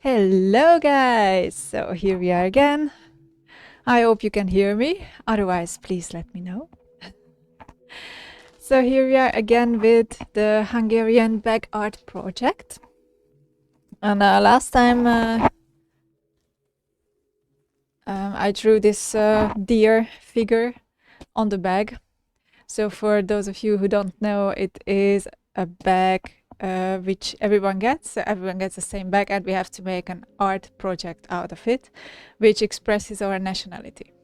Hello guys! So here we are again. I hope you can hear me, otherwise please let me know. So here we are again with the Hungarian bag art project. And last time I drew this deer figure on the bag. So for those of you who don't know, it is a bag which everyone gets. So everyone gets the same bag and we have to make an art project out of it, which expresses our nationality.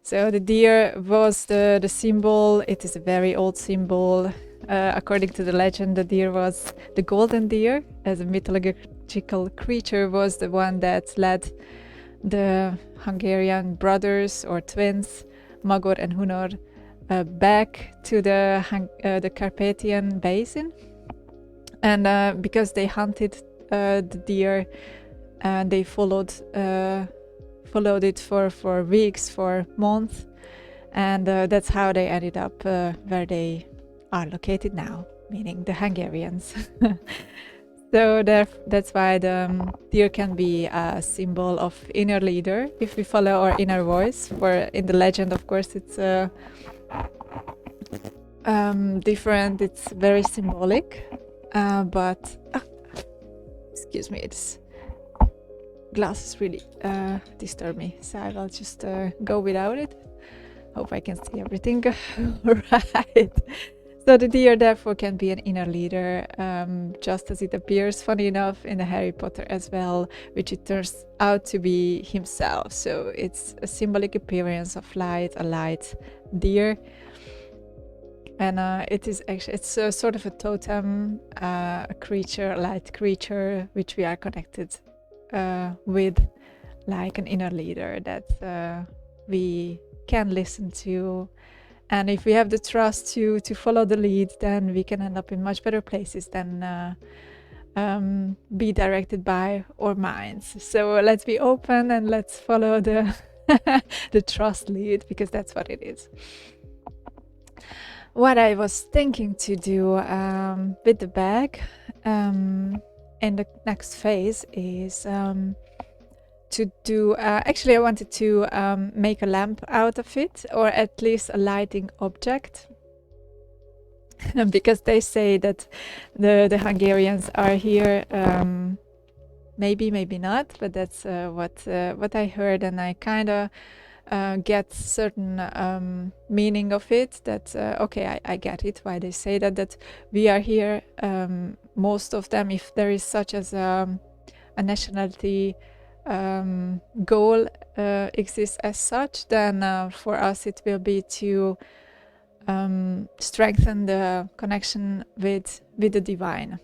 So the deer was the symbol. It is a very old symbol. According to the legend, the deer was the golden deer, as a mythological creature, was the one that led the Hungarian brothers or twins, Magor and Hunor, back to the Carpathian Basin. And because they hunted the deer, they followed it for weeks, for months, and that's how they ended up where they are located now, meaning the Hungarians. So that's why the deer can be a symbol of inner leader if we follow our inner voice. For in the legend, of course, it's different. It's very symbolic, but excuse me, it's glasses really disturb me, so I will just go without it. Hope I can see everything. Right. So the deer therefore can be an inner leader, just as it appears, funny enough, in the Harry Potter as well, which it turns out to be himself. So it's a symbolic appearance of light, a light deer. And it is actually, it's a sort of a totem, a creature, a light creature, which we are connected with, like an inner leader that we can listen to. And if we have the trust to follow the lead, then we can end up in much better places than be directed by our minds. So let's be open and let's follow the the trust lead, because that's what it is. What I was thinking to do with the bag in the next phase is to do, actually I wanted to make a lamp out of it, or at least a lighting object. Because they say that the Hungarians are here, maybe not, but that's what I heard, and I kind of get certain meaning of it, that okay, I get it, why they say that we are here, most of them, if there is such as a nationality goal exists as such, then for us it will be to strengthen the connection with the divine.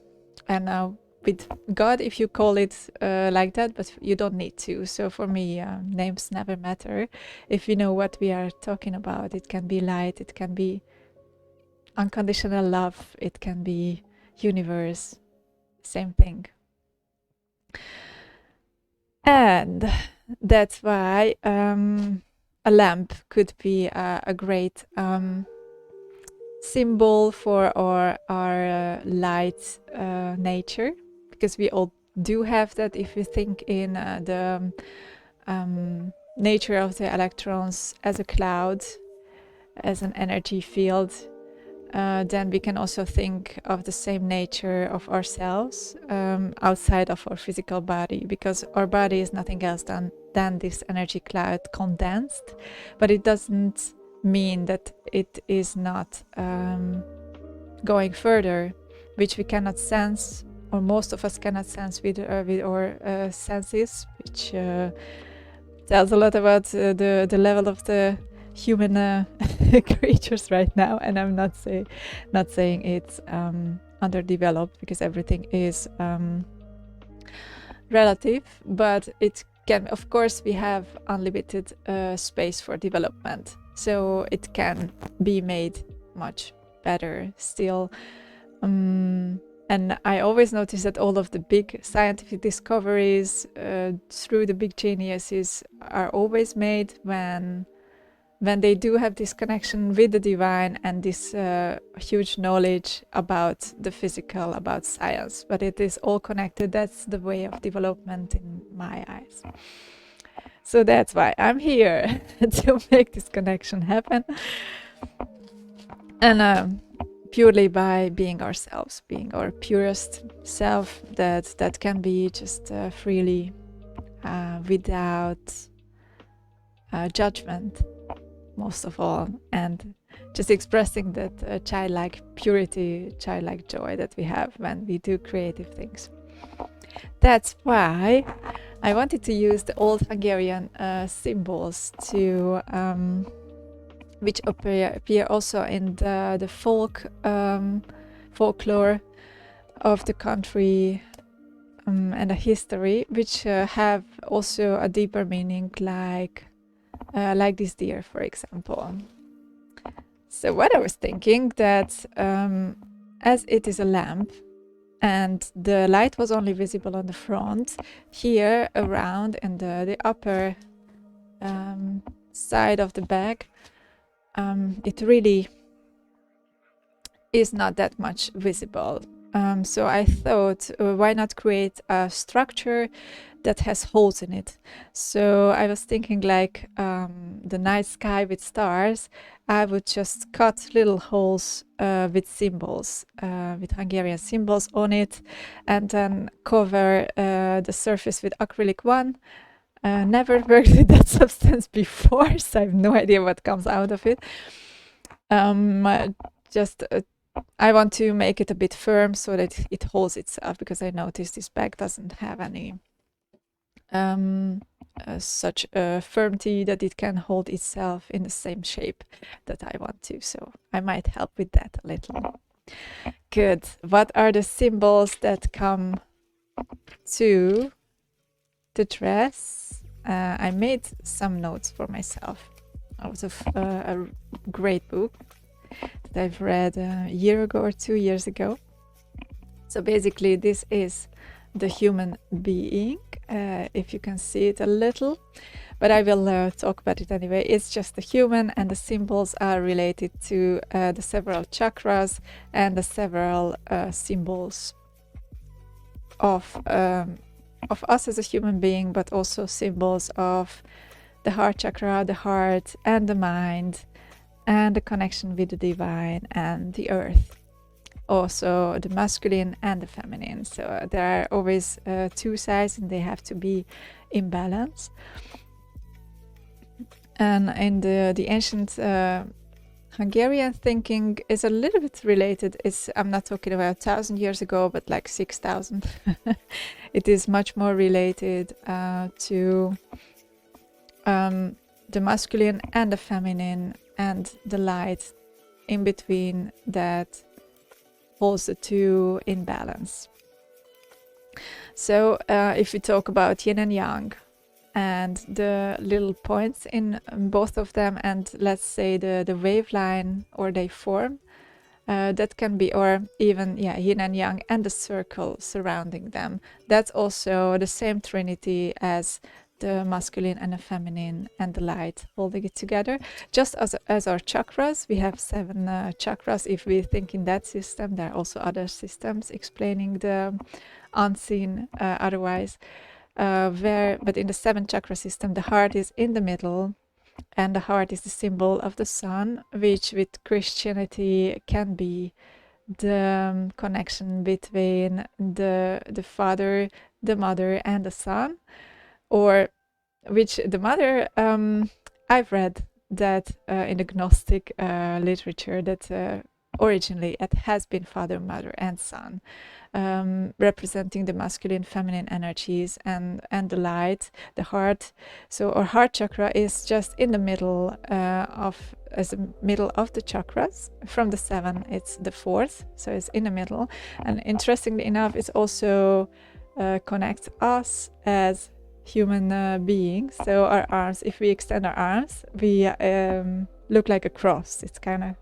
And with God if you call it like that, but you don't need to. So for me, names never matter. If you know what we are talking about, it can be light, it can be unconditional love, it can be universe, same thing. And that's why a lamp could be a great symbol for our light nature, because we all do have that. If you think in the nature of the electrons as a cloud, as an energy field, then we can also think of the same nature of ourselves outside of our physical body, because our body is nothing else than this energy cloud condensed, but it doesn't mean that it is not going further, which we cannot sense, or most of us cannot sense with our senses, which tells a lot about the level of the human creatures right now. And I'm not saying it's underdeveloped, because everything is relative, but it can, of course, we have unlimited space for development, so it can be made much better still. And I always notice that all of the big scientific discoveries through the big geniuses are always made when they do have this connection with the divine and this huge knowledge about the physical, about science. But it is all connected. That's the way of development in my eyes. So that's why I'm here, to make this connection happen. And purely by being ourselves, being our purest self, that can be just freely, without judgment, most of all, and just expressing that childlike purity, childlike joy that we have when we do creative things. That's why I wanted to use the old Hungarian symbols to which appear also in the folklore of the country and the history, which have also a deeper meaning, like this deer, for example. So what I was thinking, that as it is a lamp and the light was only visible on the front, here around in the upper side of the bag, it really is not that much visible. So I thought, why not create a structure that has holes in it? So I was thinking, like the night sky with stars, I would just cut little holes with symbols, with Hungarian symbols on it, and then cover the surface with acrylic one. Never worked with that substance before, so I have no idea what comes out of it. Just I want to make it a bit firm so that it holds itself, because I noticed this bag doesn't have any such firmity that it can hold itself in the same shape that I want to. So I might help with that a little. Good. What are the symbols that come to the dress? I made some notes for myself out of a great book that I've read a year ago or 2 years ago. So basically this is the human being, if you can see it a little, but I will talk about it anyway. It's just the human, and the symbols are related to the several chakras and the several symbols of us as a human being, but also symbols of the heart chakra, the heart and the mind, and the connection with the divine and the earth. Also the masculine and the feminine. So there are always two sides, and they have to be in balance. And in the ancient Hungarian thinking is a little bit related. I'm not talking about 1,000 years ago, but like 6,000. It is much more related to the masculine and the feminine, and the light in between that holds the two in balance. So if we talk about yin and yang and the little points in both of them, and let's say the wave line or they form, that can be, or even yin and yang and the circle surrounding them, that's also the same trinity as the masculine and the feminine and the light holding it together. Just as our chakras, we have 7 chakras. If we think in that system, there are also other systems explaining the unseen otherwise, but in the 7 chakra system, the heart is in the middle, and the heart is the symbol of the sun, which with Christianity can be the connection between the father, the mother, and the son, or which the mother, I've read that in the Gnostic literature that originally it has been father, mother, and son, representing the masculine, feminine energies and the light, the heart. So our heart chakra is just in the middle as the middle of the chakras. From the 7, it's the 4th, so it's in the middle. And interestingly enough, it also connects us as human beings. So our arms, if we extend our arms, we look like a cross. It's kind of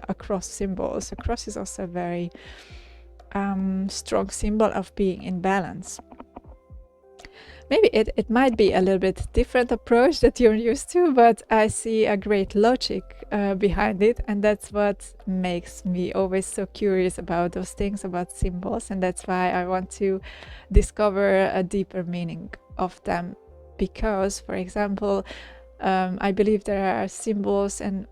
a cross symbol. So cross is also a very strong symbol of being in balance. Maybe it might be a little bit different approach that you're used to, but I see a great logic behind it, and that's what makes me always so curious about those things, about symbols, and that's why I want to discover a deeper meaning of them. Because, for example, I believe there are symbols, and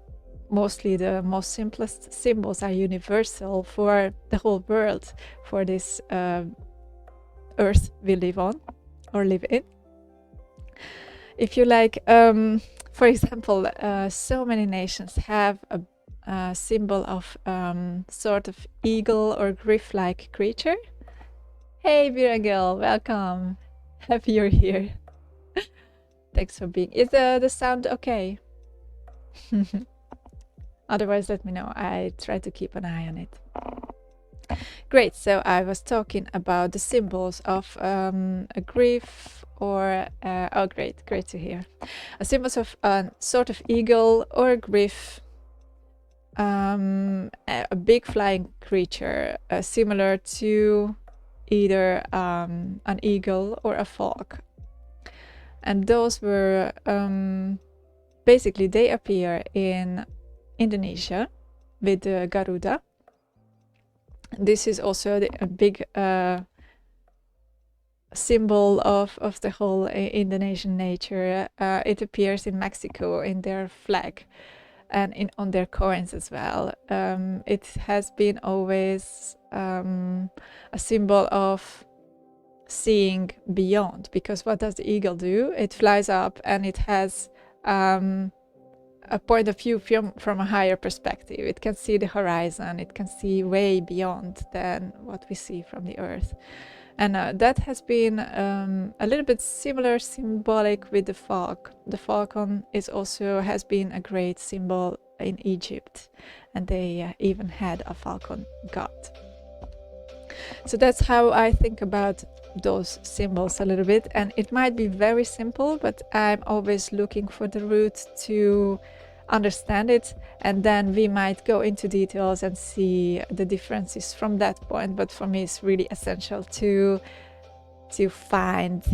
mostly the most simplest symbols are universal for the whole world, for this earth we live on or live in. If you like, for example, so many nations have a symbol of sort of eagle or griff-like creature. Hey Biragil, welcome. Happy you're here. Thanks for being. Is the sound okay? Otherwise, let me know. I try to keep an eye on it. Great. So I was talking about the symbols of a griff or oh, great to hear. A symbols of a sort of eagle or a griff, a big flying creature similar to either an eagle or a falcon. And those were basically, they appear in Indonesia with the Garuda. This is also a big symbol of the whole Indonesian nature. It appears in Mexico in their flag and on their coins as well. It has been always a symbol of seeing beyond, because what does the eagle do? It flies up and it has a point of view from a higher perspective. It can see the horizon, it can see way beyond than what we see from the earth. And that has been a little bit similar, symbolic with the falcon. The falcon has been a great symbol in Egypt, and they even had a falcon god. So that's how I think about those symbols a little bit, and it might be very simple, but I'm always looking for the root to understand it, and then we might go into details and see the differences from that point. But for me, it's really essential to find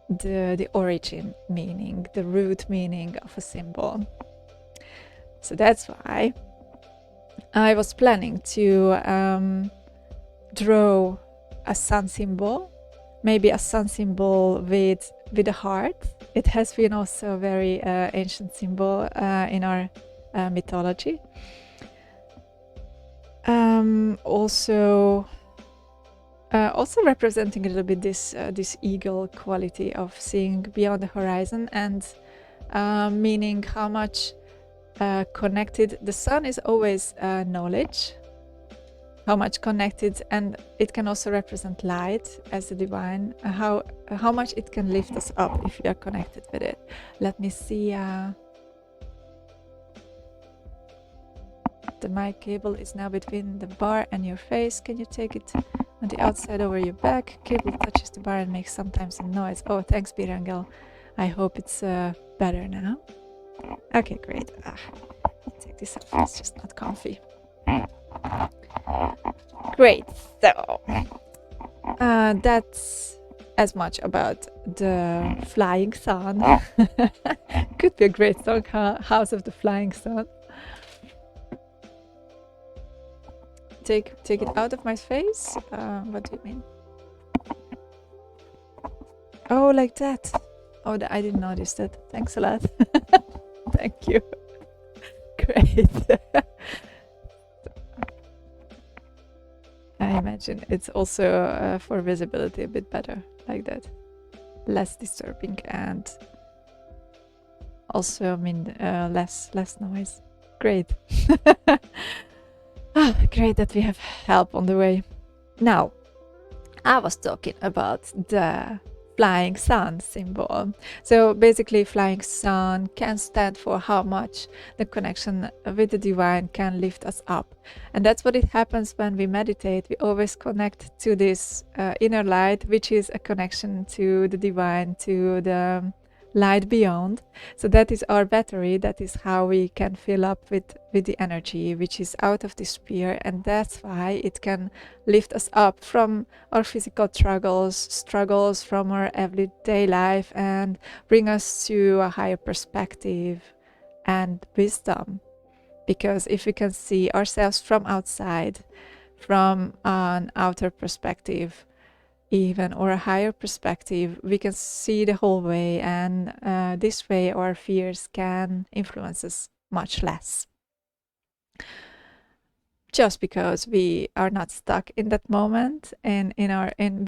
the origin meaning, the root meaning of a symbol. So that's why I was planning to draw a sun symbol, maybe a sun symbol with a heart. It has been also a very ancient symbol in our mythology. Also representing a little bit this eagle quality of seeing beyond the horizon, and meaning how much connected the sun is always knowledge. How much connected, and it can also represent light as the divine, how much it can lift us up if we are connected with it. Let me see. The mic cable is now between the bar and your face. Can you take it on the outside over your back. Cable touches the bar and makes sometimes a noise. Oh, thanks, Birangel. I hope it's better now. Okay, great. Take this off. It's just not comfy. Great. So that's as much about the Flying Sun. Could be a great song, House of the Flying Sun. Take it out of my face? What do you mean? Oh, like that. Oh, I didn't notice that. Thanks a lot. Thank you. Great. I imagine it's also for visibility a bit better like that. Less disturbing and also, I mean, less noise. Great. Great that we have help on the way. Now, I was talking about the flying sun symbol. So basically, flying sun can stand for how much the connection with the divine can lift us up. And that's what it happens when we meditate. We always connect to this inner light, which is a connection to the divine, to the light beyond. So that is our battery. That is how we can fill up with the energy which is out of this sphere, and that's why it can lift us up from our physical struggles from our everyday life and bring us to a higher perspective and wisdom. Because if we can see ourselves from outside, from an outer perspective even, or a higher perspective, we can see the whole way, and this way our fears can influence us much less. Just because we are not stuck in that moment and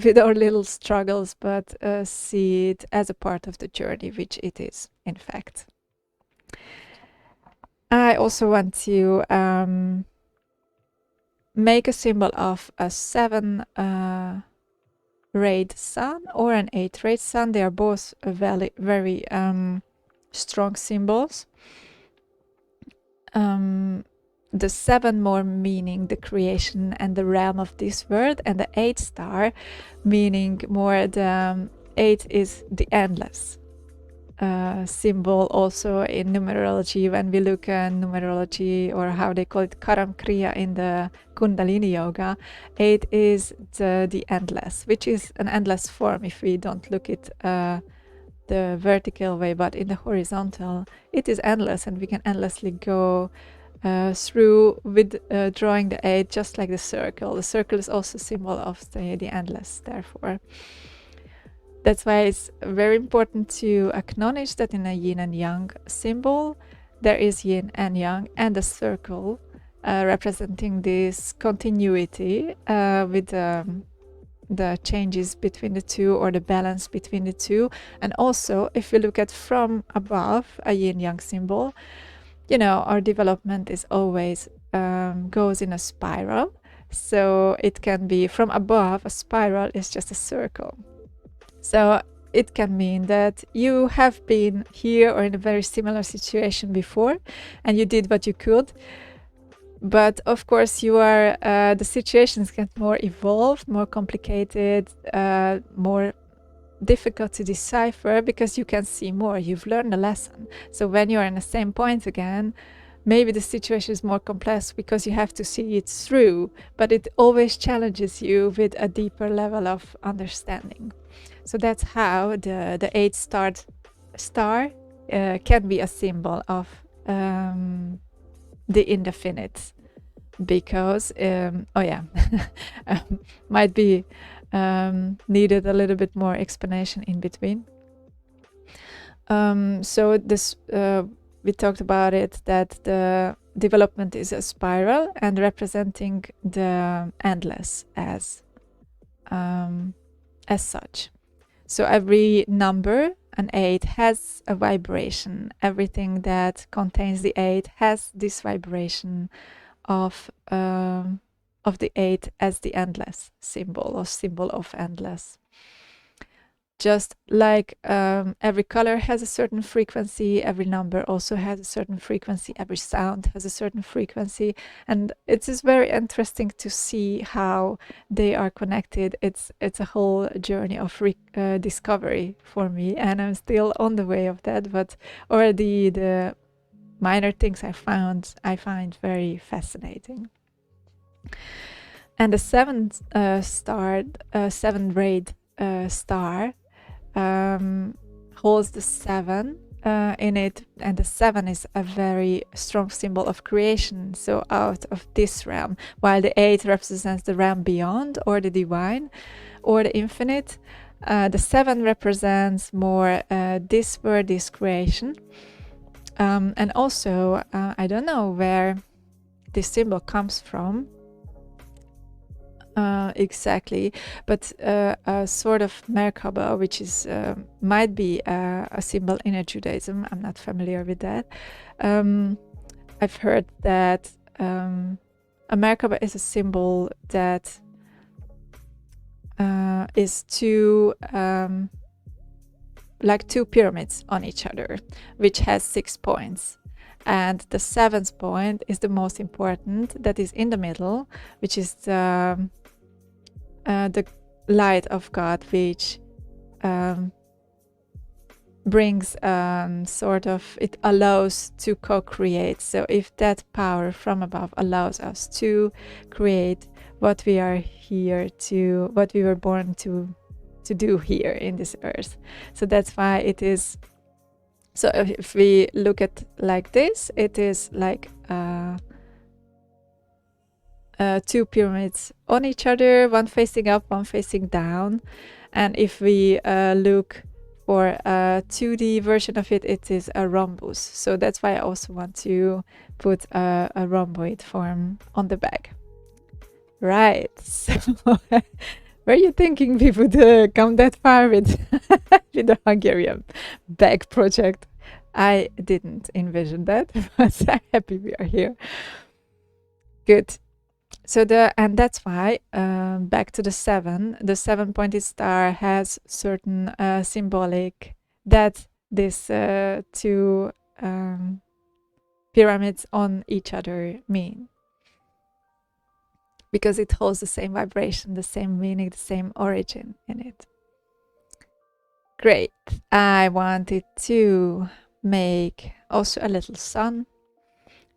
with our little struggles, but see it as a part of the journey, which it is, in fact. I also want to make a symbol of a 7 rayed sun or an 8 rayed sun. They are both very, very strong symbols. The 7 more meaning the creation and the realm of this world, and the 8 star meaning more the 8 is the endless symbol. Also in numerology, when we look at numerology, or how they call it Karam Kriya in the Kundalini yoga, 8 is the endless, which is an endless form if we don't look at the vertical way, but in the horizontal it is endless, and we can endlessly go through with drawing the 8, just like the circle. The circle is also a symbol of the endless, therefore. That's why it's very important to acknowledge that in a yin and yang symbol, there is yin and yang, and a circle representing this continuity with the changes between the two, or the balance between the two. And also, if we look at from above a yin yang symbol, you know, our development is always goes in a spiral. So it can be from above, a spiral is just a circle. So it can mean that you have been here or in a very similar situation before, and you did what you could. But of course, you are the situations get more evolved, more complicated, more difficult to decipher, because you can see more. You've learned a lesson. So when you are in the same point again, maybe the situation is more complex because you have to see it through, but it always challenges you with a deeper level of understanding. So that's how the 8 star can be a symbol of the indefinite, because might be needed a little bit more explanation in between. So this we talked about it, that the development is a spiral and representing the endless as such. So every number, an 8, has a vibration. Everything that contains the 8 has this vibration of the 8 as the endless symbol, or symbol of endless. just like every color has a certain frequency, every number also has a certain frequency, every sound has a certain frequency, and it is very interesting to see how they are connected. It's a whole journey of discovery for me, and I'm still on the way of that, but already the minor things I find very fascinating. And the seventh seven rayed star holds the 7 in it, and the 7 is a very strong symbol of creation, so out of this realm, while the 8 represents the realm beyond, or the divine, or the infinite. The 7 represents more this world, this creation. And also, I don't know where this symbol comes from, exactly, but a sort of Merkaba, which is might be a symbol in Judaism. I'm not familiar with that. I've heard that a Merkaba is a symbol that is like two pyramids on each other, which has 6 points. And the 7th point is the most important, that is in the middle, which is the light of God, which brings sort of, it allows to co-create. So if that power from above allows us to create what we are here to, what we were born to do here in this earth. So that's why it is. So if we look at like this, it is like two pyramids on each other, one facing up, one facing down. And if we look for a 2D version of it, it is a rhombus. So that's why I also want to put a rhomboid form on the bag. Right. So were you thinking we would come that far with, with the Hungarian bag project? I didn't envision that, but I'm happy we are here. Good. So and that's why back to the 7. The 7-pointed star has certain symbolic that this two pyramids on each other mean, because it holds the same vibration, the same meaning, the same origin in it. Great. I wanted to make also a little sun,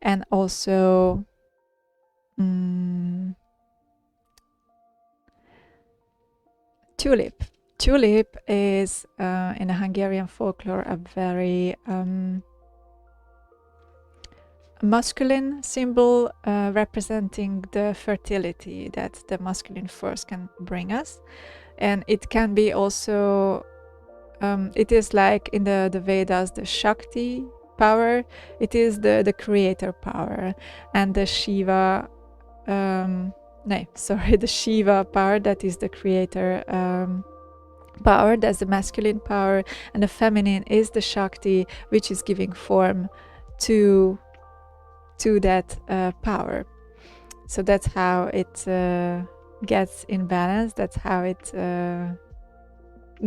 and also tulip. Tulip is in a Hungarian folklore a very masculine symbol, representing the fertility that the masculine force can bring us. And it can be also, it is like in the Vedas, the Shakti power. It is the creator power, and the Shiva, the Shiva power, that is the creator power, that's the masculine power, and the feminine is the Shakti, which is giving form to that power. So that's how it gets in balance. That's how it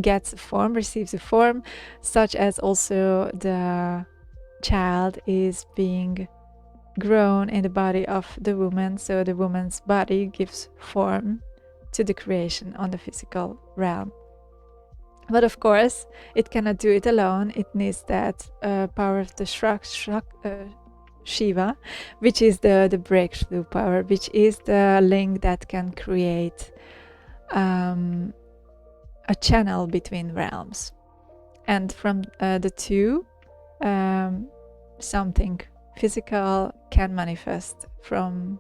gets a form, receives a form, such as also the child is being grown in the body of the woman. So the woman's body gives form to the creation on the physical realm. But of course, it cannot do it alone. It needs that power of the Shiva, which is the breakthrough power, which is the link that can create a channel between realms. And from the two, something physical can manifest from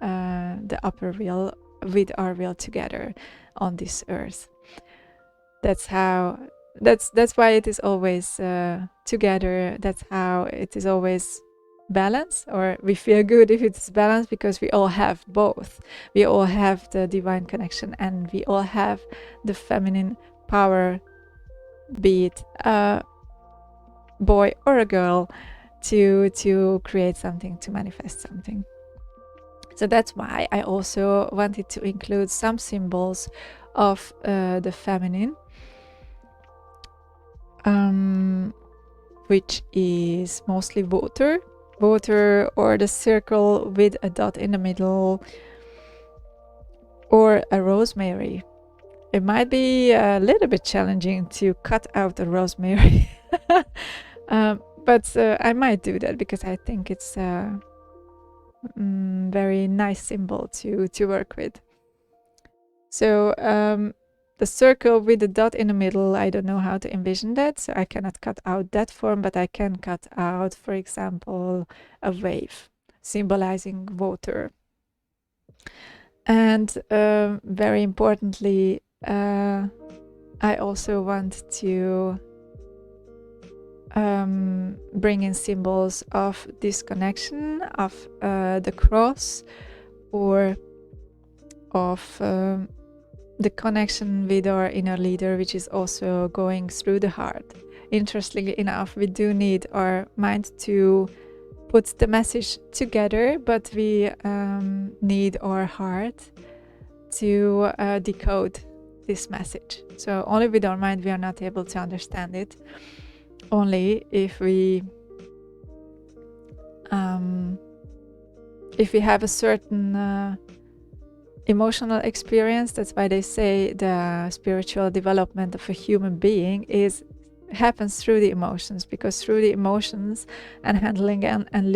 the upper real with our real together on this earth. That's how, that's why it is always together. That's how it is always balanced, or we feel good if it's balanced, because we all have both. We all have the divine connection, and we all have the feminine power, be it a boy or a girl, to create something, to manifest something. So that's why I also wanted to include some symbols of the feminine, which is mostly water, or the circle with a dot in the middle, or a rosemary. It might be a little bit challenging to cut out the rosemary, but I might do that because I think it's a very nice symbol to work with. So the circle with the dot in the middle, I don't know how to envision that, so I cannot cut out that form, but I can cut out, for example, a wave symbolizing water. And very importantly, I also want to bring in symbols of disconnection, of the cross, or of the connection with our inner leader, which is also going through the heart. Interestingly enough, we do need our mind to put the message together, but we need our heart to decode this message. So only with our mind we are not able to understand it. Only if we have a certain emotional experience. That's why they say the spiritual development of a human being happens through the emotions, because through the emotions and handling them and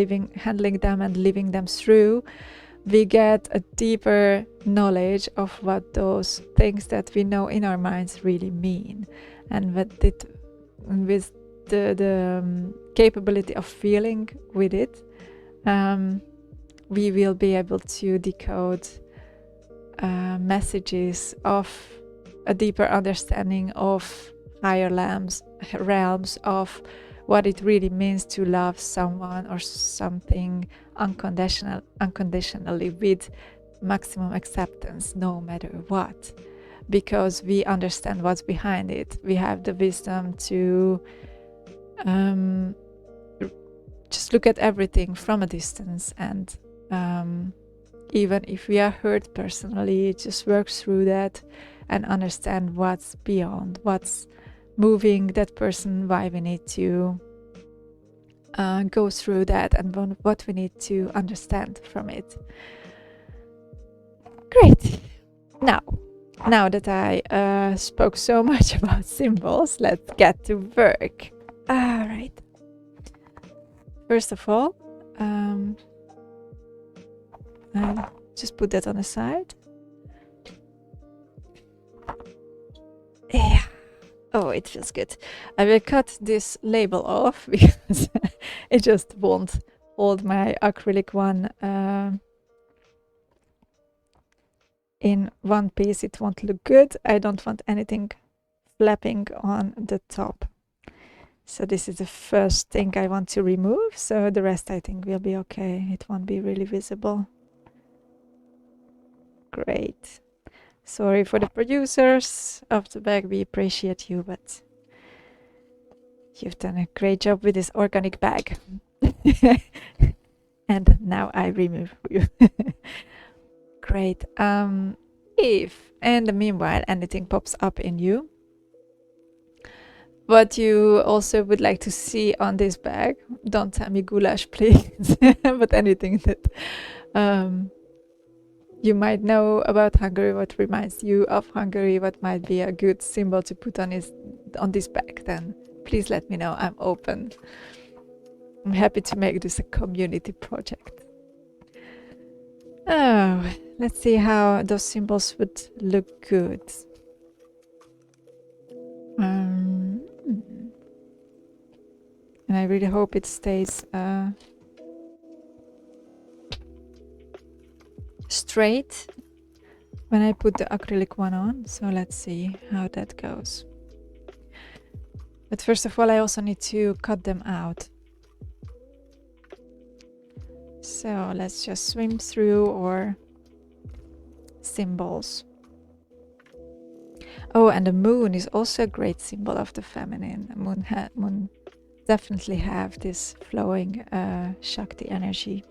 living them through, we get a deeper knowledge of what those things that we know in our minds really mean, and with the capability of feeling with it, we will be able to decode messages of a deeper understanding of higher realms of what it really means to love someone or something unconditionally with maximum acceptance, no matter what, because we understand what's behind it. We have the wisdom to just look at everything from a distance, and even if we are hurt personally, just work through that and understand what's beyond, what's moving that person, why we need to go through that, and what we need to understand from it. Great. Now that I spoke so much about symbols, let's get to work. All right. First of all, I just put that on the side. Yeah. Oh, it feels good. I will cut this label off because it just won't hold my acrylic one in one piece. It won't look good. I don't want anything flapping on the top. So this is the first thing I want to remove. So the rest I think will be okay. It won't be really visible. Great. Sorry for the producers of the bag. We appreciate you, but you've done a great job with this organic bag. And now I remove you. Great. If, and meanwhile, anything pops up in you, what you also would like to see on this bag, don't tell me goulash, please, but anything that you might know about Hungary, what reminds you of Hungary, what might be a good symbol to put on this bag, then please let me know. I'm open. I'm happy to make this a community project. Oh, let's see how those symbols would look good. And I really hope it stays straight when I put the acrylic one on. So let's see how that goes. But first of all, I also need to cut them out. So let's just swim through our symbols. Oh, and the moon is also a great symbol of the feminine. Moon definitely have this flowing Shakti energy.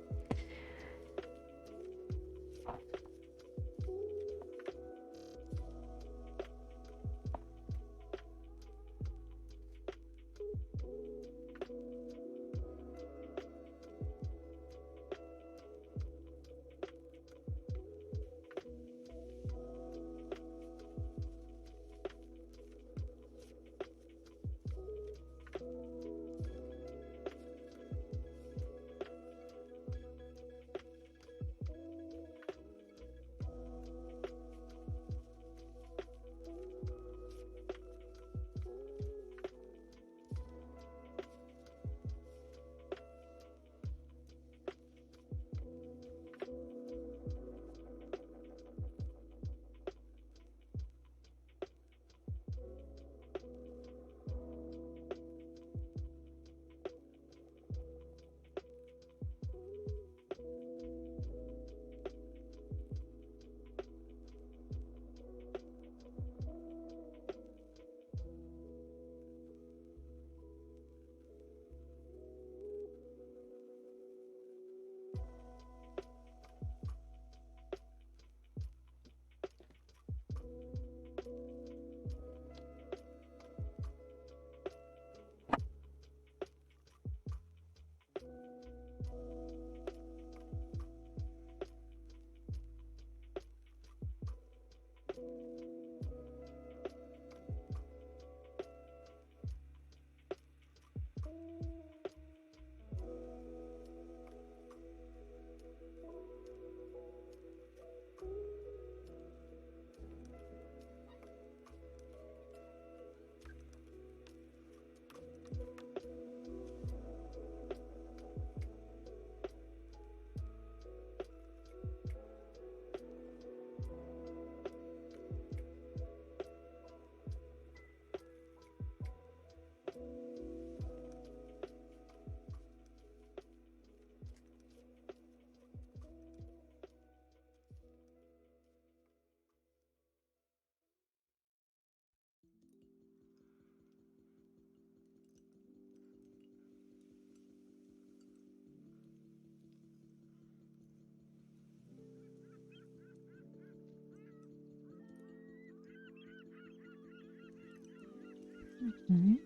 Mhm.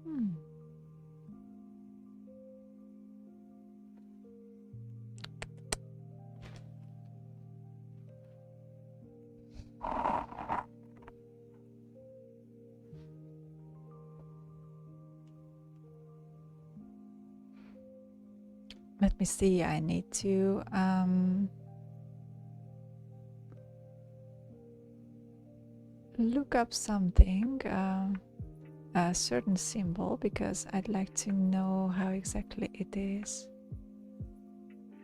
Hmm. Let me see, I need to look up something, a certain symbol, because I'd like to know how exactly it is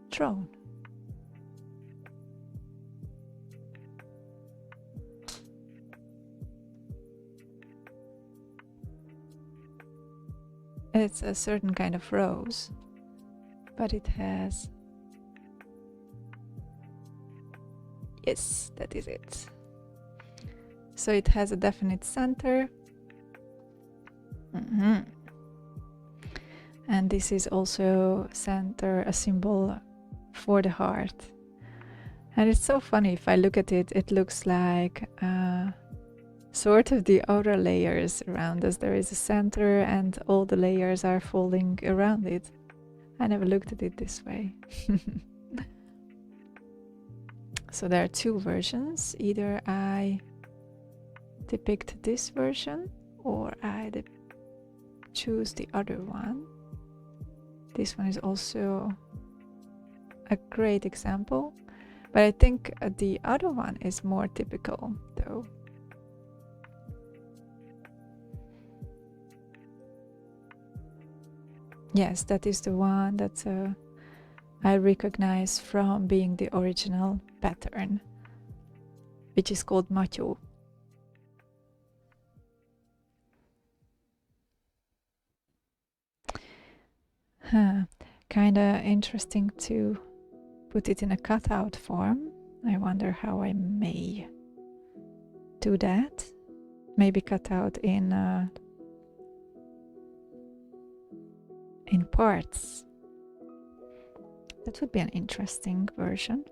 drawn. It's a certain kind of rose, but it has... Yes, that is it. So it has a definite center. And this is also center, a symbol for the heart. And it's so funny, if I look at it, it looks like sort of the outer layers around us. There is a center and all the layers are folding around it. I never looked at it this way. So there are two versions. Either I depict this version or I choose the other one. This one is also a great example, but I think the other one is more typical though. Yes, that is the one that I recognize from being the original pattern, which is called macho. Kinda interesting to put it in a cutout form. I wonder how I may do that. Maybe cut out in parts. That would be an interesting version.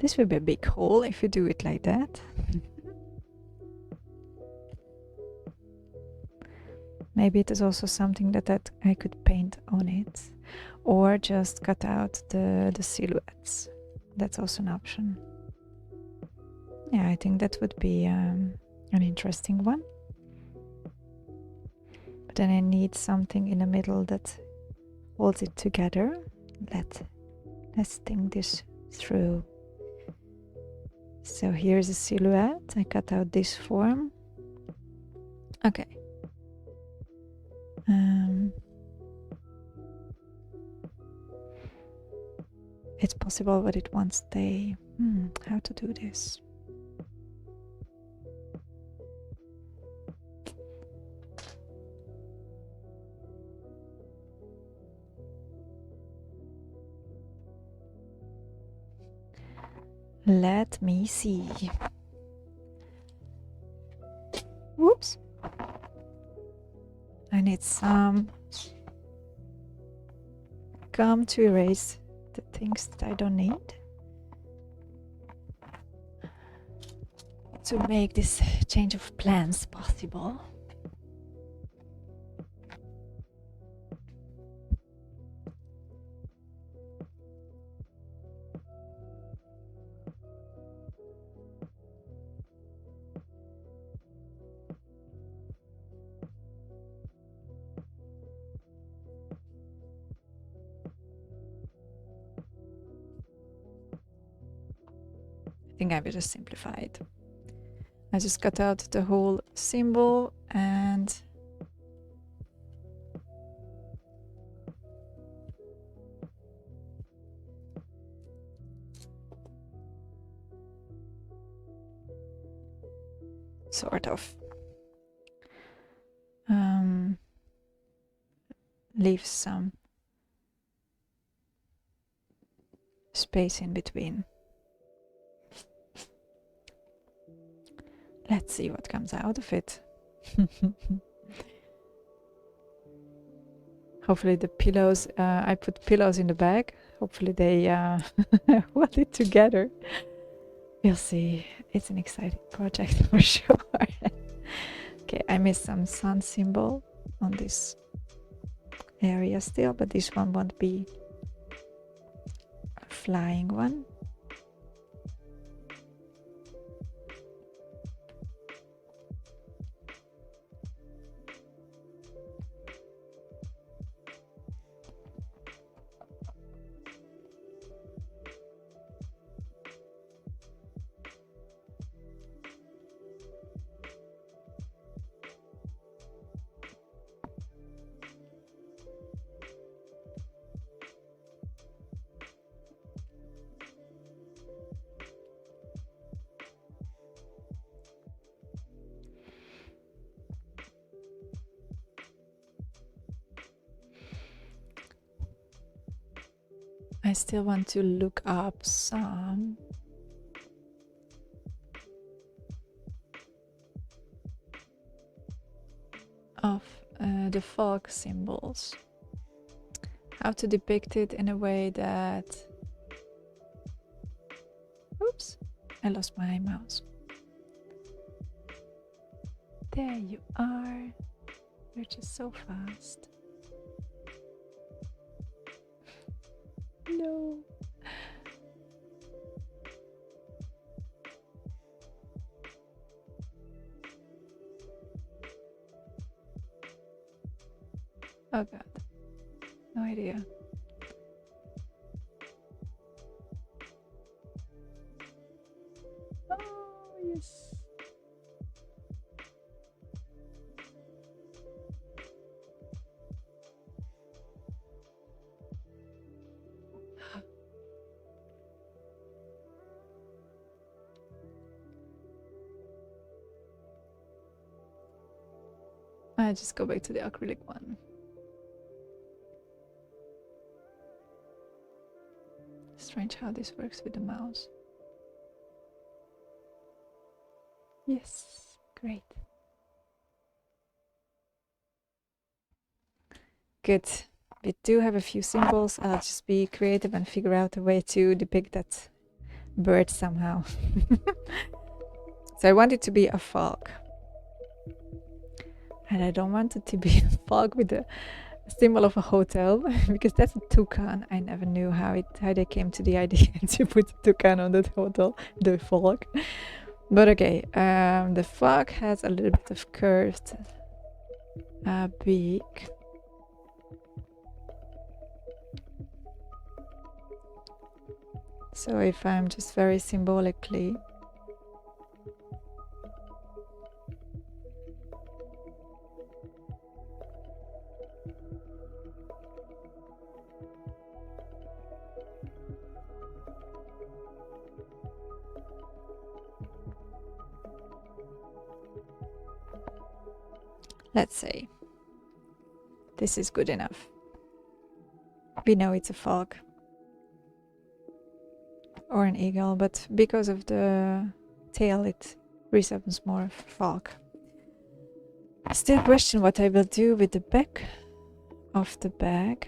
This will be a big hole if you do it like that. Maybe it is also something that I could paint on it, or just cut out the silhouettes. That's also an option. Yeah, I think that would be an interesting one. But then I need something in the middle that holds it together. Let's think this through. So here's a silhouette. I cut out this form. Okay. It's possible, but it won't stay. How to do this? Let me see. Whoops. I need some gum to erase the things that I don't need, to make this change of plans possible. I think I will just simplify it. I just cut out the whole symbol and sort of leave some space in between. Let's see what comes out of it. Hopefully the pillows, I put pillows in the bag. Hopefully they hold it together. We'll see. It's an exciting project for sure. Okay, I missed some sun symbol on this area still, but this one won't be a flying one. I still want to look up some of the folk symbols. How to depict it in a way that I lost my mouse. There you are. You're just so fast. No. Oh god. No idea. Oh, yes. I just go back to the acrylic one. Strange how this works with the mouse. Yes, great. Good. We do have a few symbols. I'll just be creative and figure out a way to depict that bird somehow. So I want it to be a fog. And I don't want it to be a fog with a symbol of a hotel, because that's a toucan. I never knew how they came to the idea to put a toucan on that hotel, the fog. But okay, the fog has a little bit of curved beak. So if I'm just very symbolically let's say this is good enough. We know it's a fog or an eagle, but because of the tail it resembles more of a fog. I still question what I will do with the back of the bag,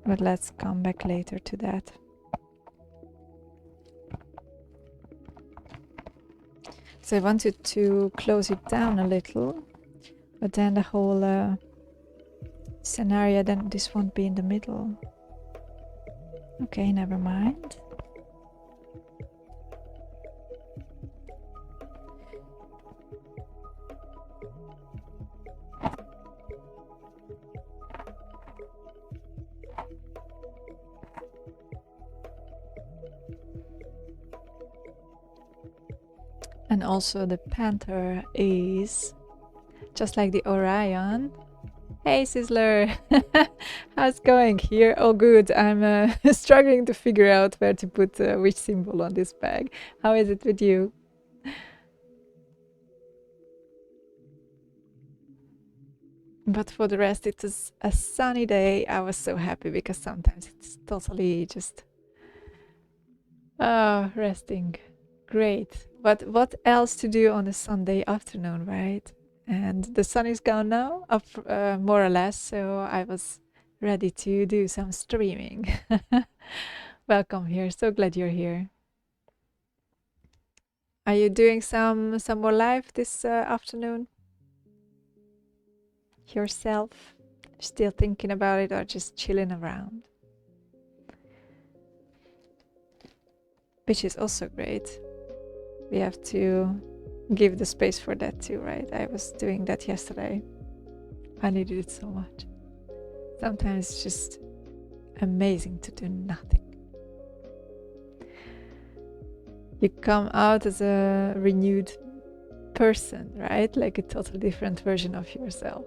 but let's come back later to that. So I wanted to close it down a little, but then the whole scenario, then this won't be in the middle. Okay, never mind. And also the panther is just like the Orion. Hey Sizzler, how's it going here? Oh good, I'm struggling to figure out where to put which symbol on this bag. How is it with you? But for the rest, it was a sunny day. I was so happy because sometimes it's totally just resting. Great. But what else to do on a Sunday afternoon, right? And the sun is gone now, up more or less, so I was ready to do some streaming. Welcome here. So glad you're here. Are you doing some more live this afternoon? Yourself? Still thinking about it or just chilling around? Which is also great. We have to give the space for that too, right? I was doing that yesterday. I needed it so much. Sometimes it's just amazing to do nothing. You come out as a renewed person, right? Like a totally different version of yourself.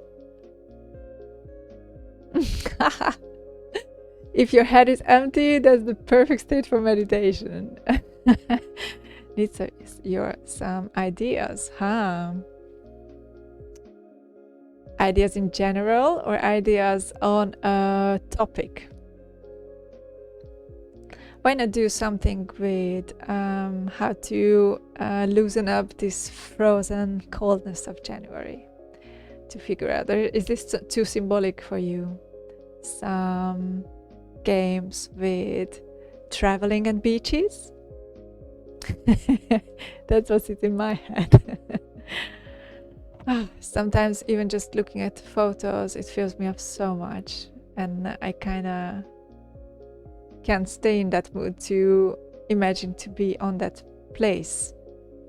If your head is empty, that's the perfect state for meditation. Need some ideas, huh? Ideas in general or ideas on a topic? Why not do something with how to loosen up this frozen coldness of January? To figure out, is this too symbolic for you? Some games with traveling and beaches? That's what's it in my head. Sometimes even just looking at photos, it fills me up so much, and I kind of can't stay in that mood to imagine to be on that place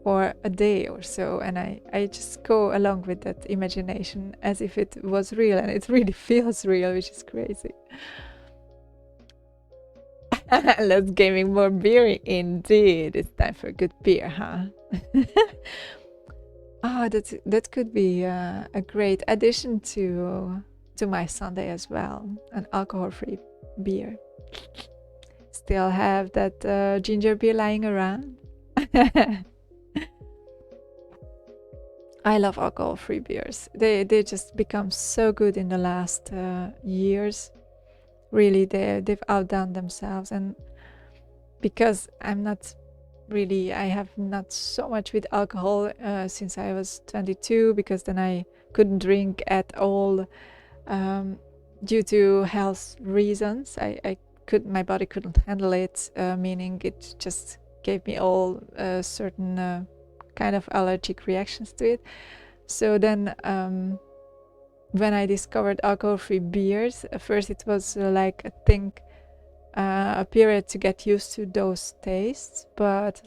for a day or so, and I just go along with that imagination as if it was real, and it really feels real, which is crazy. Let's gaming more beer indeed. It's time for a good beer, huh? That could be a great addition to my Sunday as well. An alcohol-free beer. Still have that ginger beer lying around. I love alcohol-free beers. They just become so good in the last years. Really, they've outdone themselves, and because I'm not really, I have not so much with alcohol since I was 22, because then I couldn't drink at all due to health reasons. My body couldn't handle it, meaning it just gave me all certain kind of allergic reactions to it. So then when I discovered alcohol-free beers, first it was like I think a period to get used to those tastes, but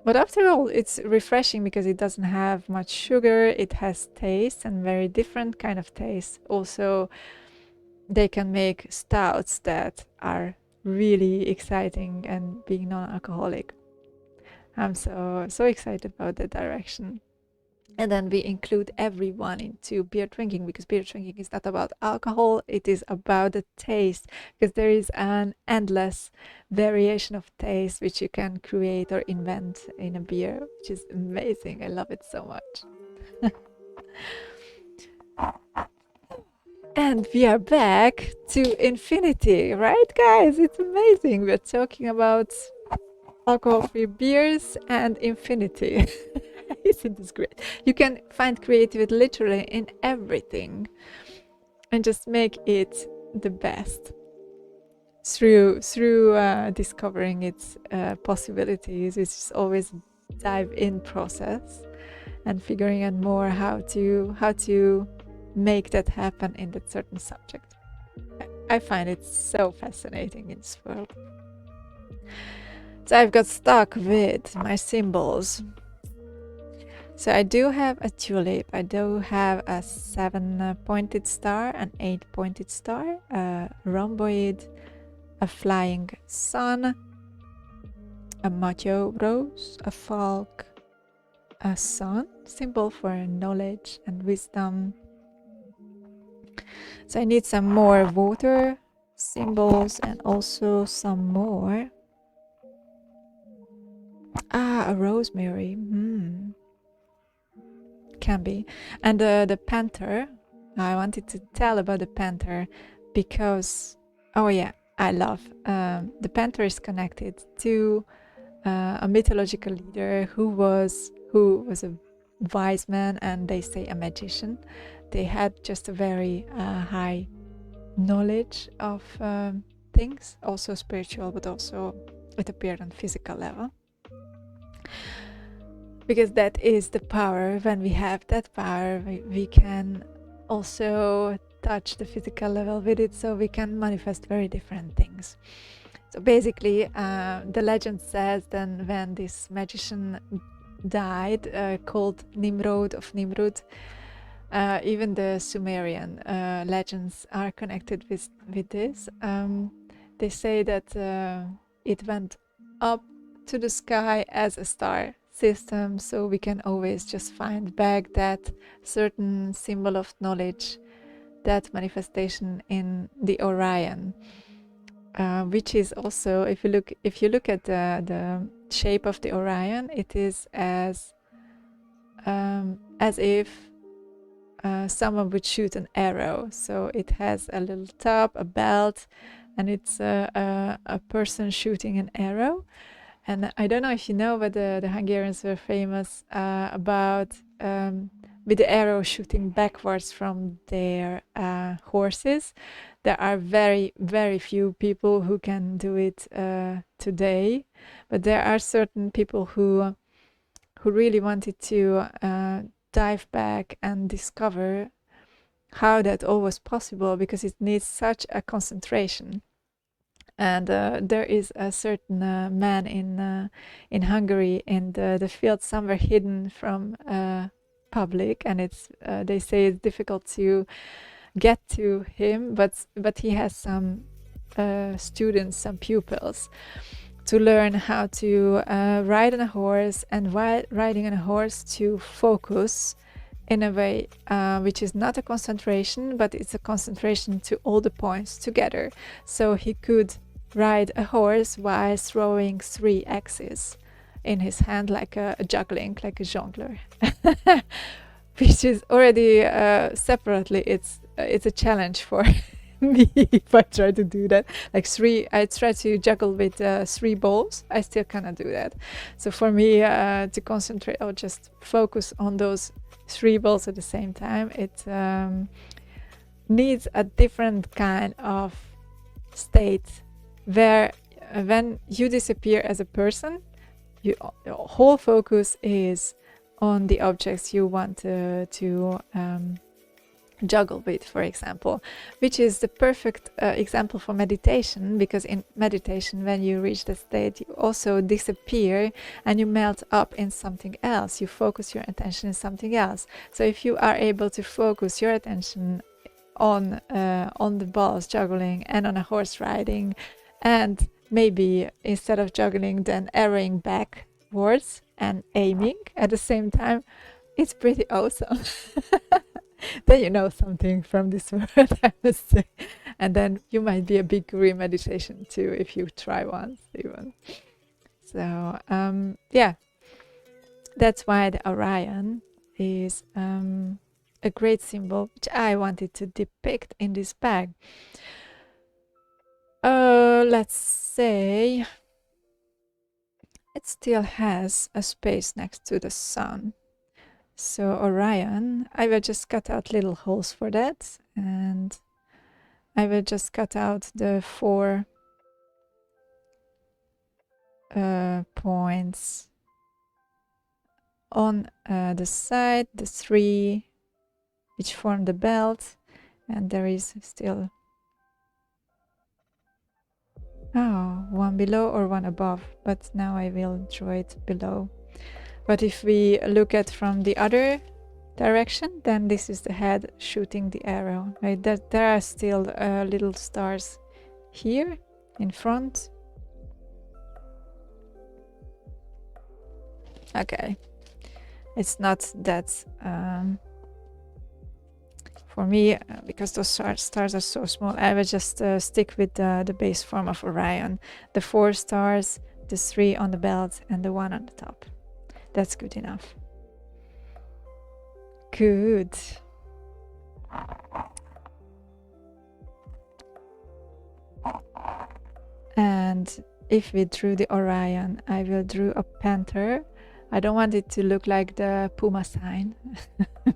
after all, it's refreshing because it doesn't have much sugar. It has taste and very different kind of taste. Also, they can make stouts that are really exciting and being non-alcoholic. I'm so excited about that direction. And then we include everyone into beer drinking, because beer drinking is not about alcohol, it is about the taste, because there is an endless variation of taste which you can create or invent in a beer, which is amazing. I love it so much. And we are back to infinity, right, guys? It's amazing. We're talking about alcohol-free beers and infinity. Isn't this great? You can find creativity literally in everything and just make it the best through discovering its possibilities, which is always dive in process and figuring out more how to make that happen in that certain subject. I find it so fascinating in this world. So I've got stuck with my symbols. So I do have a tulip, I do have a 7-pointed star, an 8-pointed star, a rhomboid, a flying sun, a macho rose, a falk, a sun, symbol for knowledge and wisdom. So I need some more water symbols and also some more. A rosemary. Can be. And the panther, I wanted to tell about the panther because, oh yeah, I love the panther is connected to a mythological leader who was a wise man, and they say a magician. They had just a very high knowledge of things, also spiritual, but also it appeared on physical level. Because that is the power. When we have that power, we can also touch the physical level with it, so we can manifest very different things. So basically, the legend says then when this magician died, called Nimrod of Nimrud, even the Sumerian legends are connected with this. They say that it went up to the sky as a star system, so we can always just find back that certain symbol of knowledge, that manifestation in the Orion, which is also, if you look at the shape of the Orion, it is as if someone would shoot an arrow. So it has a little top, a belt, and it's a person shooting an arrow. And I don't know if you know, but the Hungarians were famous about with the arrow shooting backwards from their horses. There are very, very few people who can do it today, but there are certain people who really wanted to dive back and discover how that all was possible, because it needs such a concentration. And there is a certain man in Hungary in the field, somewhere hidden from public, and it's they say it's difficult to get to him, but he has some students, some pupils, to learn how to ride on a horse, and while riding on a horse to focus in a way which is not a concentration, but it's a concentration to all the points together. So he could ride a horse while throwing 3 axes in his hand, like a juggling, like a jongleur. Which is already separately, it's a challenge for me if I try to do that. Like I try to juggle with 3 balls, I still cannot do that. So for me to concentrate or just focus on those 3 balls at the same time, it needs a different kind of state where when you disappear as a person, your whole focus is on the objects you want to juggle with, for example, which is the perfect example for meditation, because in meditation, when you reach the state, you also disappear and you melt up in something else. You focus your attention in something else. So if you are able to focus your attention on the balls juggling and on a horse riding, and maybe instead of juggling then arrowing backwards and aiming at the same time, it's pretty awesome. Then you know something from this world, I must say. And then you might be a big guru in meditation too, if you try once even. So yeah, that's why the Orion is a great symbol which I wanted to depict in this bag. Let's say it still has a space next to the sun. So Orion, I will just cut out little holes for that, and I will just cut out the 4 points on the side, the 3 which form the belt, and there is still one below or one above, but now I will draw it below. But if we look at from the other direction, then this is the head shooting the arrow. Right? There are still little stars here in front. Okay, it's not that for me, because those stars are so small, I will just stick with the base form of Orion. The 4 stars, the 3 on the belt, and the 1 on the top. That's good enough. Good. And if we drew the Orion, I will draw a panther. I don't want it to look like the Puma sign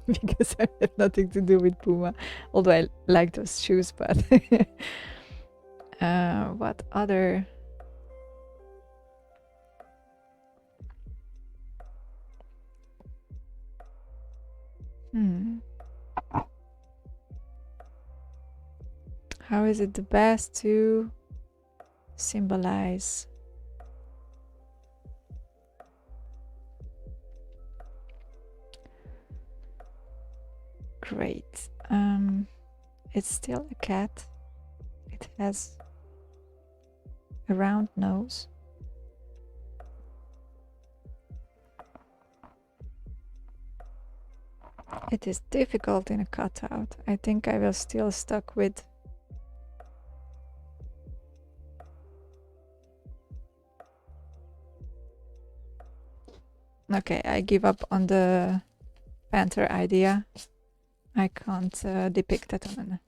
because I have nothing to do with Puma, although I like those shoes, but what other? How is it the best to symbolize? Great. It's still a cat. It has a round nose. It is difficult in a cutout. I think I will still stuck with okay, I give up on the panther idea. I can't depict it on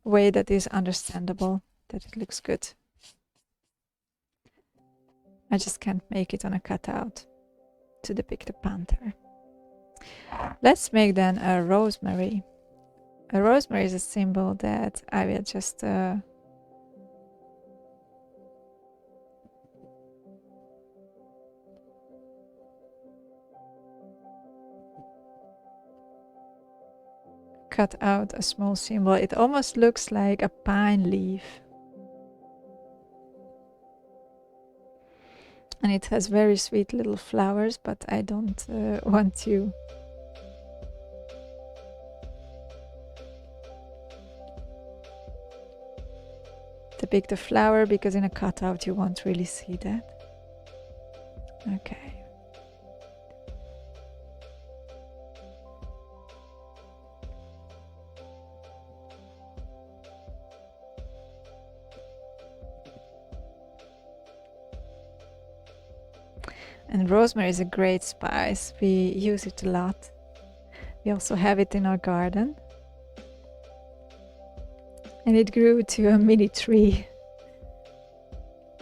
a way that is understandable, that it looks good. I just can't make it on a cutout to depict a panther. Let's make then a rosemary. A rosemary is a symbol that I will just cut out a small symbol. It almost looks like a pine leaf. And it has very sweet little flowers, but I don't want to depict the flower, because in a cutout you won't really see that. Okay. And rosemary is a great spice. We use it a lot. We also have it in our garden. And it grew to a mini tree.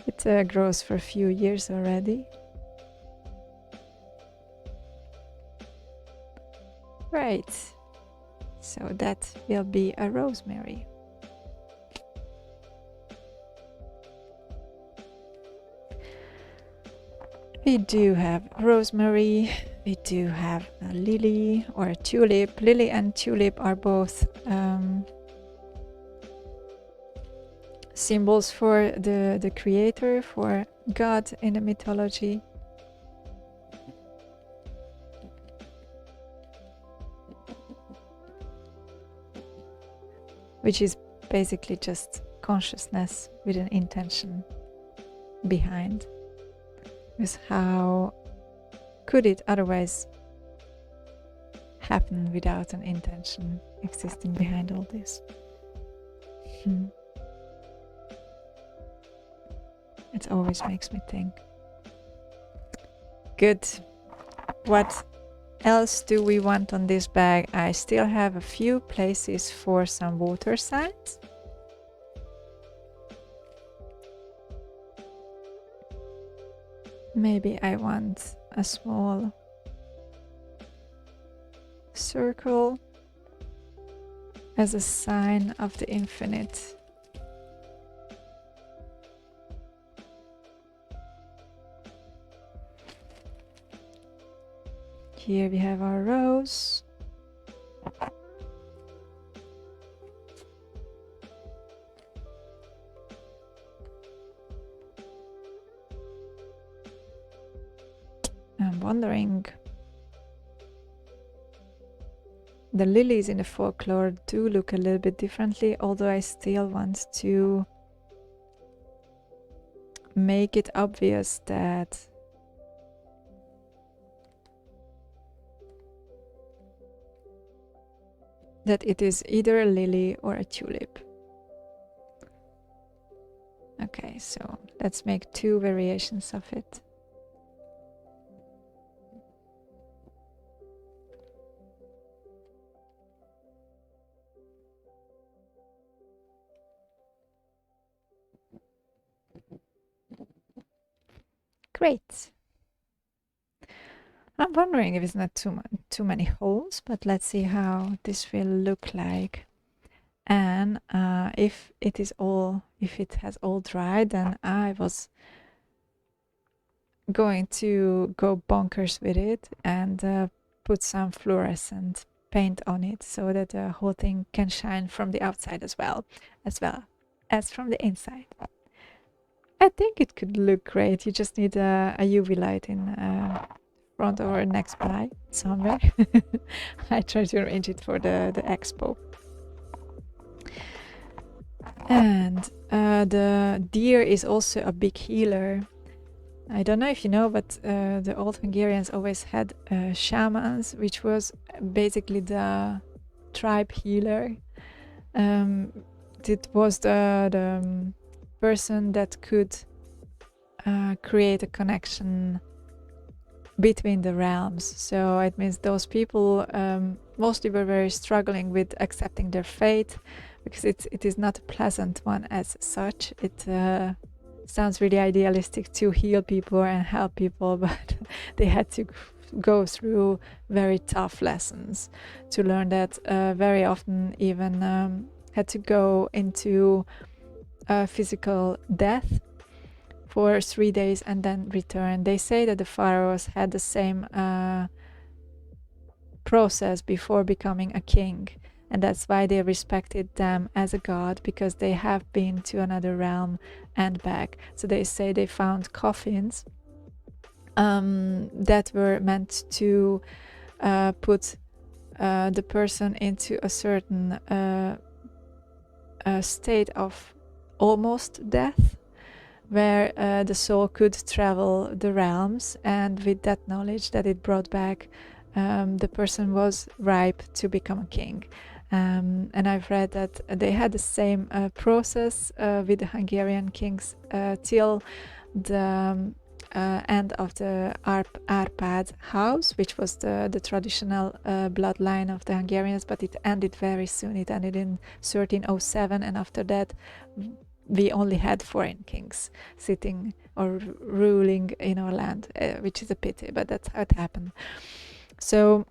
It grows for a few years already. Right. So that will be a rosemary. We do have rosemary, we do have a lily or a tulip. Lily and tulip are both symbols for the creator, for God in the mythology. Which is basically just consciousness with an intention behind. With how could it otherwise happen without an intention existing behind all this? It always makes me think. Good. What else do we want on this bag? I still have a few places for some water signs. Maybe I want a small circle as a sign of the infinite. Here we have our rose. I'm wondering, the lilies in the folklore do look a little bit differently, although I still want to make it obvious that it is either a lily or a tulip. Okay, so let's make two variations of it. Great. I'm wondering if it's not too many holes, but let's see how this will look like. And if it has all dried, then I was going to go bonkers with it and put some fluorescent paint on it so that the whole thing can shine from the outside as well as from the inside. I think it could look great. You just need a UV light in front or next by somewhere. I try to arrange it for the expo. And the deer is also a big healer. I don't know if you know, but the old Hungarians always had shamans, which was basically the tribe healer. It was the person that could create a connection between the realms. So it means those people mostly were very struggling with accepting their fate, because it is not a pleasant one as such. It sounds really idealistic to heal people and help people, but they had to go through very tough lessons, to learn that very often even had to go into physical death for 3 days and then return. They say that the pharaohs had the same process before becoming a king, and that's why they respected them as a god, because they have been to another realm and back. So they say they found coffins that were meant to put the person into a certain state of almost death, where the soul could travel the realms, and with that knowledge that it brought back, the person was ripe to become a king. And I've read that they had the same process with the Hungarian kings till the end of the Arpad house, which was the traditional bloodline of the Hungarians, but it ended very soon. It ended in 1307, and after that we only had foreign kings sitting or ruling in our land, which is a pity, but that's how it happened. So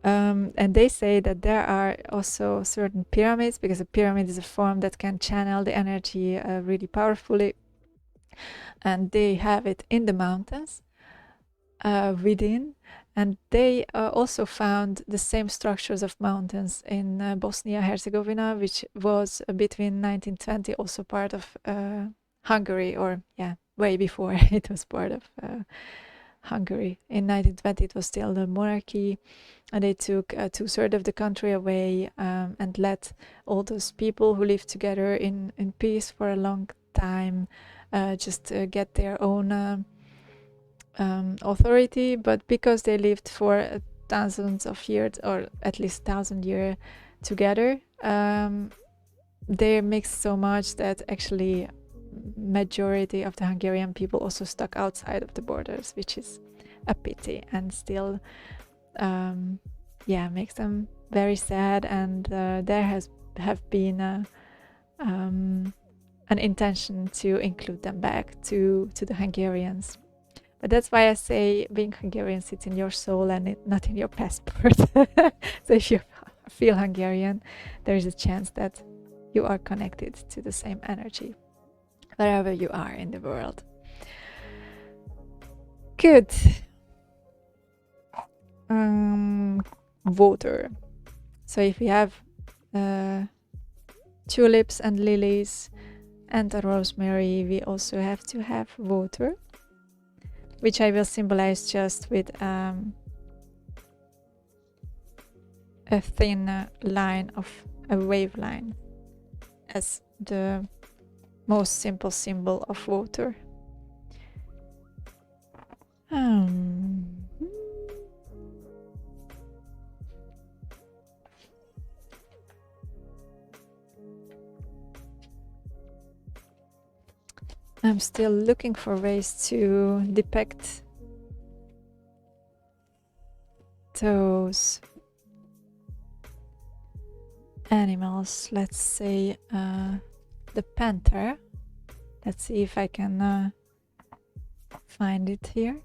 and they say that there are also certain pyramids, because a pyramid is a form that can channel the energy really powerfully, and they have it in the mountains within. And they also found the same structures of mountains in Bosnia-Herzegovina, which was between 1920 also part of Hungary, or way before it was part of Hungary. In 1920 it was still the monarchy, and they took 2/3 of the country away and let all those people who lived together in peace for a long time just get their own authority. But because they lived for thousands of years, or at least 1,000 years together, they mixed so much that actually majority of the Hungarian people also stuck outside of the borders, which is a pity, and still makes them very sad. And there have been an intention to include them back to the Hungarians. But that's why I say being Hungarian sits in your soul and not in your passport. So if you feel Hungarian, there is a chance that you are connected to the same energy wherever you are in the world. Good. Water. So if we have tulips and lilies and a rosemary, we also have to have water, which I will symbolize just with a thin line of a wave line as the most simple symbol of water. I'm still looking for ways to depict those animals. Let's say the panther. Let's see if I can find it here.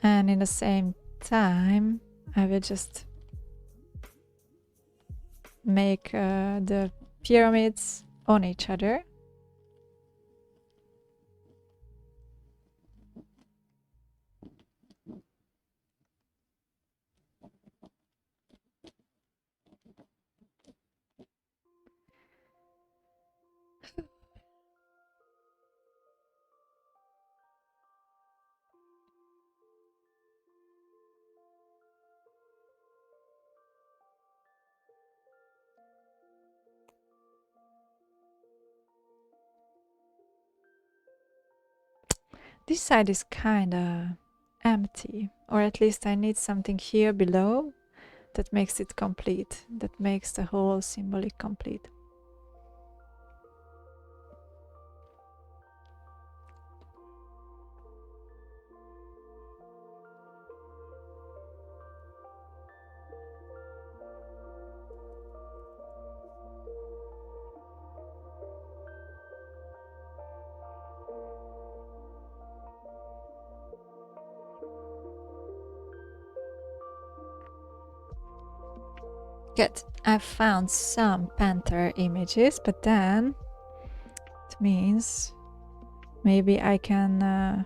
And in the same time, I will just make the pyramids on each other. This side is kinda empty, or at least I need something here below that makes it complete, that makes the whole symbolic complete. Good. I found some panther images, but then it means maybe I can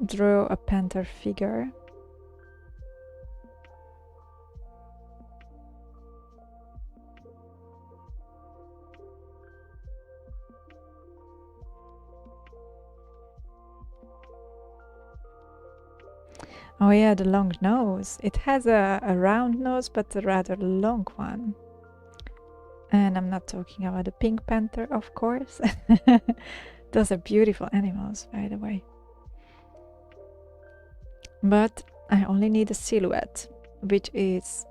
draw a panther figure. Oh yeah, the long nose. It has a round nose, but a rather long one. And I'm not talking about the pink panther, of course. Those are beautiful animals, by the way. But I only need a silhouette, which is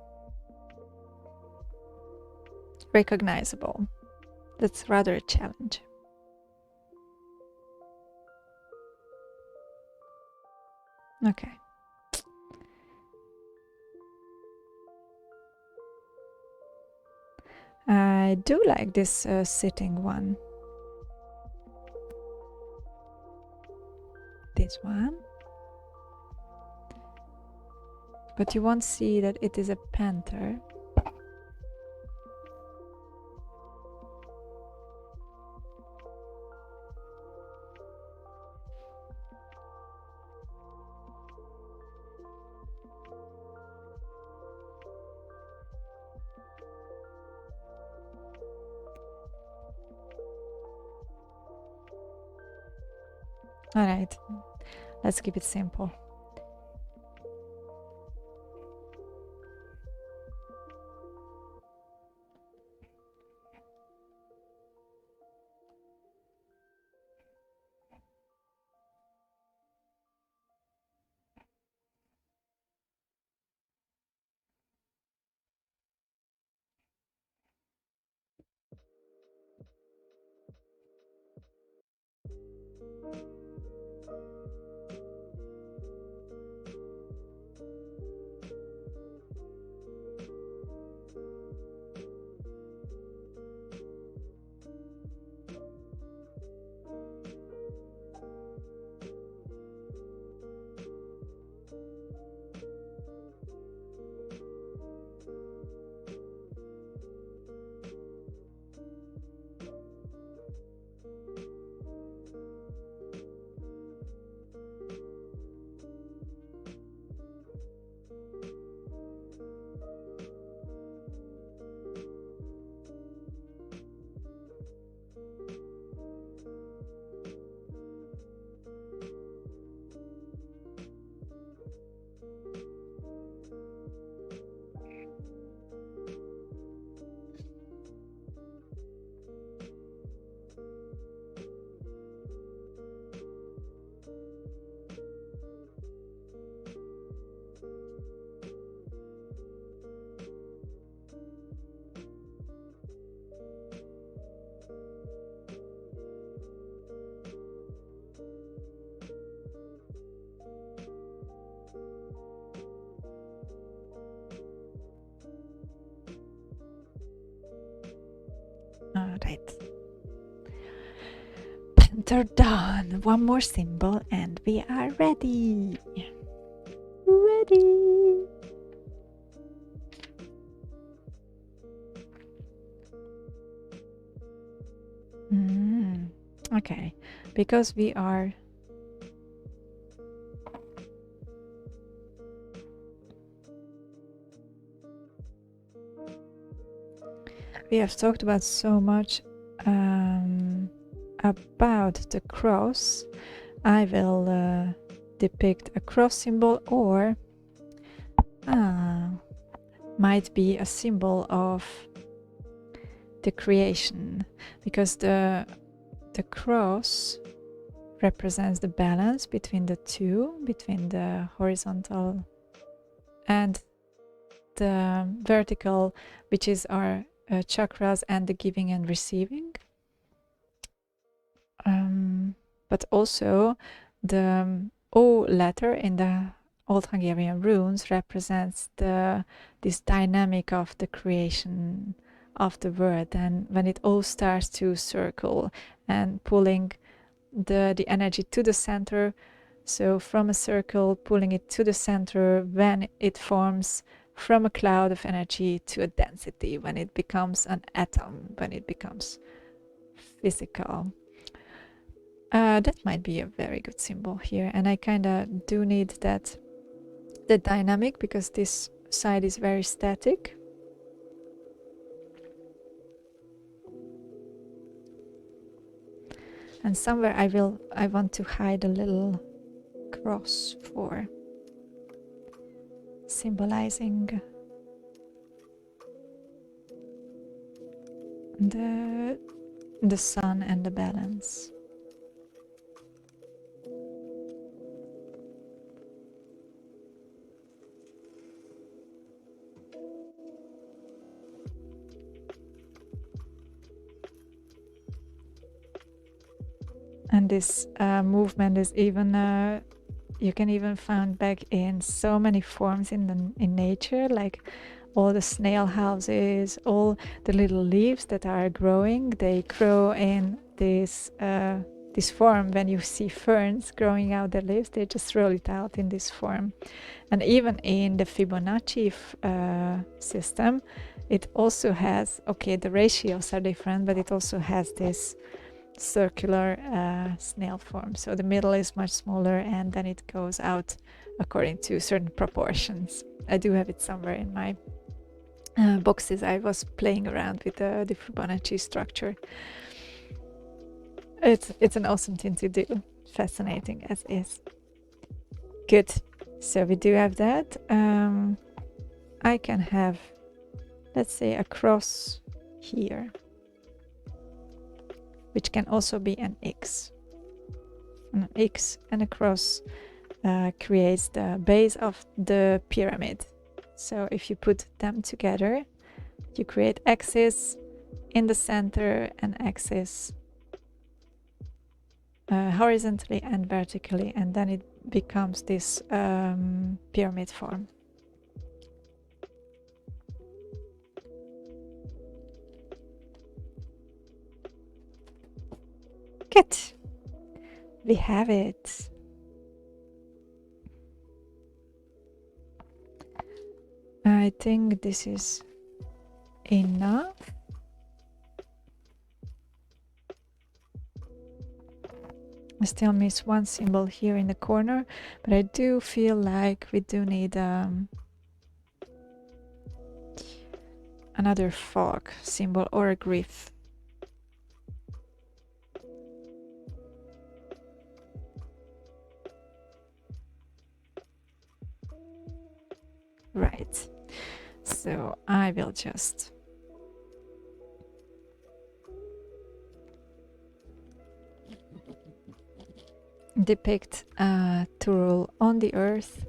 recognizable. That's rather a challenge. Okay. I do like this sitting one. This one. But you won't see that it is a panther. All right, let's keep it simple. All right. Panther done. One more symbol and we are ready. Ready. Okay, because we have talked about so much about the cross. I will depict a cross symbol, or might be a symbol of the creation, because the cross represents the balance between the two, between the horizontal and the vertical, which is our chakras and the giving and receiving. But also the O letter in the Old Hungarian runes represents this dynamic of the creation of the world, and when it all starts to circle and pulling the energy to the center, So from a circle, pulling it to the center when it forms from a cloud of energy to a density, when it becomes an atom, when it becomes physical. That might be a very good symbol here, and I kind of do need that, the dynamic, because this side is very static. And somewhere I want to hide a little cross for symbolizing the sun and the balance. And this movement is even you can even find back in so many forms in nature, like all the snail houses, all the little leaves that are growing. They grow in this form. When you see ferns growing out their leaves, they just roll it out in this form. And even in the Fibonacci system, it also has, okay, the ratios are different, but it also has this circular snail form. So the middle is much smaller, and then it goes out according to certain proportions. I do have it somewhere in my boxes. I was playing around with the Fibonacci structure. It's an awesome thing to do. Fascinating as is. Good. So we do have that. I can have, let's say, a cross here, which can also be an X. An X and a cross creates the base of the pyramid. So if you put them together, you create axis in the center and axis horizontally and vertically, and then it becomes this pyramid form. Good. We have it. I think this is enough. I still miss one symbol here in the corner, but I do feel like we do need another fog symbol or a glyph. Right. So I will just depict a turtle on the earth.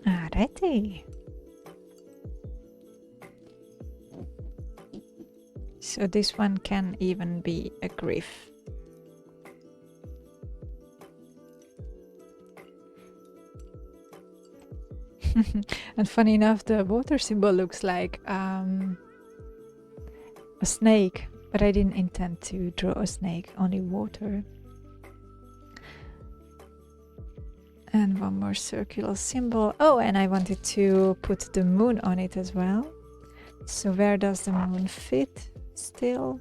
Alrighty. So this one can even be a glyph. And funny enough, the water symbol looks like a snake, but I didn't intend to draw a snake, only water. And one more circular symbol. Oh, and I wanted to put the moon on it as well. So where does the moon fit still?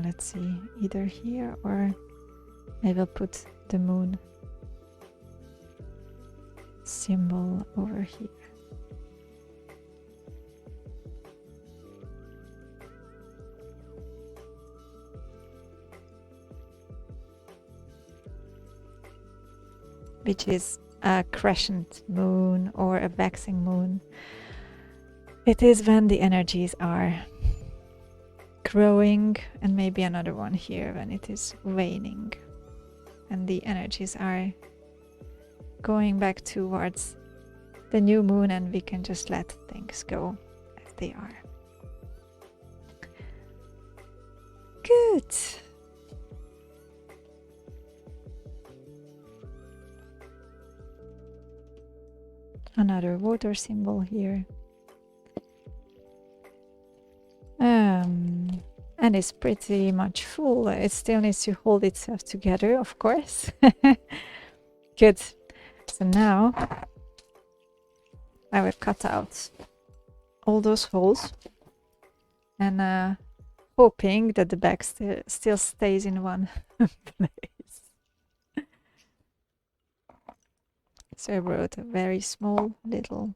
Let's see, either here, or I will put the moon symbol over here. Which is a crescent moon or a waxing moon. It is when the energies are growing, and maybe another one here when it is waning and the energies are going back towards the new moon, and we can just let things go as they are. Good. Another water symbol here. And it's pretty much full. It still needs to hold itself together, of course. Good. So now I will cut out all those holes and hoping that the bag still stays in one place. So I wrote a very small little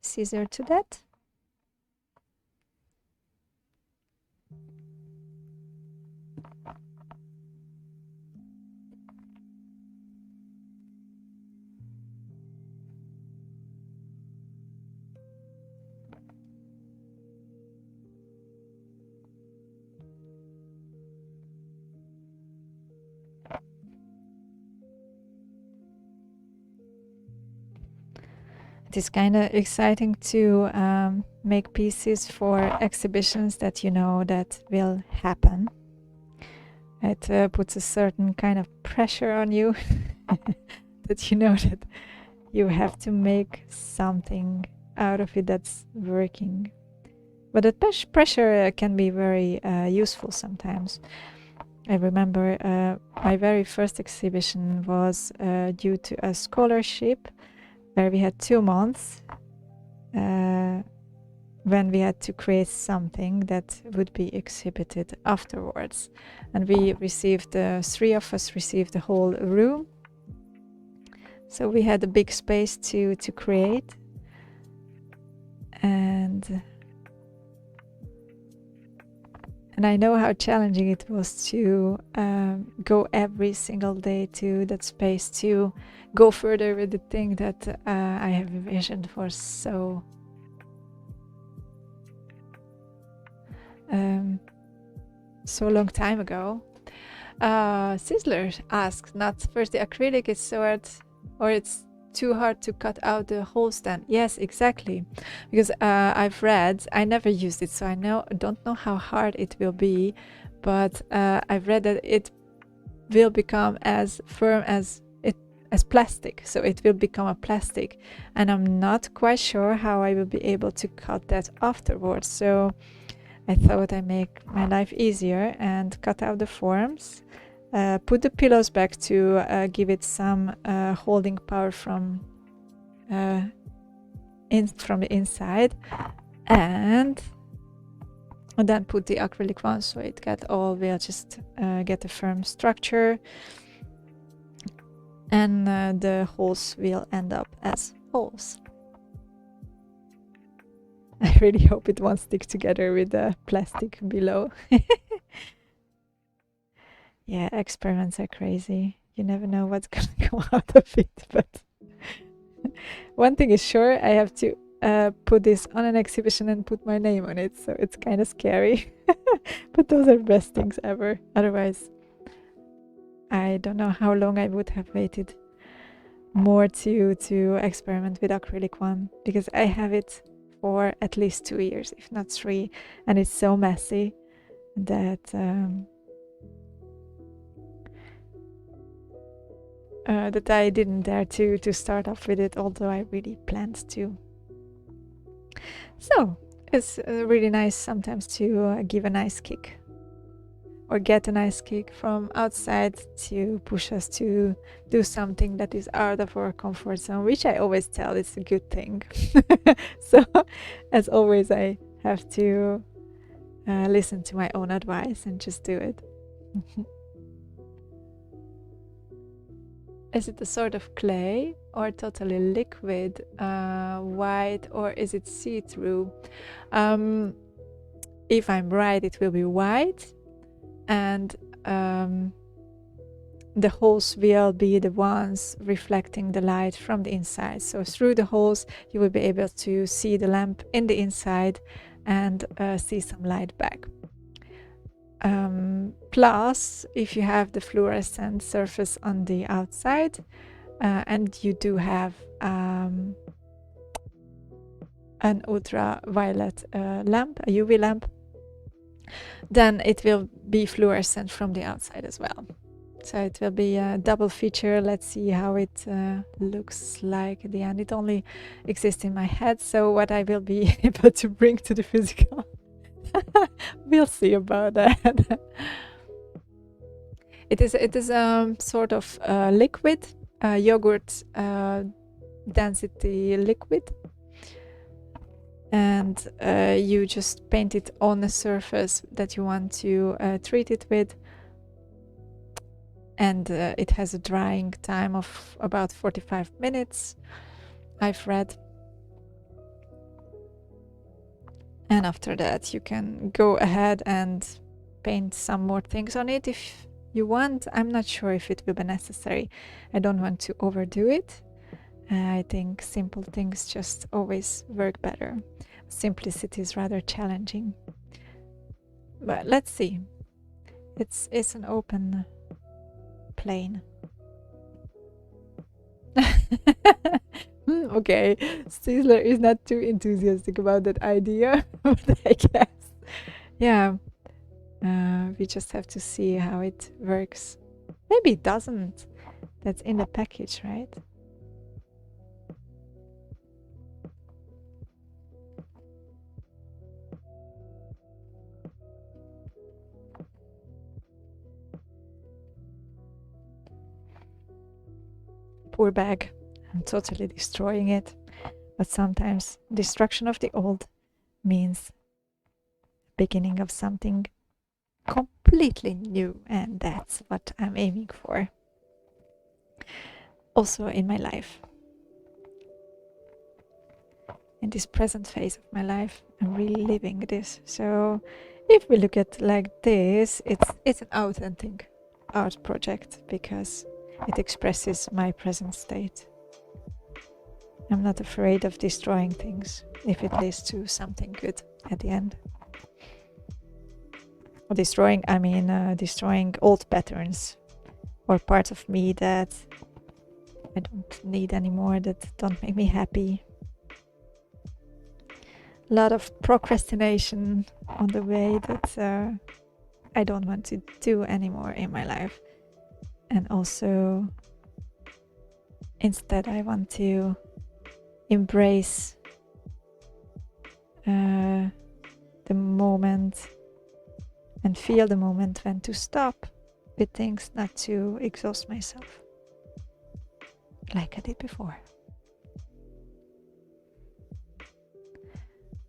scissor to that. It is kind of exciting to make pieces for exhibitions that you know that will happen. It puts a certain kind of pressure on you that you know that you have to make something out of it that's working. But that pressure can be very useful sometimes. I remember my very first exhibition was due to a scholarship where we had 2 months when we had to create something that would be exhibited afterwards. And we received, 3 of us received the whole room. So we had a big space to create. And I know how challenging it was to go every single day to that space, to go further with the thing that I have envisioned for so long time ago. Sizzler asked, not first the acrylic is so hard, or it's too hard to cut out the whole stand. Yes, exactly, because I've read, I never used it, so I don't know how hard it will be, but I've read that it will become as firm as plastic, so it will become a plastic, and I'm not quite sure how I will be able to cut that afterwards. So I thought I'd make my life easier and cut out the forms, put the pillows back to give it some holding power from the inside, and then put the acrylic one so it will just get a firm structure, and the holes will end up as holes. I really hope it won't stick together with the plastic below. Yeah, experiments are crazy. You never know what's gonna come out of it, but one thing is sure, I have to put this on an exhibition and put my name on it, so it's kind of scary. But those are the best things ever. Otherwise, I don't know how long I would have waited more to experiment with acrylic one, because I have it for at least 2 years, if not 3, and it's so messy that that I didn't dare to start off with it, although I really planned to. So it's really nice sometimes to give a nice kick, or get a nice kick from outside to push us to do something that is out of our comfort zone, which I always tell is a good thing. So as always, I have to listen to my own advice and just do it. Is it a sort of clay or totally liquid, white, or is it see-through? If I'm right, it will be white, and the holes will be the ones reflecting the light from the inside. So through the holes, you will be able to see the lamp in the inside and see some light back. Plus, if you have the fluorescent surface on the outside, and you do have an ultraviolet lamp, a UV lamp, then it will be fluorescent from the outside as well. So it will be a double feature. Let's see how it looks like at the end. It only exists in my head, so what I will be able to bring to the physical, we'll see about that. It is sort of liquid, yogurt density liquid, and you just paint it on a surface that you want to treat it with. And it has a drying time of about 45 minutes, I've read. And after that, you can go ahead and paint some more things on it if you want. I'm not sure if it will be necessary. I don't want to overdo it. I think simple things just always work better. Simplicity is rather challenging. But let's see. It's an open plane. Okay, Sizzler is not too enthusiastic about that idea, but I guess, yeah, we just have to see how it works. Maybe it doesn't. That's in the package, right? Poor bag. I'm totally destroying it. But sometimes destruction of the old means beginning of something completely new, and that's what I'm aiming for. Also in my life. In this present phase of my life, I'm really living this. So if we look at like this, it's an authentic art project because it expresses my present state. I'm not afraid of destroying things if it leads to something good at the end. Or destroying, I mean destroying old patterns or parts of me that I don't need anymore, that don't make me happy. A lot of procrastination on the way that I don't want to do anymore in my life. And also, instead, I want to embrace the moment and feel the moment when to stop with things, not to exhaust myself like I did before.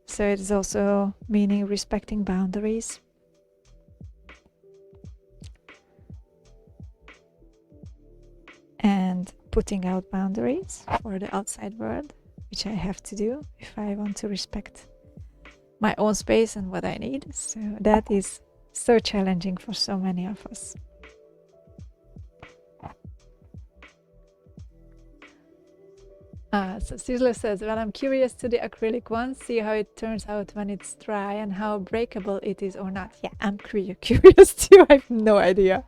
So it is also meaning respecting boundaries. And putting out boundaries for the outside world, which I have to do if I want to respect my own space and what I need. So that is so challenging for so many of us. So Sizzler says, well, I'm curious to the acrylic one, see how it turns out when it's dry and how breakable it is or not. Yeah, I'm curious too. I have no idea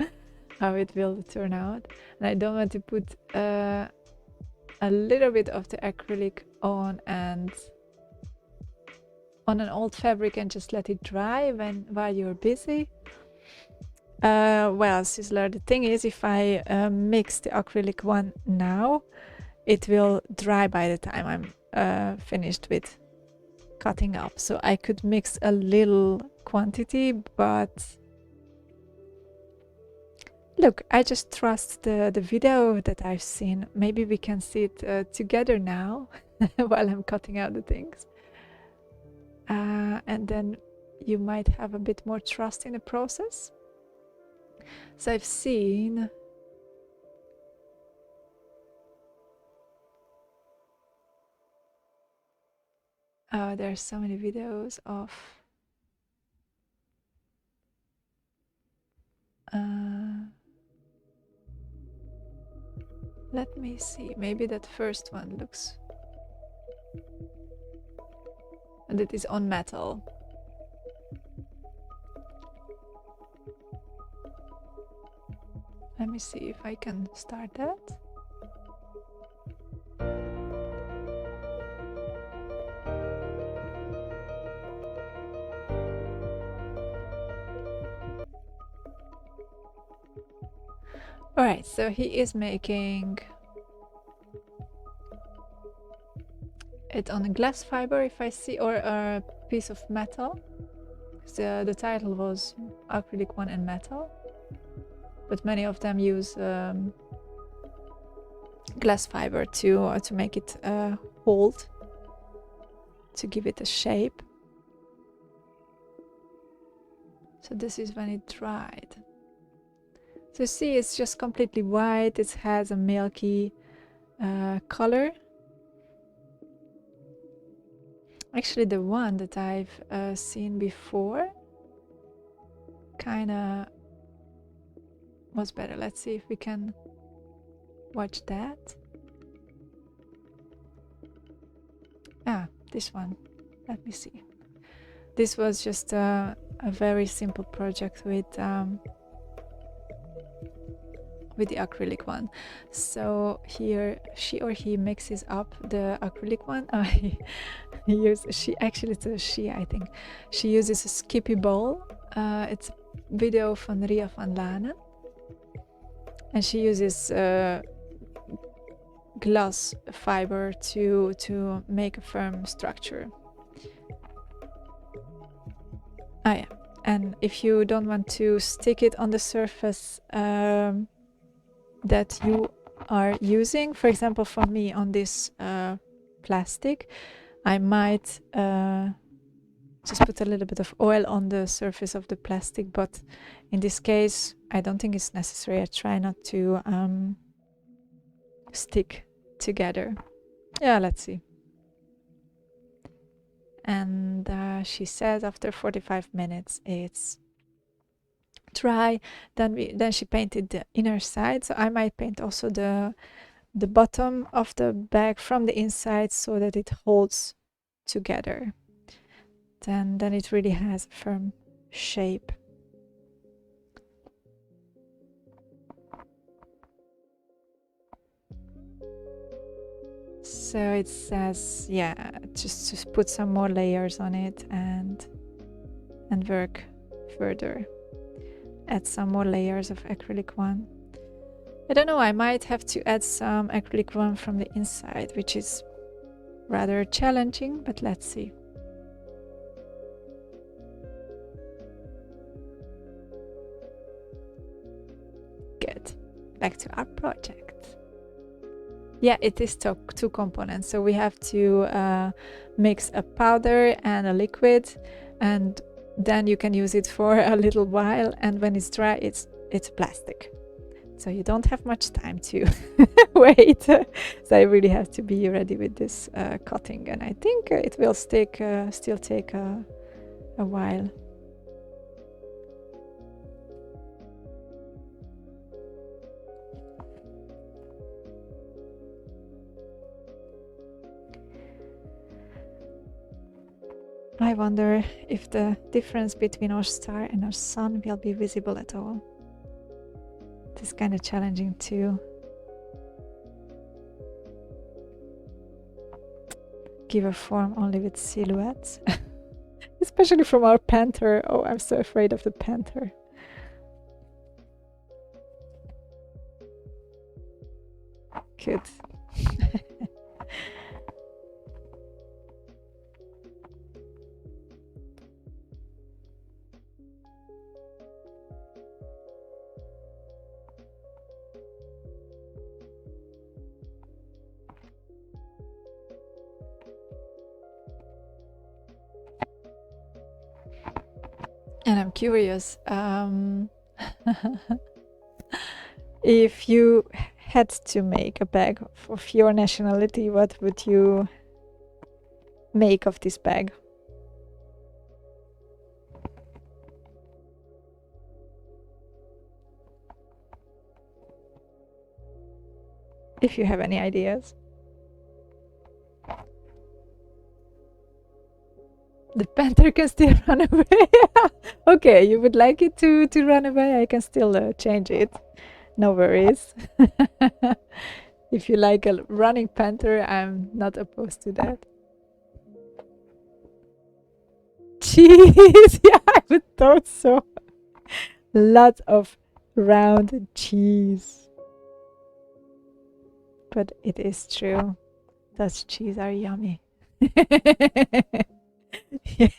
how it will turn out. And I don't want to put a little bit of the acrylic on and on an old fabric and just let it dry while you're busy. Well, Sizzler, the thing is, if I mix the acrylic one now, it will dry by the time I'm finished with cutting up. So I could mix a little quantity, but look, I just trust the video that I've seen. Maybe we can see it together now while I'm cutting out the things. And then you might have a bit more trust in the process. So I've seen Oh, there's so many videos of let me see, maybe that first one looks, and it is on metal. Let me see if I can start that. All right, so he is making it on a glass fiber, if I see, or a piece of metal. The title was acrylic one and metal, but many of them use glass fiber to make it hold, to give it a shape. So this is when it dried. So see, it's just completely white. It has a milky color. Actually, the one that I've seen before kind of was better. Let's see if we can watch that. Ah, this one. Let me see. This was just a very simple project with the acrylic one. So here she or he mixes up the acrylic one. It's a she, I think. She uses a skippy bowl. It's a video from Ria van Lanen. And she uses glass fiber to make a firm structure. Ah yeah, and if you don't want to stick it on the surface that you are using, for example, for me on this plastic, I might just put a little bit of oil on the surface of the plastic, but in this case I don't think it's necessary. I try not to stick together. Yeah, let's see. And she says after 45 minutes it's dry. Then she painted the inner side, so I might paint also the bottom of the bag from the inside so that it holds together. Then it really has a firm shape. So it says, yeah, just put some more layers on it and work further. Add some more layers of acrylic one. I don't know, I might have to add some acrylic one from the inside, which is rather challenging, but let's see. Good. Back to our project. Yeah, it is two components. So we have to mix a powder and a liquid, and then you can use it for a little while. And when it's dry, it's plastic. So you don't have much time to wait. So I really have to be ready with this cutting, and I think it will still take a while. I wonder if the difference between our star and our sun will be visible at all. It is kind of challenging to give a form only with silhouettes. Especially from our panther. Oh, I'm so afraid of the panther. Good. And I'm curious, if you had to make a bag of your nationality, what would you make of this bag. If you have any ideas. The panther can still run away. Okay, you would like it to run away? I can still change it. No worries. If you like a running panther, I'm not opposed to that. Cheese! Yeah, I would thought so. Lots of round cheese. But it is true. Those cheese are yummy. Yeah.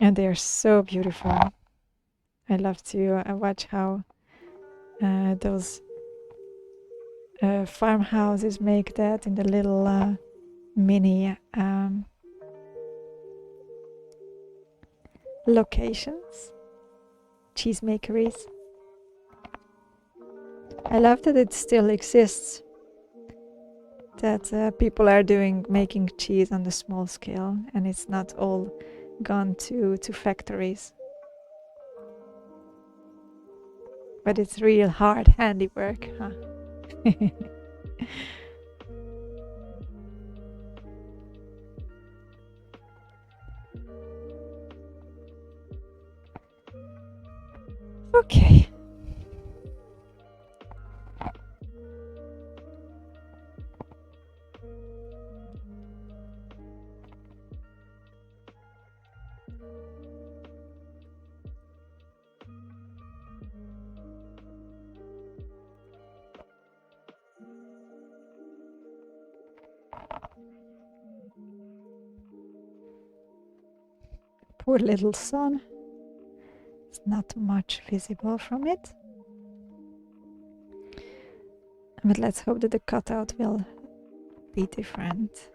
And they are so beautiful. I love to watch how those farmhouses make that in the little mini locations, cheesemakeries. I love that it still exists, that people are making cheese on the small scale, and it's not all gone to factories. But it's real hard handiwork, huh? Okay. Poor little sun. It's not much visible from it. But let's hope that the cutout will be different.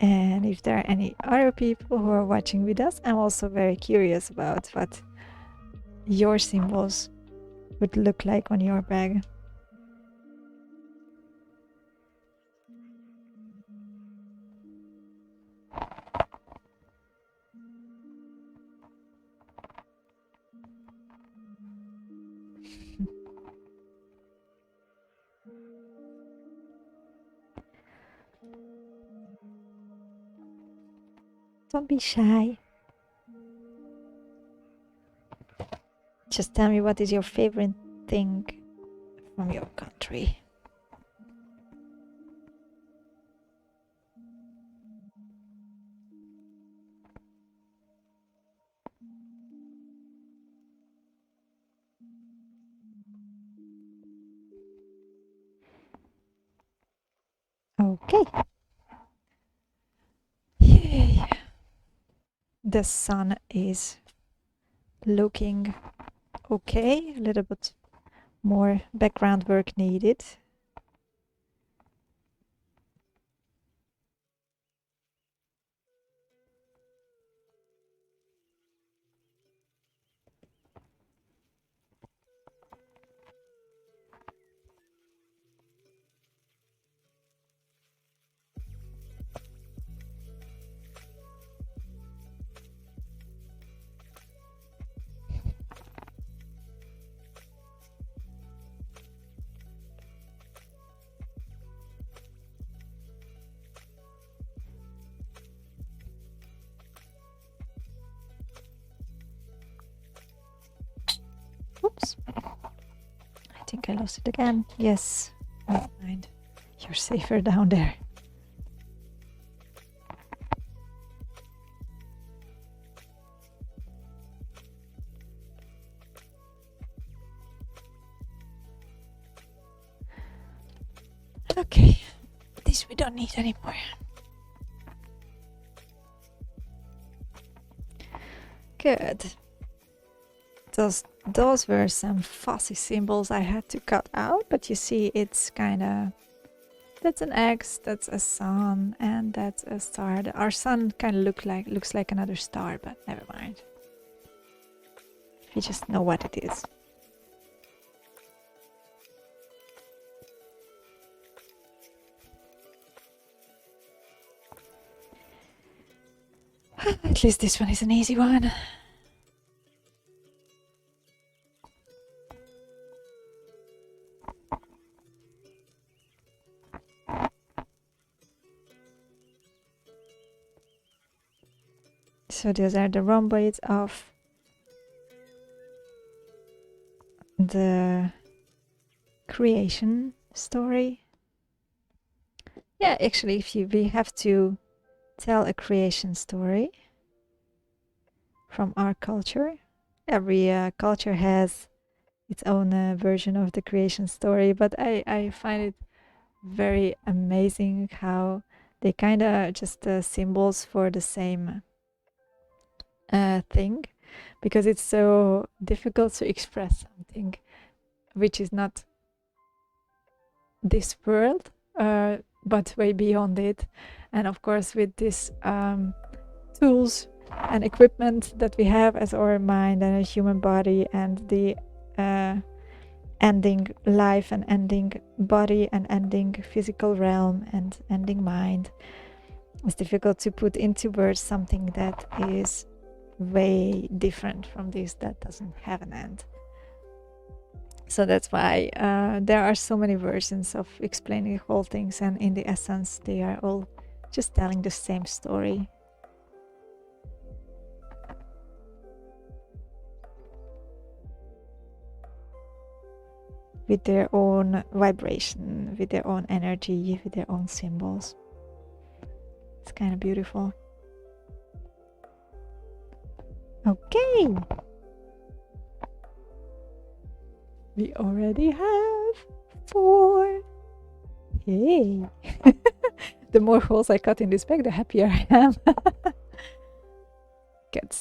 And if there are any other people who are watching with us, I'm also very curious about what your symbols would look like on your bag. Don't be shy. Just tell me, what is your favorite thing from your country? Okay. Yay. The sun is looking okay, a little bit more background work needed. Oops. I think I lost it again. Yes. Never mind. You're safer down there. this we don't need anymore. Good. Those were some fussy symbols I had to cut out, but you see it's kind of, that's an X, that's a sun, and that's a star. Our sun kind of looks like another star, but never mind. We just know what it is. At least this one is an easy one. So those are the rhomboids of the creation story. Yeah, actually, we have to tell a creation story from our culture. Every culture has its own version of the creation story, but I find it very amazing how they kind of just symbols for the same thing, because it's so difficult to express something which is not this world, but way beyond it. And of course, with these tools and equipment that we have as our mind and a human body, and the ending life and ending body and ending physical realm and ending mind, it's difficult to put into words something that is way different from this, that doesn't have an end. So that's why there are so many versions of explaining whole things, and in the essence they are all just telling the same story. With their own vibration, with their own energy, with their own symbols. It's kind of beautiful. Okay. We already have 4. Yay. The more holes I cut in this bag, the happier I am. Good.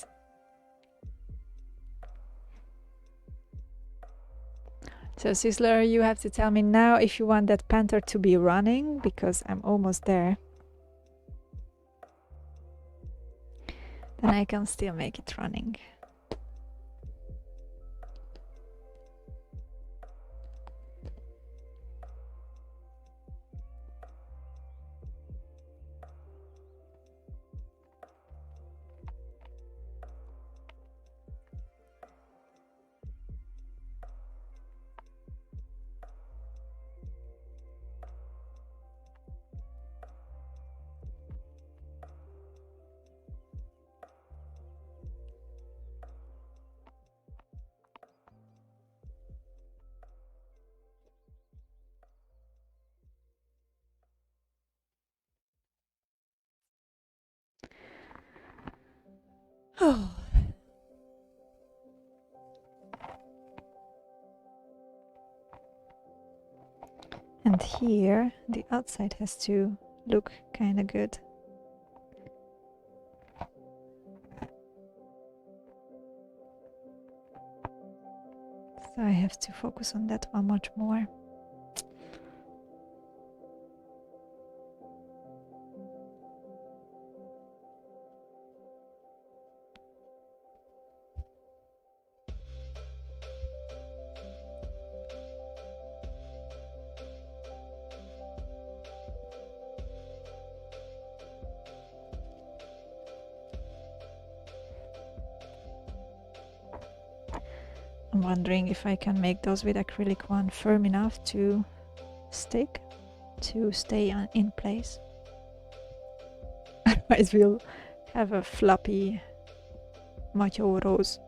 So Sizzler, you have to tell me now if you want that panther to be running, because I'm almost there. Then I can still make it running. Oh. And here the outside has to look kind of good. So I have to focus on that one much more. I'm wondering if I can make those with acrylic one firm enough to stick, to stay in place. Otherwise we'll have a floppy macho rose.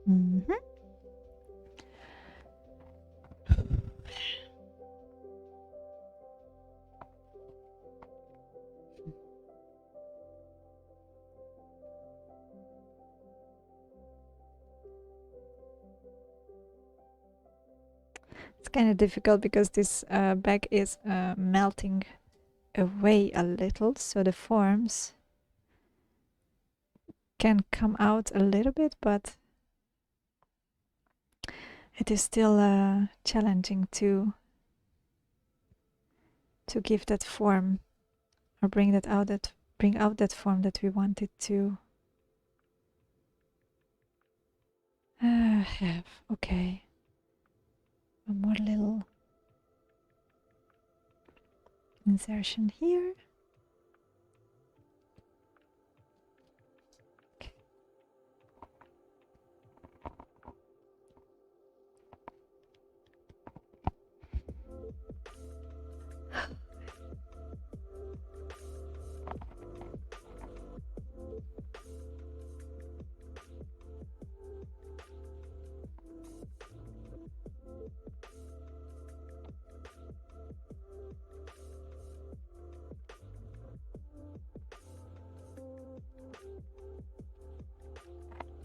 Mhm. It's kind of difficult because this bag is melting away a little, so the forms can come out a little bit, but it is still challenging to give that form or bring out that form that we wanted to have. Okay, one more little insertion here. Okay.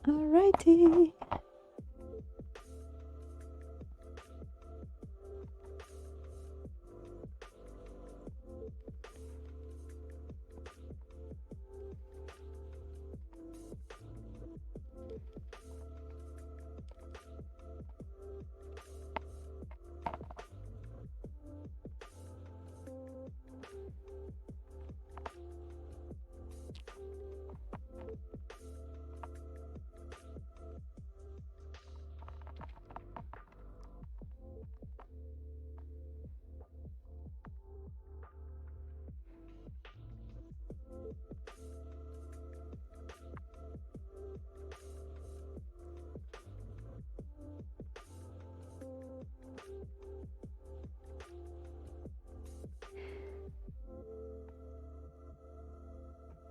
Alrighty.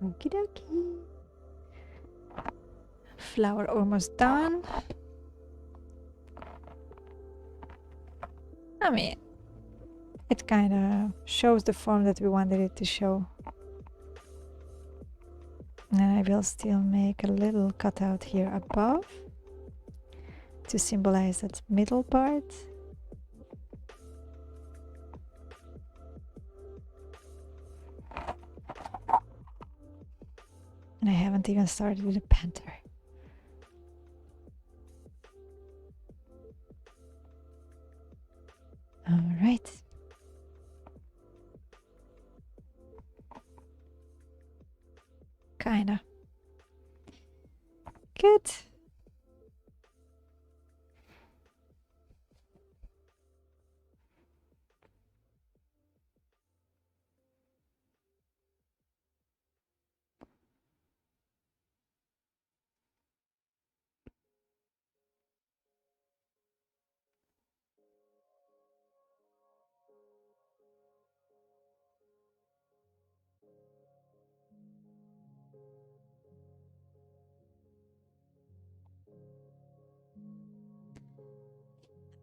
Okie dokie. Flower almost done. I mean, it kind of shows the form that we wanted it to show. And I will still make a little cutout here above to symbolize that middle part. And I haven't even started with the panther. All right. Kinda. Good.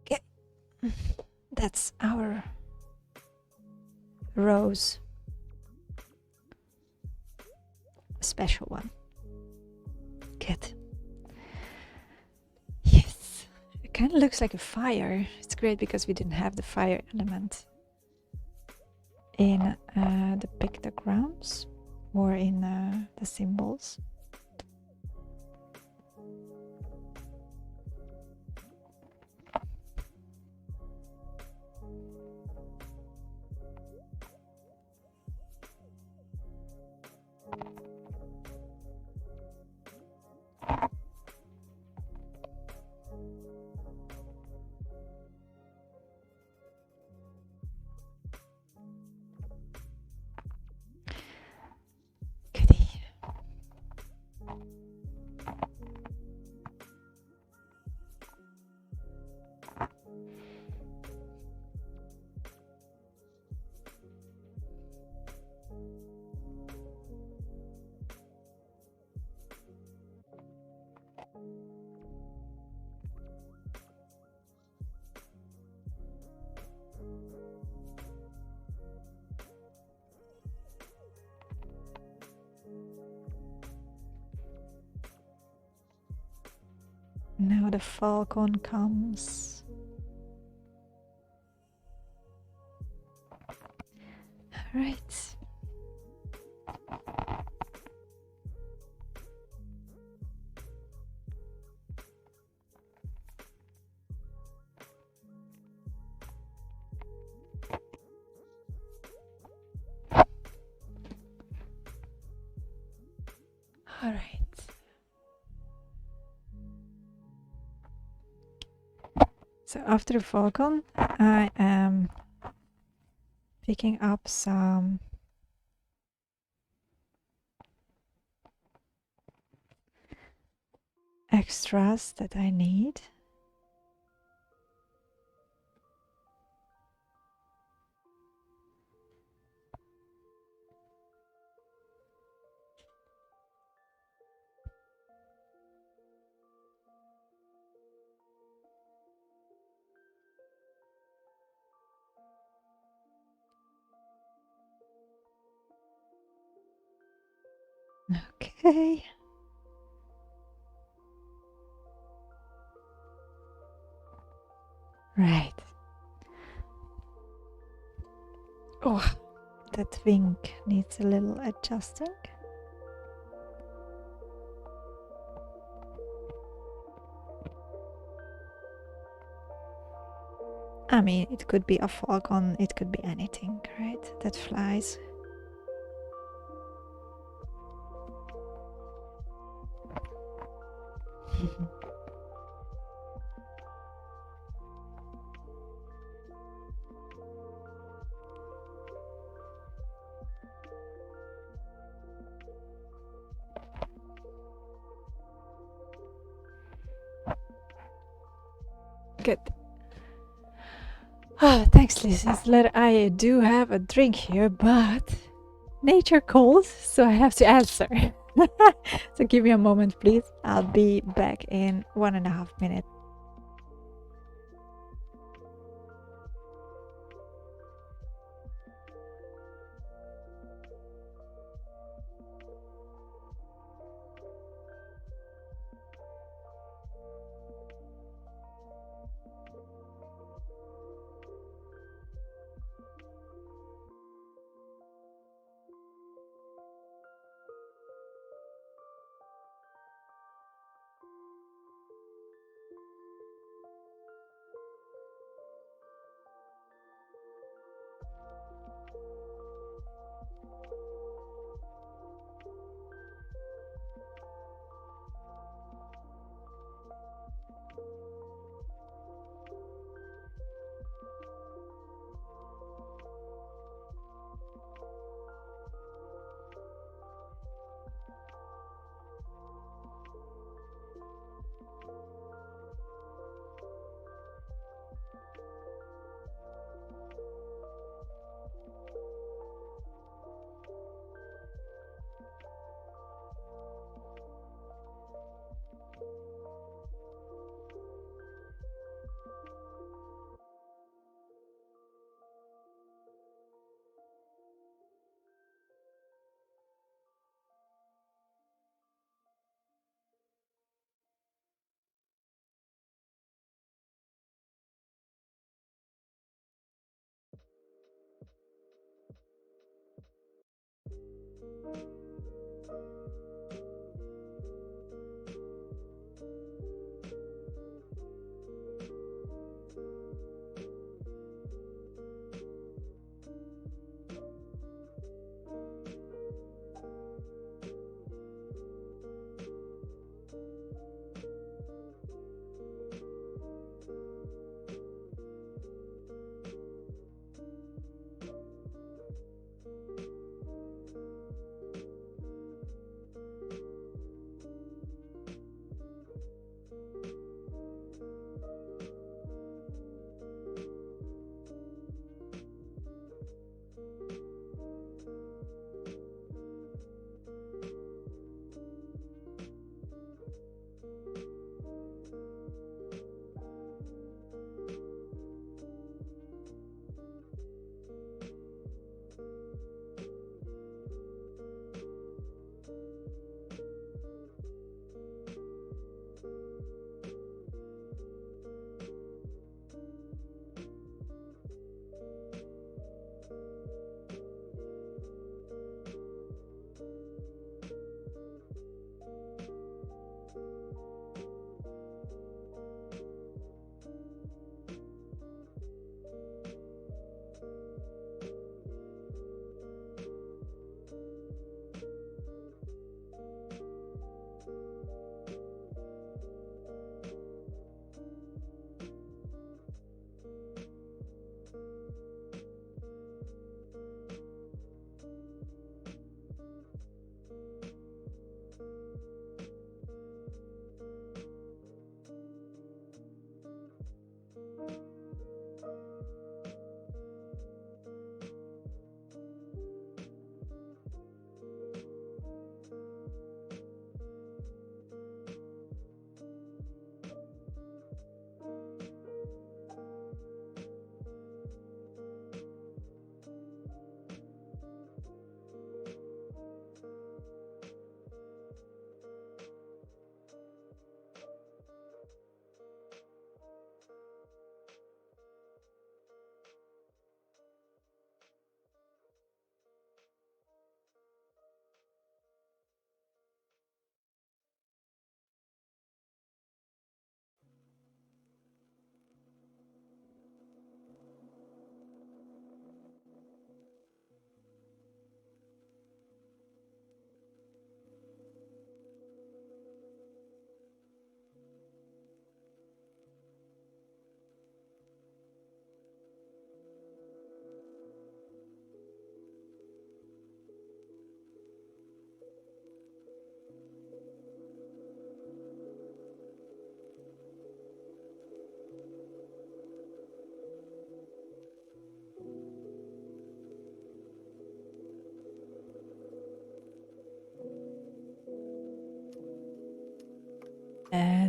Okay. That's our rose. A special one. Good. Yes. It kind of looks like a fire. It's great because we didn't have the fire element in the pictograms or in the symbols. Now the falcon comes. All right. All right. So after the falcon, I am picking up some extras that I need. Okay. Right. Oh, that wing needs a little adjusting. I mean, it could be a falcon, it could be anything, right? That flies. Good. Ah, thanks, Liz. I do have a drink here, but nature calls, so I have to answer. So give me a moment, please. I'll be back in 1.5 minutes.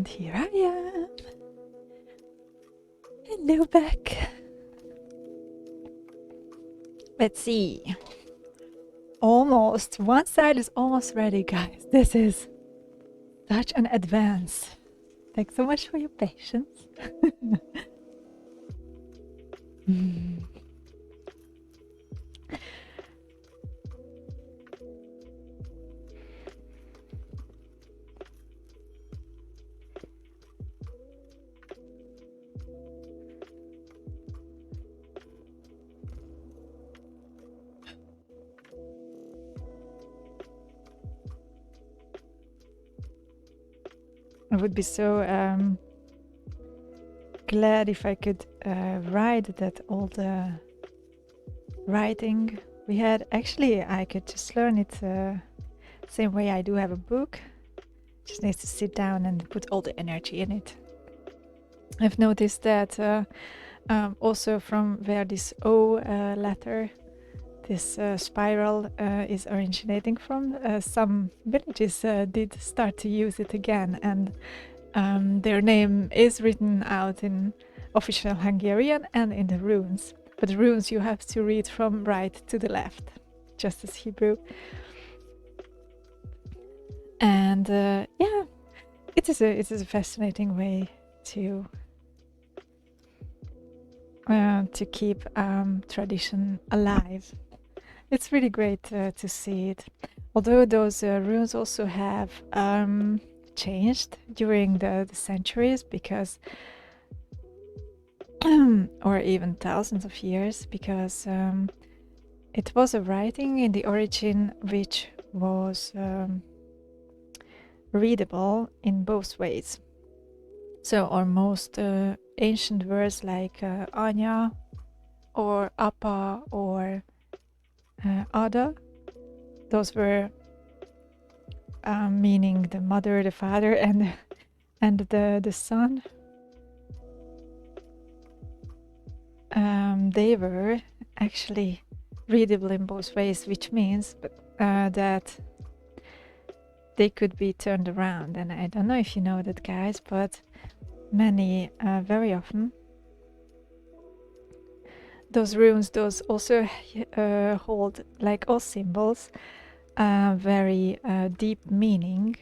And here I am. Hello back. Let's see. Almost. One side is almost ready, guys. This is such an advance. Thanks so much for your patience. I would be so glad if I could write that old writing we had. Actually, I could just learn it same way I do have a book. Just needs to sit down and put all the energy in it. I've noticed that also from where this O letter, this spiral is originating from, some villages did start to use it again, and their name is written out in official Hungarian and in the runes. But the runes you have to read from right to the left, just as Hebrew. And yeah, it is a fascinating way to keep tradition alive. It's really great to see it. Although those runes also have changed during the centuries, because or even thousands of years, because it was a writing in the origin which was readable in both ways. So our most ancient words like Anya or Appa or Ada, those were meaning the mother, the father, and the son. They were actually readable in both ways, which means that they could be turned around. And I don't know if you know that, guys, but many, very often, those runes, those also hold, like all symbols, very deep meaning,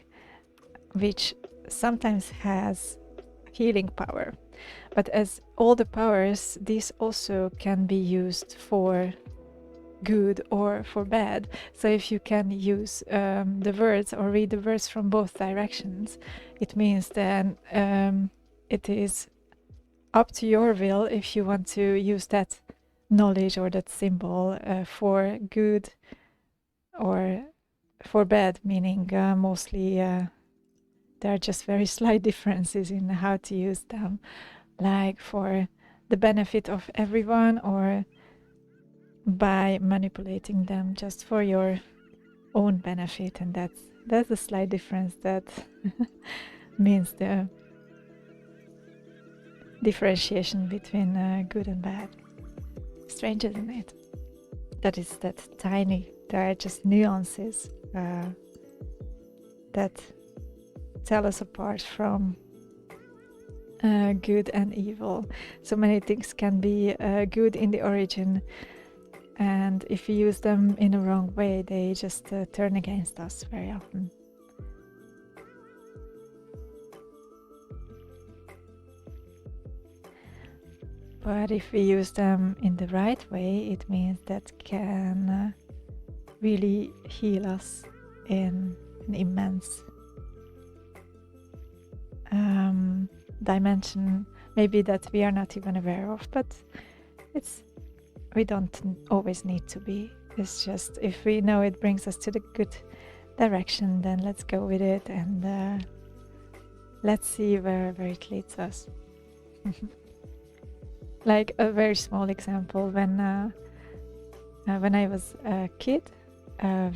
which sometimes has healing power. But as all the powers, these also can be used for good or for bad. So if you can use the words or read the words from both directions, it means then it is up to your will if you want to use that knowledge or that symbol for good or for bad, meaning mostly there are just very slight differences in how to use them, like for the benefit of everyone or by manipulating them just for your own benefit. And that's a slight difference that means the differentiation between good and bad. Strange, isn't it? That is that tiny, there are just nuances that tell us apart from good and evil. So many things can be good in the origin, and if we use them in a wrong way, they just turn against us very often. But if we use them in the right way, it means that can really heal us in an immense dimension, maybe that we are not even aware of, but we don't always need to be. It's just if we know it brings us to the good direction, then let's go with it, and let's see where it leads us. Like a very small example, when I was a kid,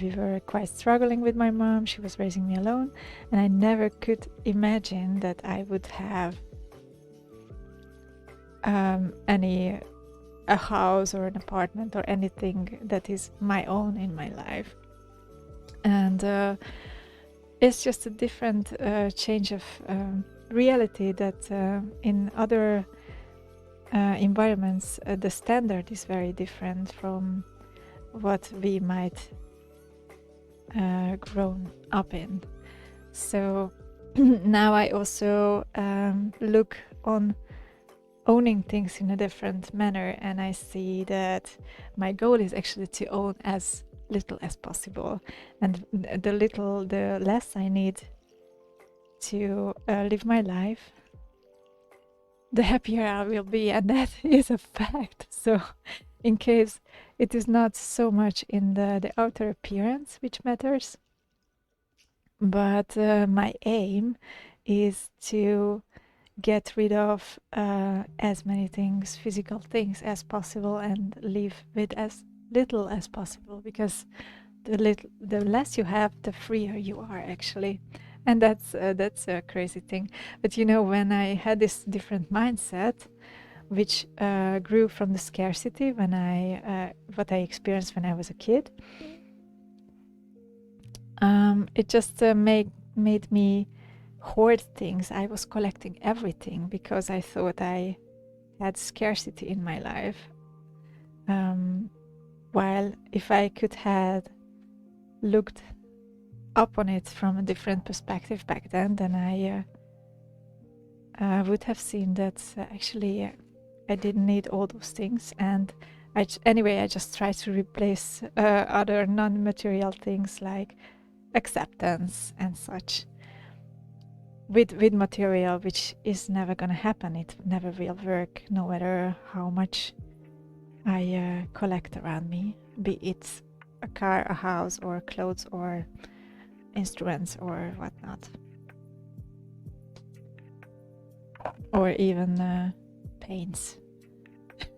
we were quite struggling with my mom. She was raising me alone, and I never could imagine that I would have a house or an apartment or anything that is my own in my life. And it's just a different change of reality that in other environments the standard is very different from what we might grown up in. So now I also look on owning things in a different manner, and I see that my goal is actually to own as little as possible, and the less I need to live my life, the happier I will be, and that is a fact. So in case it is not so much in the outer appearance which matters, but my aim is to get rid of as many things, physical things as possible, and live with as little as possible, because the less you have, the freer you are actually. And that's a crazy thing. But you know, when I had this different mindset, which grew from the scarcity when what I experienced when I was a kid, it just made me hoard things. I was collecting everything because I thought I had scarcity in my life. While if I could have looked up on it from a different perspective back then I would have seen that actually I didn't need all those things, and anyway I just tried to replace other non-material things like acceptance and such with material, which is never gonna happen. It never will work, no matter how much I collect around me, be it a car, a house, or clothes, or instruments, or whatnot, or even paints.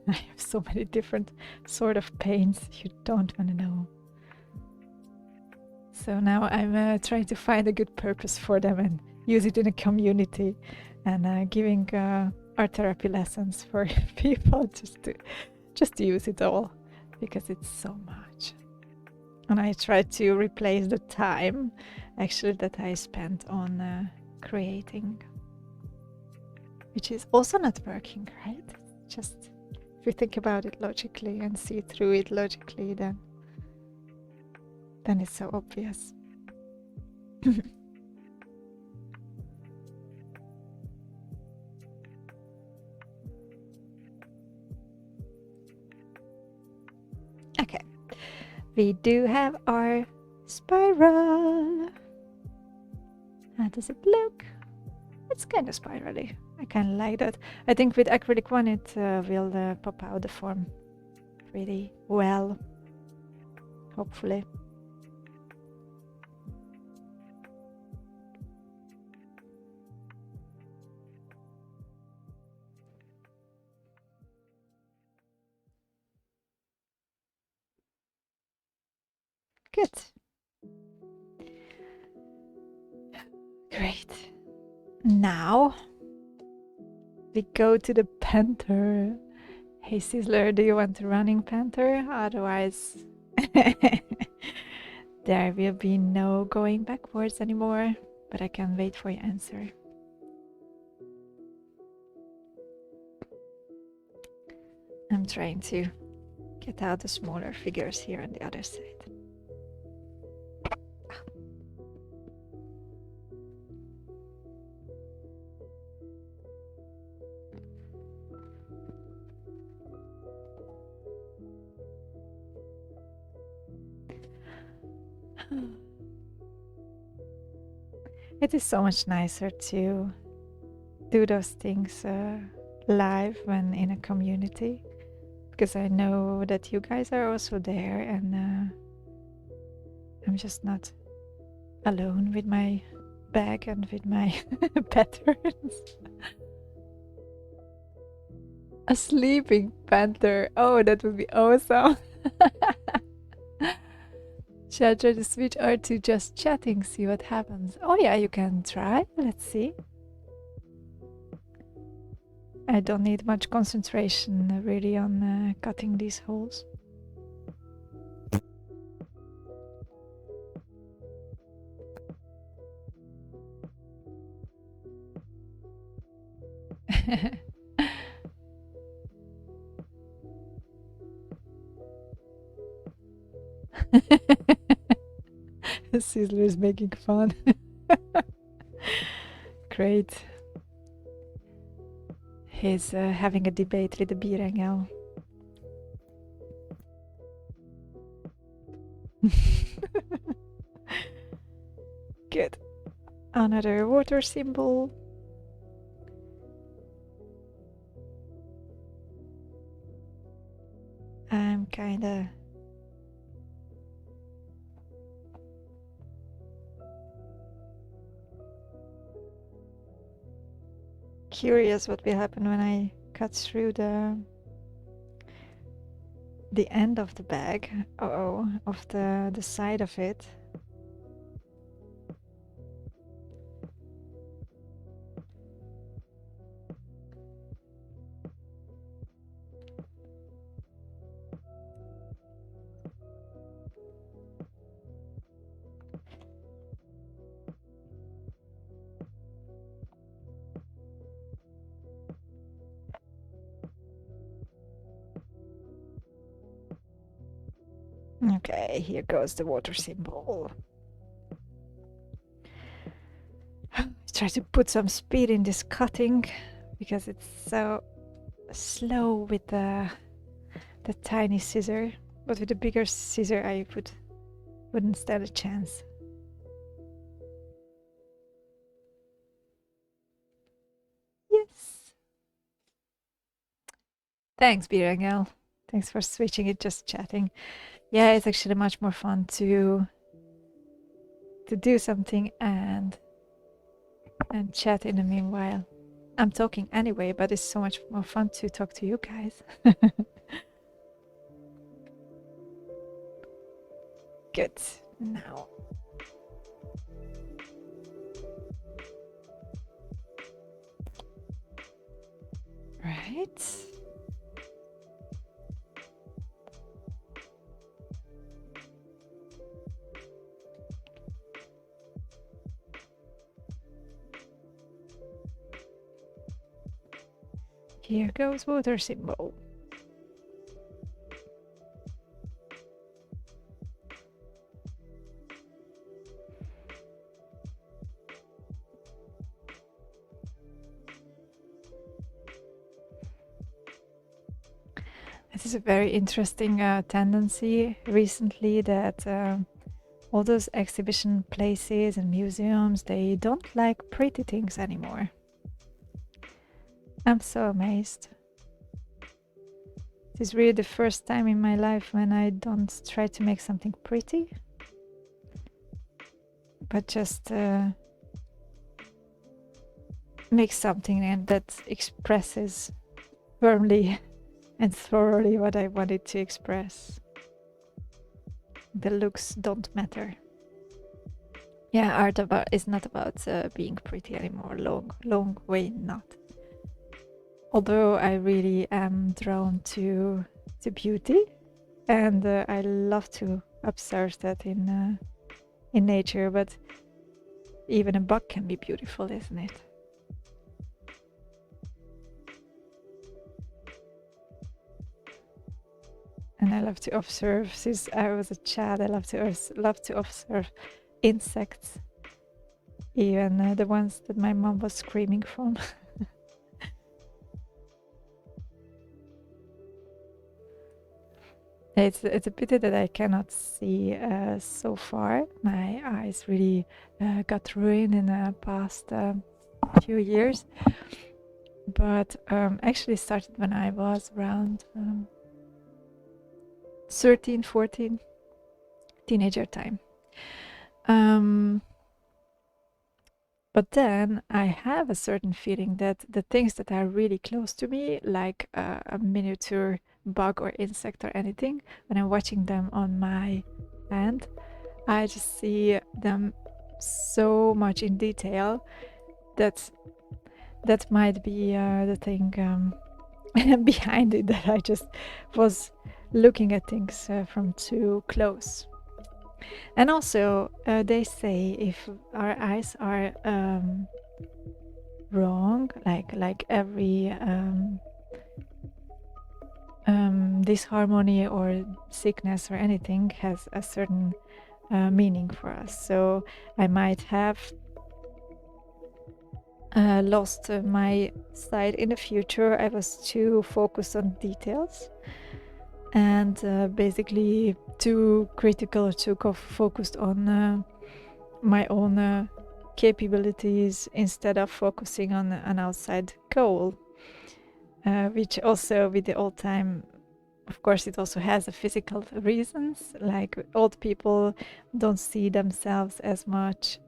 I have so many different sort of paints you don't want to know. So now I'm trying to find a good purpose for them and use it in a community, and giving art therapy lessons for people just to use it all, because it's so much. And I try to replace the time actually that I spent on creating, which is also not working, right? Just if you think about it logically and see through it logically, then it's so obvious. Okay, we do have our spiral. How does it look? It's kind of spirally. I kind of like that. I think with acrylic one it will pop out the form pretty well, hopefully. Good. Great. Now we go to the panther. Hey Sizzler, do you want a running panther? Otherwise there will be no going backwards anymore, but I can wait for your answer. I'm trying to get out the smaller figures here on the other side. It is so much nicer to do those things live when in a community, because I know that you guys are also there, and I'm just not alone with my bag and with my patterns. A sleeping panther. Oh, that would be awesome. Shall I try to switch art to just chatting, see what happens? Oh yeah, you can try. Let's see. I don't need much concentration really on cutting these holes. Sizzler is making fun. Great. He's having a debate with the Birengel. Good. Another water symbol. I'm kinda curious what will happen when I cut through the end of the bag. Of the side of it. Okay, here goes the water symbol. Try to put some speed in this cutting because it's so slow with the tiny scissor, but with the bigger scissor I wouldn't stand a chance. Yes. Thanks, Birangel. Thanks for switching it, just chatting. Yeah, it's actually much more fun to do something and chat in the meanwhile. I'm talking anyway, but it's so much more fun to talk to you guys. Good. Now. Right. Here goes water symbol. This is a very interesting tendency recently that all those exhibition places and museums, they don't like pretty things anymore. I'm so amazed. This is really the first time in my life when I don't try to make something pretty, but just make something that expresses firmly and thoroughly what I wanted to express. The looks don't matter. Yeah, art is not about being pretty anymore. Long way not. Although I really am drawn to beauty, and I love to observe that in nature. But even a bug can be beautiful, isn't it? And I love to observe. Since I was a child, I love to observe insects, even the ones that my mom was screaming from. It's a pity that I cannot see so far. My eyes really got ruined in the past few years, but actually started when I was around 13, 14, teenager time. But then I have a certain feeling that the things that are really close to me, like a miniature bug or insect or anything, when I'm watching them on my hand, I just see them so much in detail that might be the thing behind it, that I just was looking at things from too close. And also they say if our eyes are wrong, like every disharmony or sickness or anything has a certain meaning for us. So I might have lost my sight in the future. I was too focused on details and basically too critical, too focused on my own capabilities instead of focusing on an outside goal, which also with the old time, of course, it also has a physical reasons. Like old people don't see themselves as much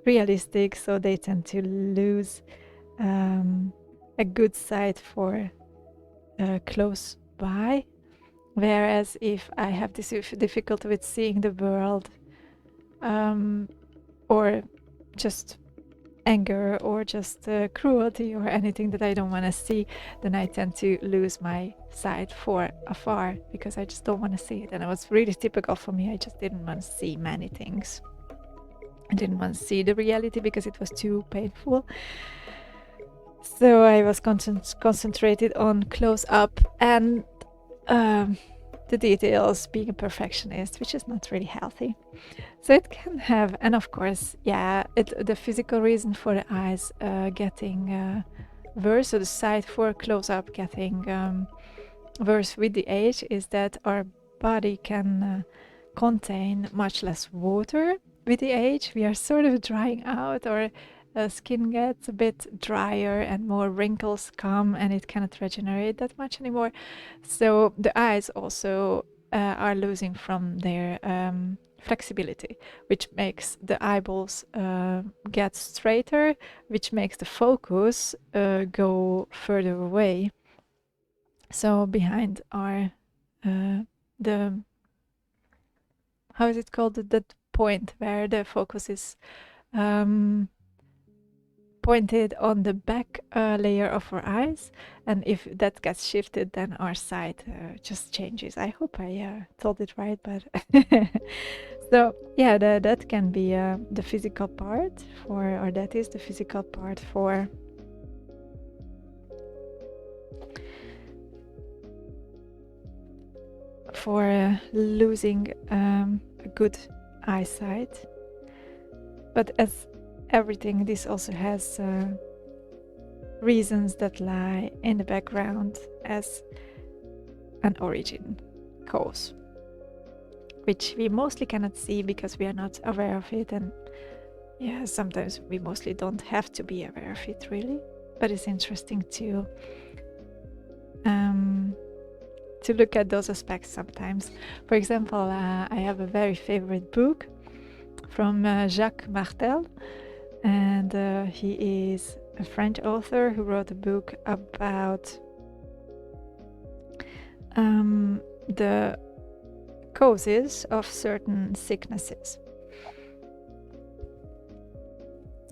realistic, so they tend to lose a good sight for close by. Whereas if I have this difficulty with seeing the world, or just anger or just cruelty or anything that I don't want to see, then I tend to lose my sight for afar because I just don't want to see it. And it was really typical for me. I just didn't want to see many things. I didn't want to see the reality because it was too painful. So I was concentrated on close up and the details, being a perfectionist, which is not really healthy. So it can have, and of course, yeah, the physical reason for the eyes getting worse, so the sight for close up getting worse with the age, is that our body can contain much less water with the age. We are sort of drying out, or skin gets a bit drier and more wrinkles come and it cannot regenerate that much anymore. So the eyes also are losing from their flexibility, which makes the eyeballs get straighter, which makes the focus go further away. So behind are the, how is it called, that point where the focus is pointed on the back layer of our eyes, and if that gets shifted, then our sight just changes. I hope I told it right, but so yeah, that can be the physical part for, or that is the physical part for losing a good eyesight. But as everything, this also has reasons that lie in the background as an origin cause, which we mostly cannot see because we are not aware of it. And yeah, sometimes we mostly don't have to be aware of it really, but it's interesting to look at those aspects sometimes. For example, I have a very favorite book from Jacques Martel, and he is a French author who wrote a book about the causes of certain sicknesses.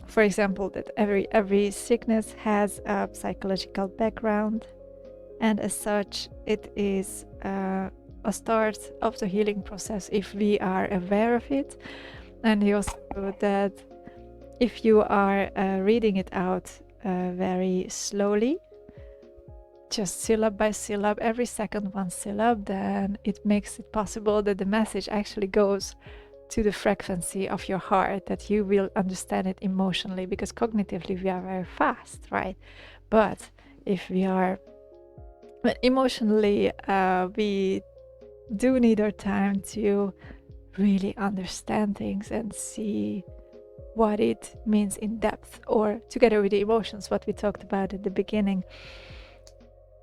For example, that every sickness has a psychological background, and as such it is a start of the healing process if we are aware of it. And he also wrote that if you are reading it out very slowly, just syllable by syllable, every second one syllable, then it makes it possible that the message actually goes to the frequency of your heart, that you will understand it emotionally, because cognitively we are very fast, right? But if we are emotionally, we do need our time to really understand things and see what it means in depth, or together with the emotions, what we talked about at the beginning.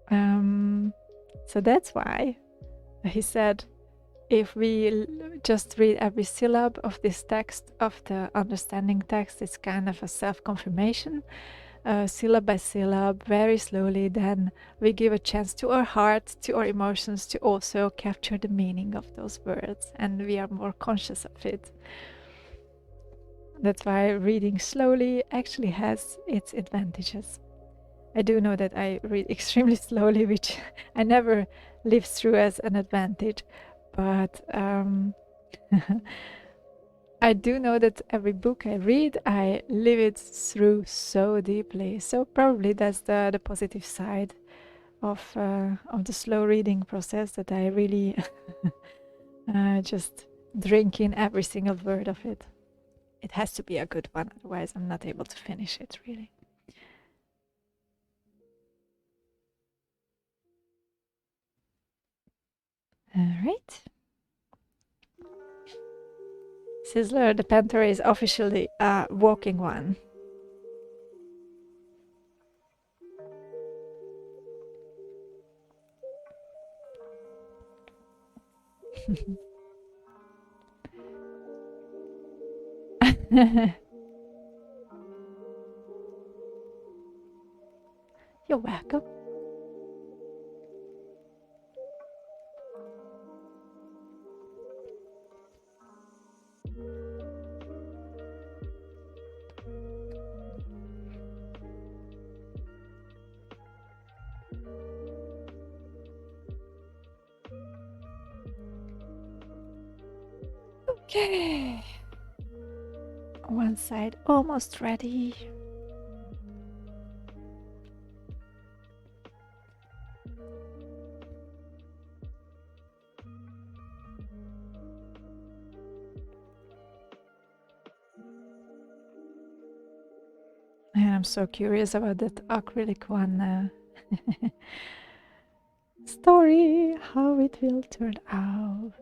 So that's why he said, if we just read every syllable of this text, of the understanding text, it's kind of a self-confirmation, syllable by syllable, very slowly, then we give a chance to our heart, to our emotions, to also capture the meaning of those words, and we are more conscious of it. That's why reading slowly actually has its advantages. I do know that I read extremely slowly, which I never live through as an advantage, but I do know that every book I read, I live it through so deeply. So probably that's the positive side of the slow reading process, that I really just drink in every single word of it. It has to be a good one, otherwise I'm not able to finish it, really. All right. Sizzler the Panther is officially a walking one. You're welcome. Okay. One side almost ready. And I'm so curious about that acrylic one story, how it will turn out.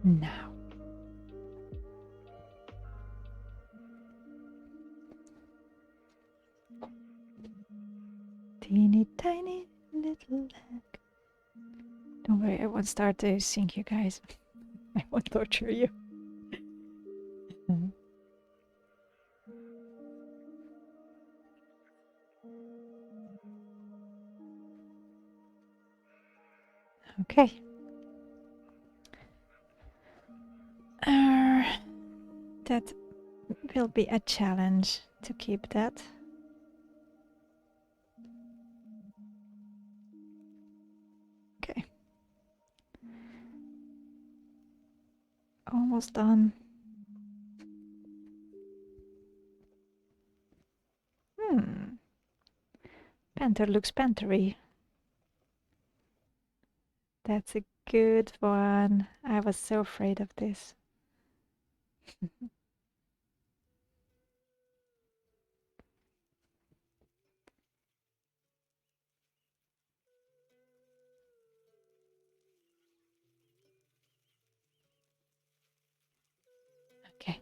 Now. Teeny tiny little leg. Don't worry, I won't start to sing you guys. I won't torture you. Okay. That will be a challenge to keep that. Okay. Almost done. Panther looks panthery. That's a good one. I was so afraid of this. Okay.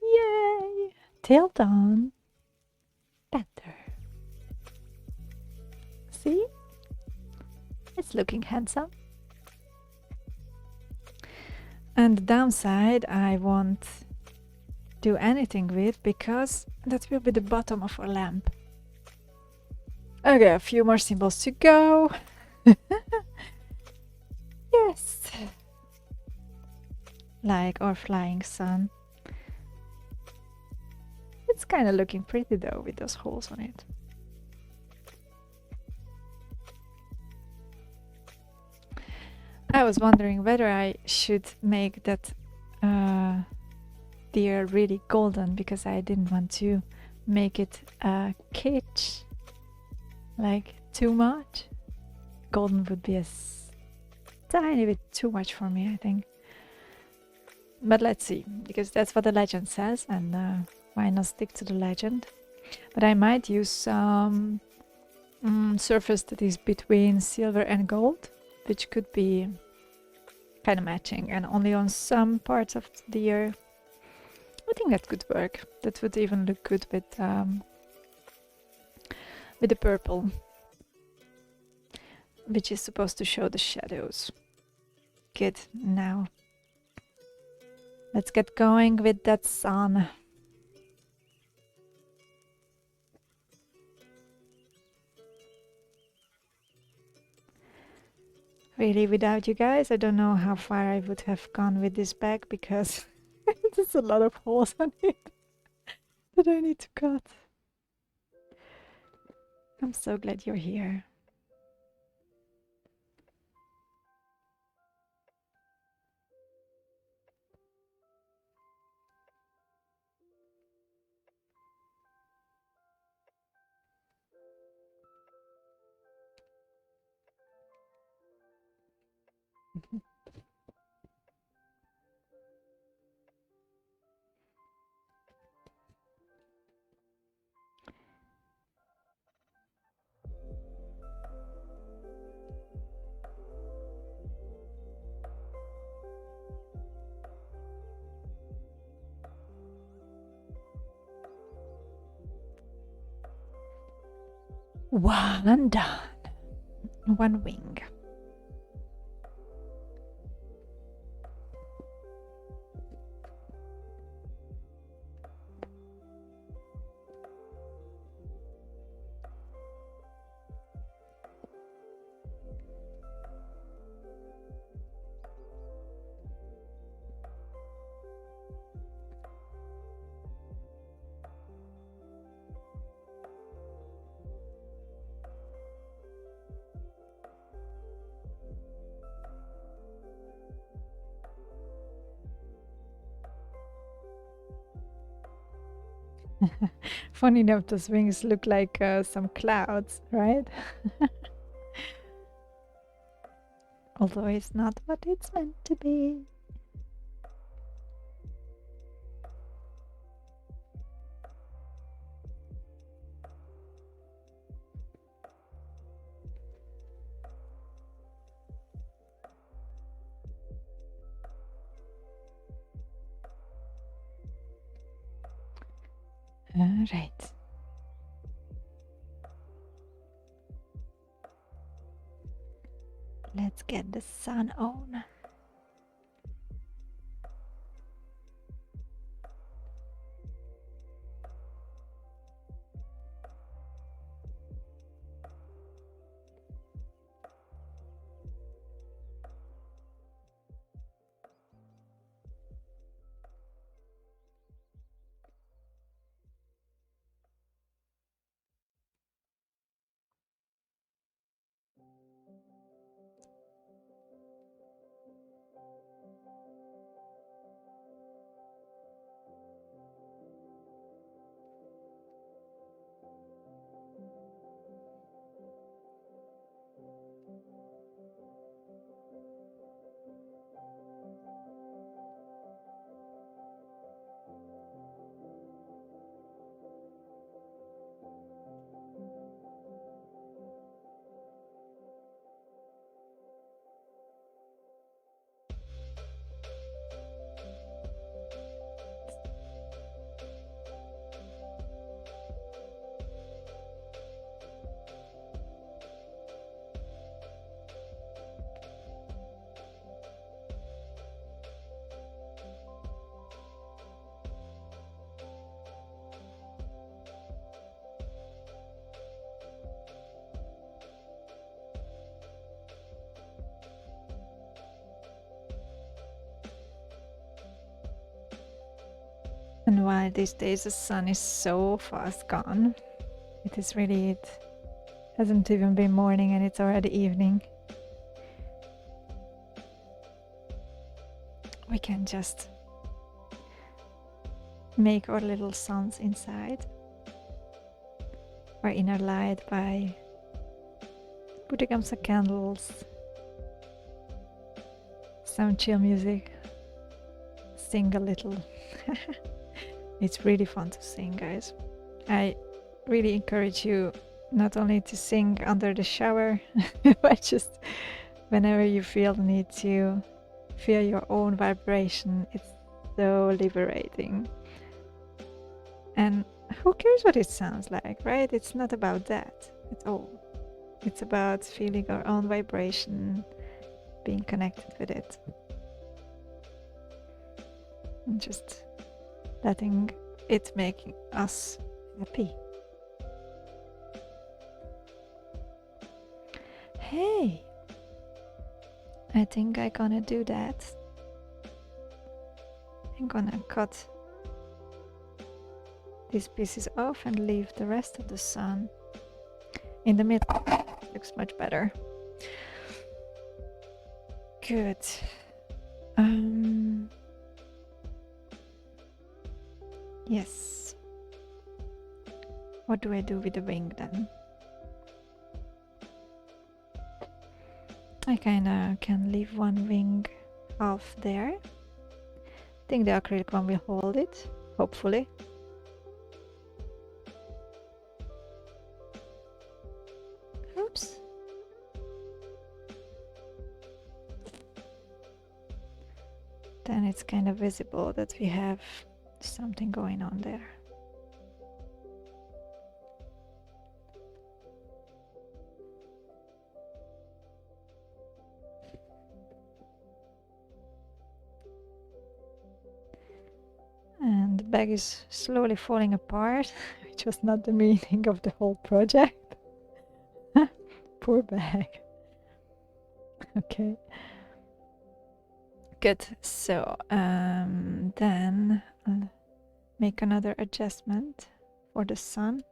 Yay! Till dawn. Panther. See? It's looking handsome. And the downside I won't do anything with, because that will be the bottom of our lamp. Okay, a few more symbols to go. Yes. Like our flying sun. It's kind of looking pretty though, with those holes on it. I was wondering whether I should make that deer really golden, because I didn't want to make it kitsch, like too much. Golden would be a tiny bit too much for me, I think. But let's see, because that's what the legend says, and why not stick to the legend? But I might use some surface that is between silver and gold, which could be kind of matching, and only on some parts of the ear. I think that could work. That would even look good with the purple, which is supposed to show the shadows. Good. Now let's get going with that sun. Really, without you guys, I don't know how far I would have gone with this bag, because there's a lot of holes on it that I need to cut. I'm so glad you're here. One done. One wing. Funny enough, those wings look like some clouds, right? Although it's not what it's meant to be. All right. Let's get the sun on. And while these days the sun is so fast gone, it is really, it hasn't even been morning and it's already evening. We can just make our little suns inside, our inner light, by putting up some candles, some chill music, sing a little. It's really fun to sing, guys. I really encourage you not only to sing under the shower, but just whenever you feel the need to feel your own vibration. It's so liberating. And who cares what it sounds like, right? It's not about that at all. It's about feeling our own vibration, being connected with it, and just letting it make us happy. Hey, I think I'm gonna do that. I'm gonna cut these pieces off and leave the rest of the sun in the middle. Looks much better. Good. Yes. What do I do with the wing then? I kinda can leave one wing off there. I think the acrylic one will hold it, hopefully. Oops. Then it's kind of visible that we have something going on there. And the bag is slowly falling apart, which was not the meaning of the whole project. Poor bag. Okay. Good. So then I'll make another adjustment for the sun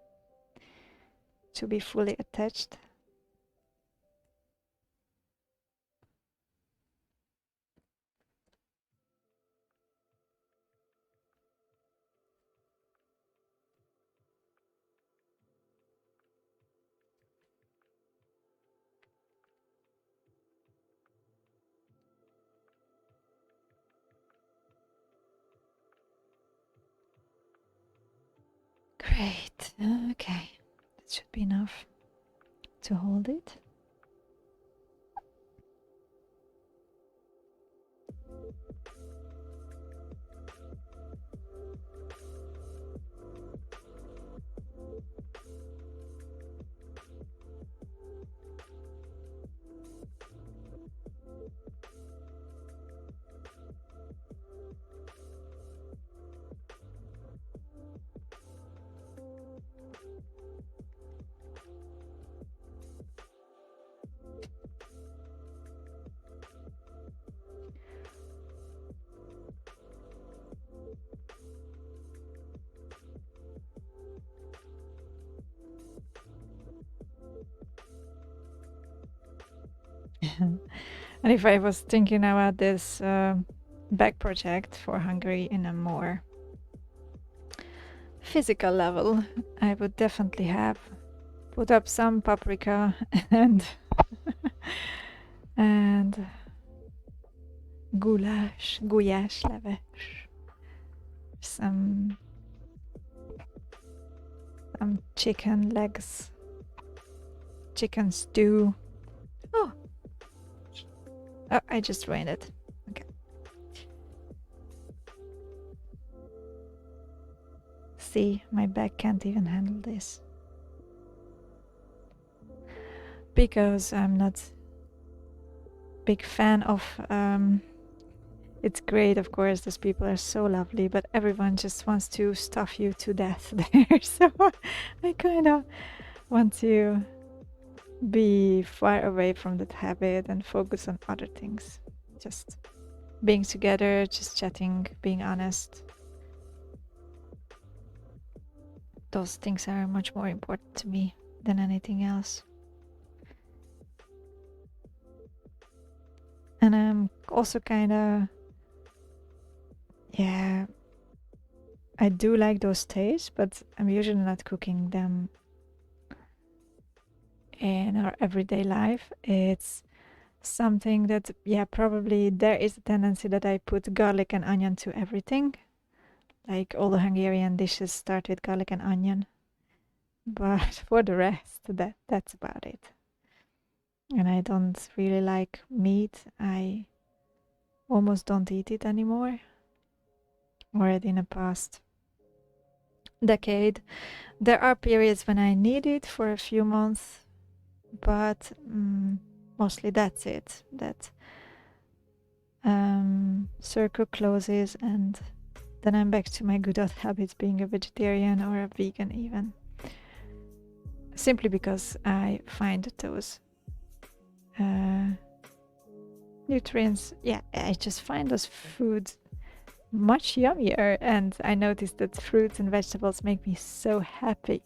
to be fully attached. Great. Okay. That should be enough to hold it. And if I was thinking about this bag project for Hungary in a more physical level, I would definitely have put up some paprika and and gulyás leves, some chicken legs, chicken stew. Oh, I just ruined it. Okay. See, my bag can't even handle this. Because I'm not big fan of it's great, of course, those people are so lovely, but everyone just wants to stuff you to death there. So I kind of want to be far away from that habit and focus on other things. Just being together, just chatting, being honest. Those things are much more important to me than anything else. And I'm also kind of, yeah, I do like those tastes, but I'm usually not cooking them in our everyday life. It's something that, yeah, probably there is a tendency that I put garlic and onion to everything. Like all the Hungarian dishes start with garlic and onion. But for the rest, that's about it. And I don't really like meat. I almost don't eat it anymore. Already in the past decade. There are periods when I need it for a few months, but mostly that's it. That circle closes, and then I'm back to my good old habits, being a vegetarian or a vegan even. Simply because I find those nutrients, I just find those foods much yummier, and I noticed that fruits and vegetables make me so happy.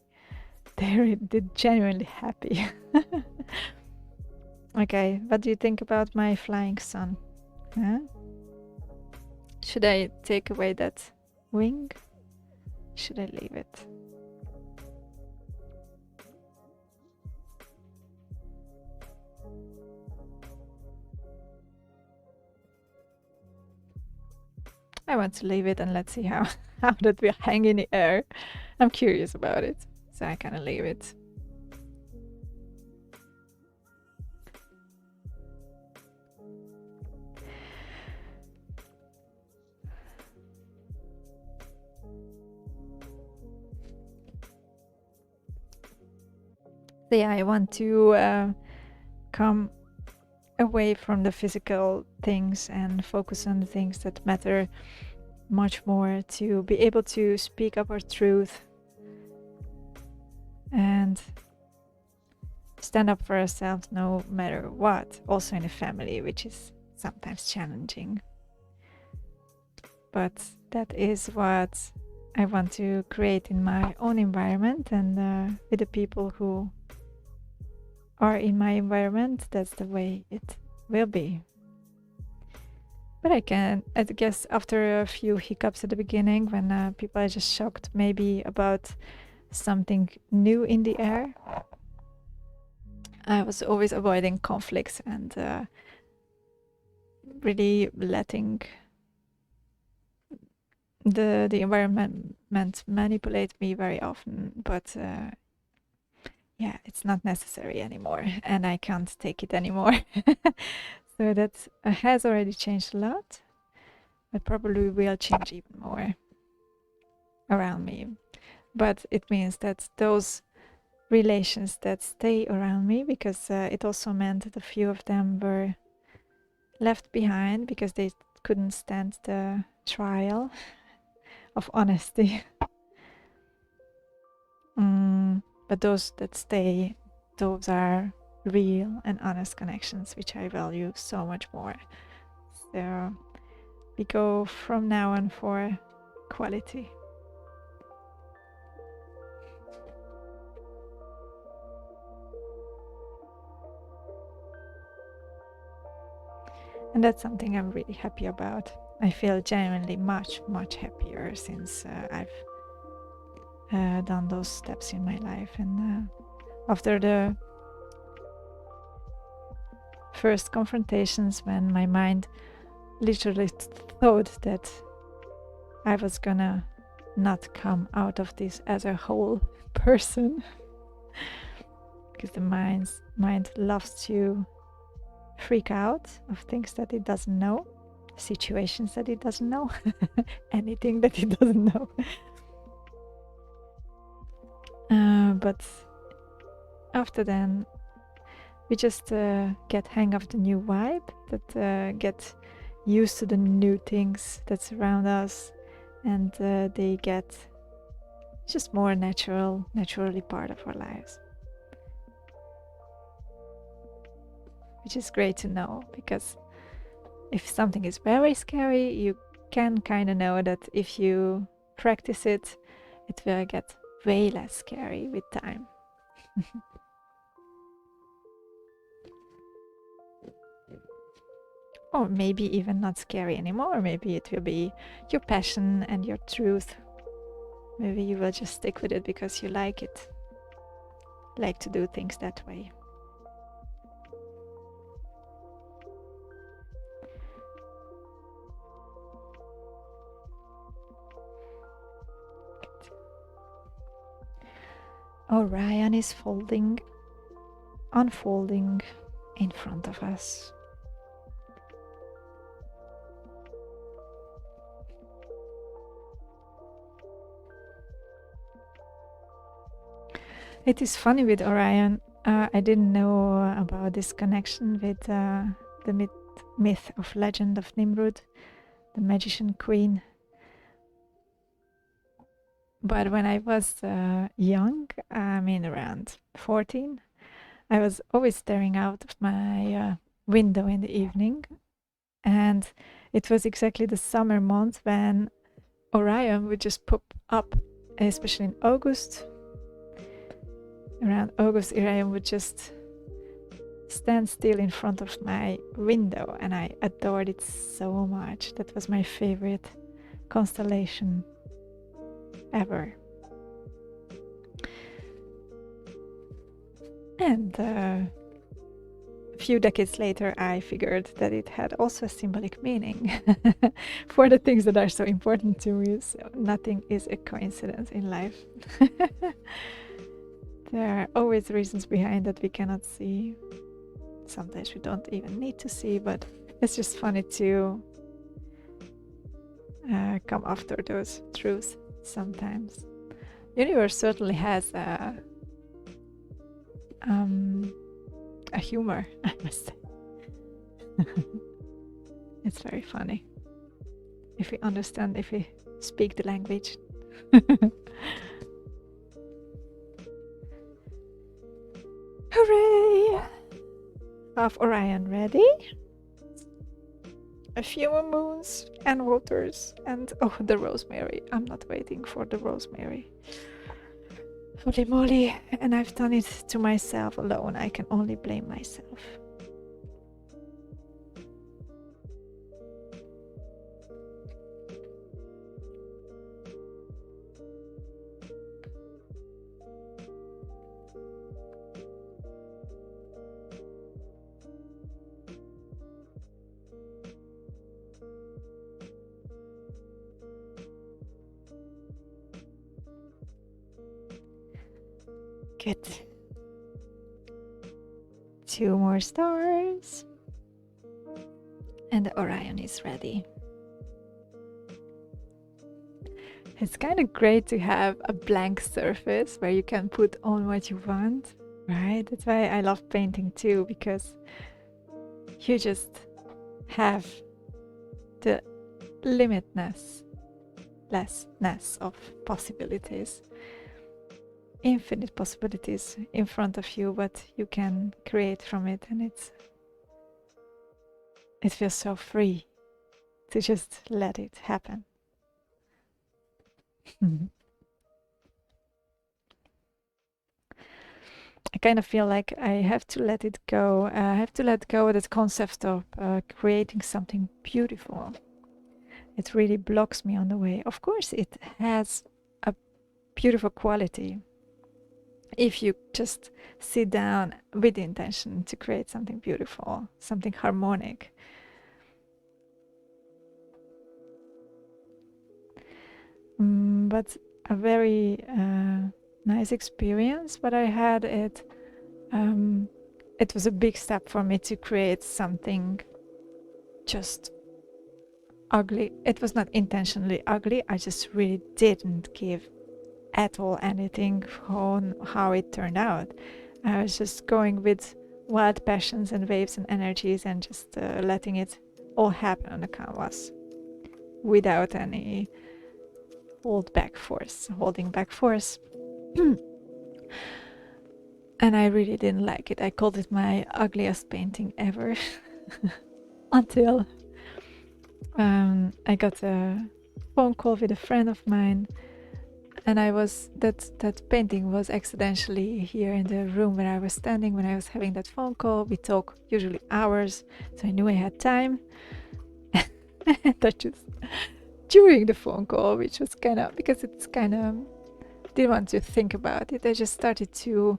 They're genuinely happy. Okay, what do you think about my flying sun? Huh? Should I take away that wing? Should I leave it? I want to leave it, and let's see how that will hang in the air. I'm curious about it, so I kind of leave it. So yeah, I want to come away from the physical things and focus on the things that matter much more, to be able to speak up our truth and stand up for ourselves no matter what, also in a family, which is sometimes challenging. But that is what I want to create in my own environment, and with the people who are in my environment. That's the way it will be. But I guess after a few hiccups at the beginning, when people are just shocked maybe about something new in the air, I was always avoiding conflicts and really letting the environment manipulate me very often. But yeah, it's not necessary anymore, and I can't take it anymore. So that has already changed a lot, but probably will change even more around me. But it means that those relations that stay around me, because it also meant that a few of them were left behind because they couldn't stand the trial of honesty. But those that stay, those are real and honest connections, which I value so much more. So we go from now on for quality. And that's something I'm really happy about. I feel genuinely much, much happier since I've done those steps in my life. And after the first confrontations, when my mind literally thought that I was gonna not come out of this as a whole person, because the mind loves to freak out of things that it doesn't know, situations that it doesn't know, anything that it doesn't know. But after then, we just get hang of the new vibe, that get used to the new things that surround us, and they get just more naturally part of our lives. Which is great to know, because if something is very scary, you can kind of know that if you practice it, it will get way less scary with time. Or maybe even not scary anymore. Maybe it will be your passion and your truth. Maybe you will just stick with it because you like it, like to do things that way. Orion is unfolding in front of us. It is funny with Orion. I didn't know about this connection with the myth of legend of Nimrud, the magician queen. But when I was young, I mean around 14, I was always staring out of my window in the evening. And it was exactly the summer month when Orion would just pop up, especially in August. Around August, Orion would just stand still in front of my window, and I adored it so much. That was my favorite constellation ever. And a few decades later, I figured that it had also a symbolic meaning for the things that are so important to me. So nothing is a coincidence in life. There are always reasons behind that we cannot see. Sometimes we don't even need to see, but it's just funny to come after those truths sometimes. Universe certainly has a humor, I must say. It's very funny if we understand, if we speak the language. Hooray! Half Orion ready. A few more moons and waters, and oh, the rosemary. I'm not waiting for the rosemary. Holy moly, and I've done it to myself alone. I can only blame myself. Good. 2 more stars. And the Orion is ready. It's kind of great to have a blank surface where you can put on what you want, right? That's why I love painting too, because you just have the limitlessness of possibilities. Infinite possibilities in front of you, what you can create from it, and it feels so free to just let it happen. I kind of feel like I have to let it go. I have to let go of that concept of creating something beautiful. It really blocks me on the way. Of course, it has a beautiful quality if you just sit down with the intention to create something beautiful, something harmonic. But a very nice experience what I had, it was a big step for me to create something just ugly. It was not intentionally ugly, I just really didn't give at all anything on how it turned out. I was just going with wild passions and waves and energies and just letting it all happen on the canvas without any holding back force. And I really didn't like it. I called it my ugliest painting ever until I got a phone call with a friend of mine, and that painting was accidentally here in the room where I was standing when I was having that phone call. We talk usually hours, so I knew I had time. That just during the phone call, which was kind of, because it's kind of, didn't want to think about it. I just started to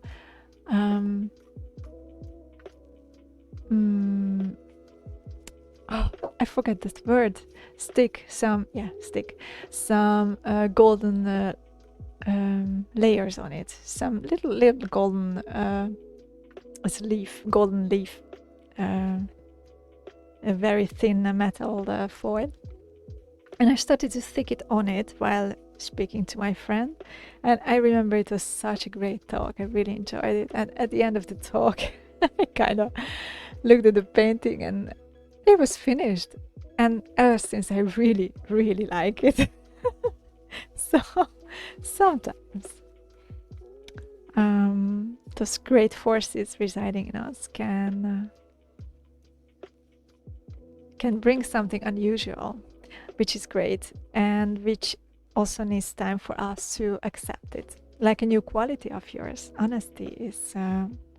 I forget that word. Stick some golden layers on it. Some little golden golden leaf, a very thin metal foil. And I started to stick it on it while speaking to my friend. And I remember it was such a great talk. I really enjoyed it. And at the end of the talk, I kind of looked at the painting and it was finished. And ever since, I really, really like it. So sometimes those great forces residing in us can bring something unusual, which is great, and which also needs time for us to accept it. Like a new quality of yours, honesty is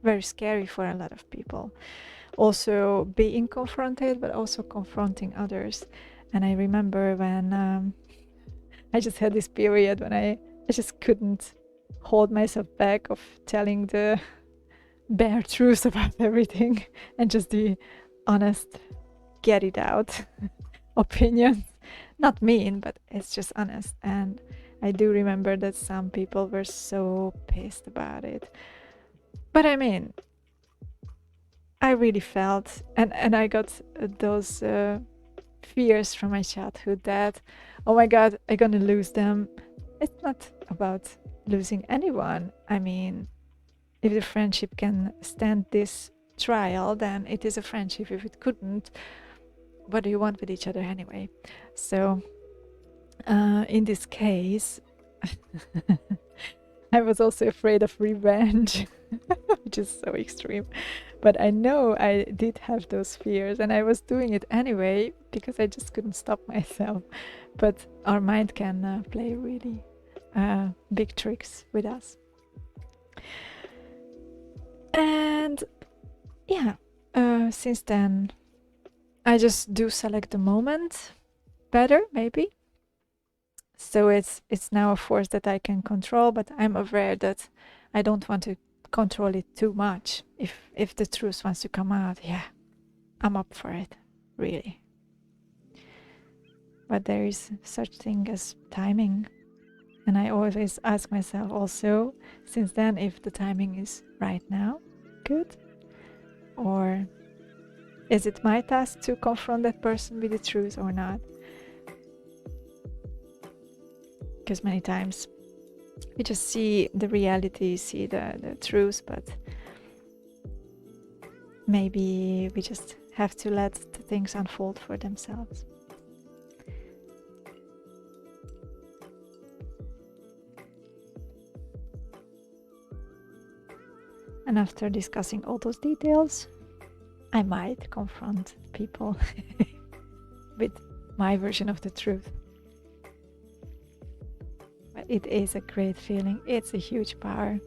very scary for a lot of people. Also being confronted, but also confronting others. And I remember when I just had this period when I just couldn't hold myself back of telling the bare truth about everything and just the honest, get it out opinions. Not mean, but it's just honest. And I do remember that some people were so pissed about it. But I mean, I really felt, and I got those fears from my childhood that, oh my God, I'm gonna lose them. It's not about losing anyone. I mean, if the friendship can stand this trial, then it is a friendship. If it couldn't, what do you want with each other anyway? So in this case, I was also afraid of revenge, which is so extreme. But I know I did have those fears and I was doing it anyway because I just couldn't stop myself. But our mind can play really big tricks with us. And yeah, since then, I just do select the moment better, maybe. So it's now a force that I can control, but I'm aware that I don't want to control it too much. If the truth wants to come out, yeah, I'm up for it, really. But there is such thing as timing. And I always ask myself also, since then, if the timing is right now, good? Or is it my task to confront that person with the truth or not? Because many times we just see the reality, see the truth, but maybe we just have to let the things unfold for themselves. And after discussing all those details, I might confront people with my version of the truth. But it is a great feeling. It's a huge power.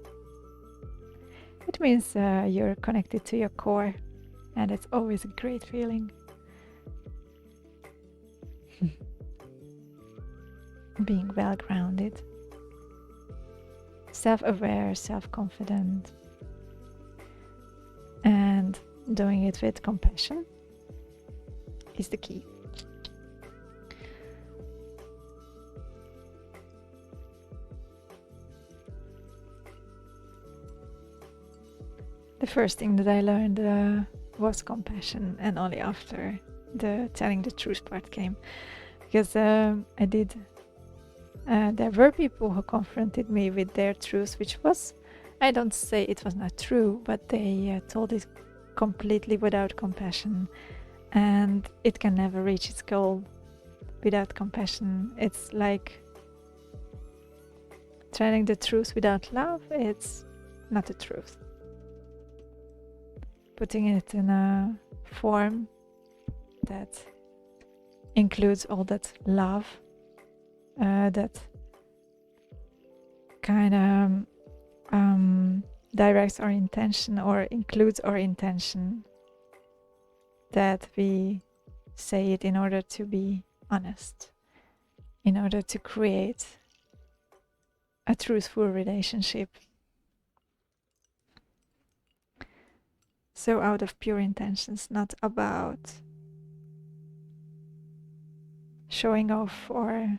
It means you're connected to your core, and it's always a great feeling. Being well grounded, self-aware, self-confident, and doing it with compassion is the key. The first thing that I learned was compassion, and only after the telling the truth part came, because I did. There were people who confronted me with their truth, which was, I don't say it was not true, but they told it completely without compassion, and it can never reach its goal without compassion. It's like telling the truth without love. It's not the truth. Putting it in a form that includes all that love, that kind of directs our intention or includes our intention, that we say it in order to be honest, in order to create a truthful relationship. So out of pure intentions, not about showing off or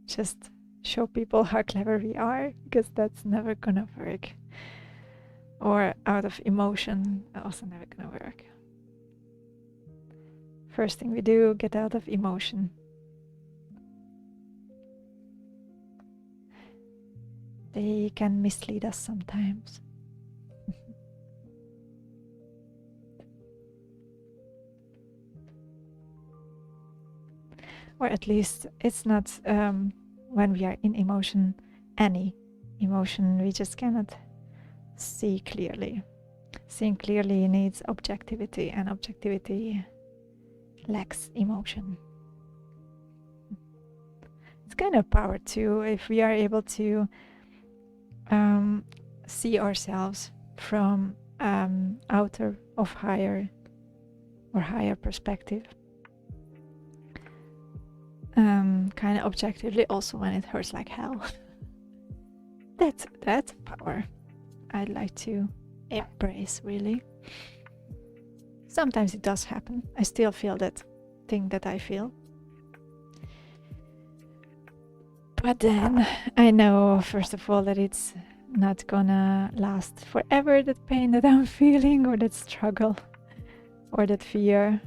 just show people how clever we are, because that's never gonna work. Or out of emotion, also never gonna work. First thing we do, get out of emotion. they can mislead us sometimes. Or at least it's not when we are in emotion, any emotion, we just cannot see clearly. Seeing clearly needs objectivity, and objectivity lacks emotion. It's kind of power too, if we are able to see ourselves from outer of higher perspective. Kind of objectively, also when it hurts like hell. That's power I'd like to embrace, really. Sometimes it does happen. I still feel that thing that I feel. But then I know, first of all, that it's not gonna last forever, that pain that I'm feeling, or that struggle, or that fear.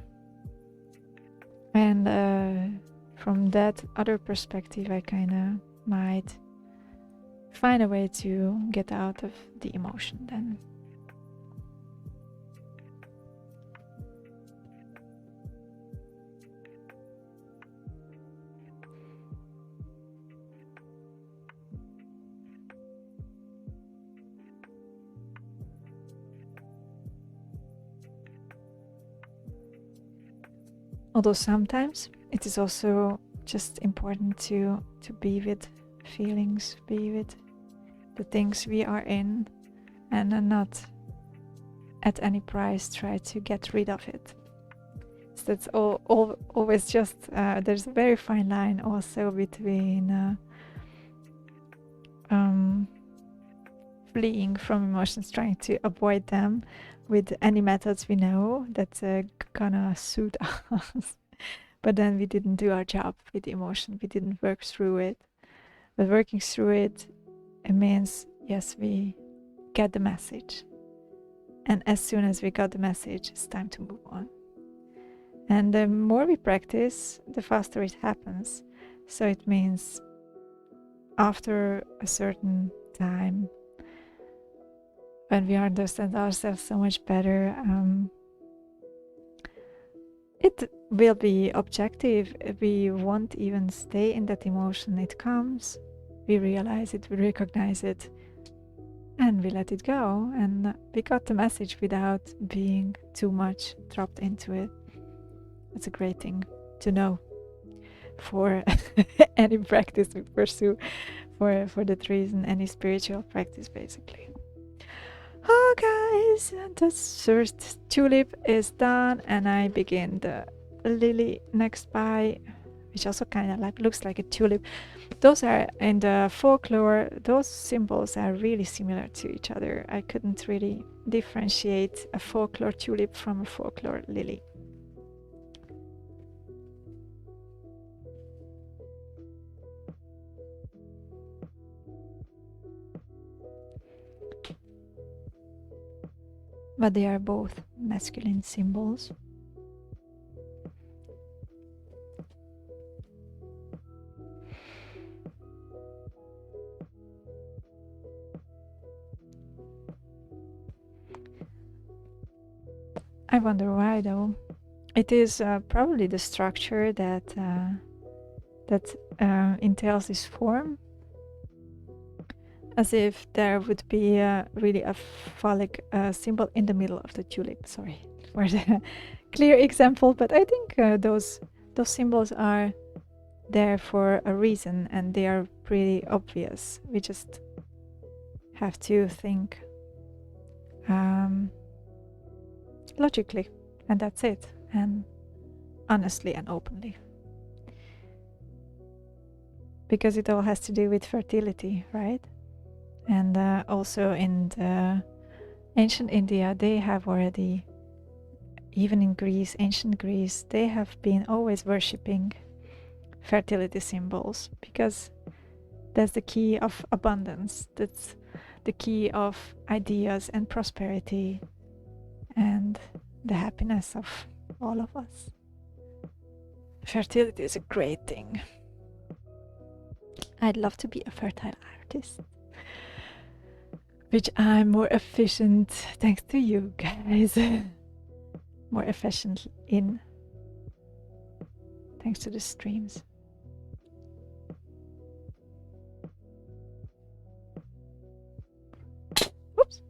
And from that other perspective, I kind of might find a way to get out of the emotion then. Although sometimes it is also just important to be with feelings, be with the things we are in, and not at any price try to get rid of it. So that's always just, there's a very fine line also between fleeing from emotions, trying to avoid them with any methods we know that's gonna suit us. But then we didn't do our job with the emotion, we didn't work through it. But working through it, it means, yes, we get the message. And as soon as we got the message, it's time to move on. And the more we practice, the faster it happens. So it means after a certain time, when we understand ourselves so much better, it will be objective. We won't even stay in that emotion. It comes, we realize it, we recognize it, and we let it go. And we got the message without being too much dropped into it. It's a great thing to know for any practice we pursue, for that reason, any spiritual practice, basically. Oh guys, the first tulip is done, and I begin the lily next by, which also kind of like looks like a tulip. Those are in the folklore, those symbols are really similar to each other. I couldn't really differentiate a folklore tulip from a folklore lily. But they are both masculine symbols. I wonder why, though. It is probably the structure that entails this form, as if there would be really a phallic symbol in the middle of the tulip. Sorry for the clear example, but I think those symbols are there for a reason, and they are pretty obvious. We just have to think logically, and that's it, and honestly and openly, because it all has to do with fertility, right? And also in the ancient India, they have already, even in Greece, ancient Greece, they have been always worshipping fertility symbols, because that's the key of abundance, that's the key of ideas and prosperity and the happiness of all of us. Fertility is a great thing. I'd love to be a fertile artist. which I'm more efficient thanks to you guys. More efficient in thanks to the streams. Oops.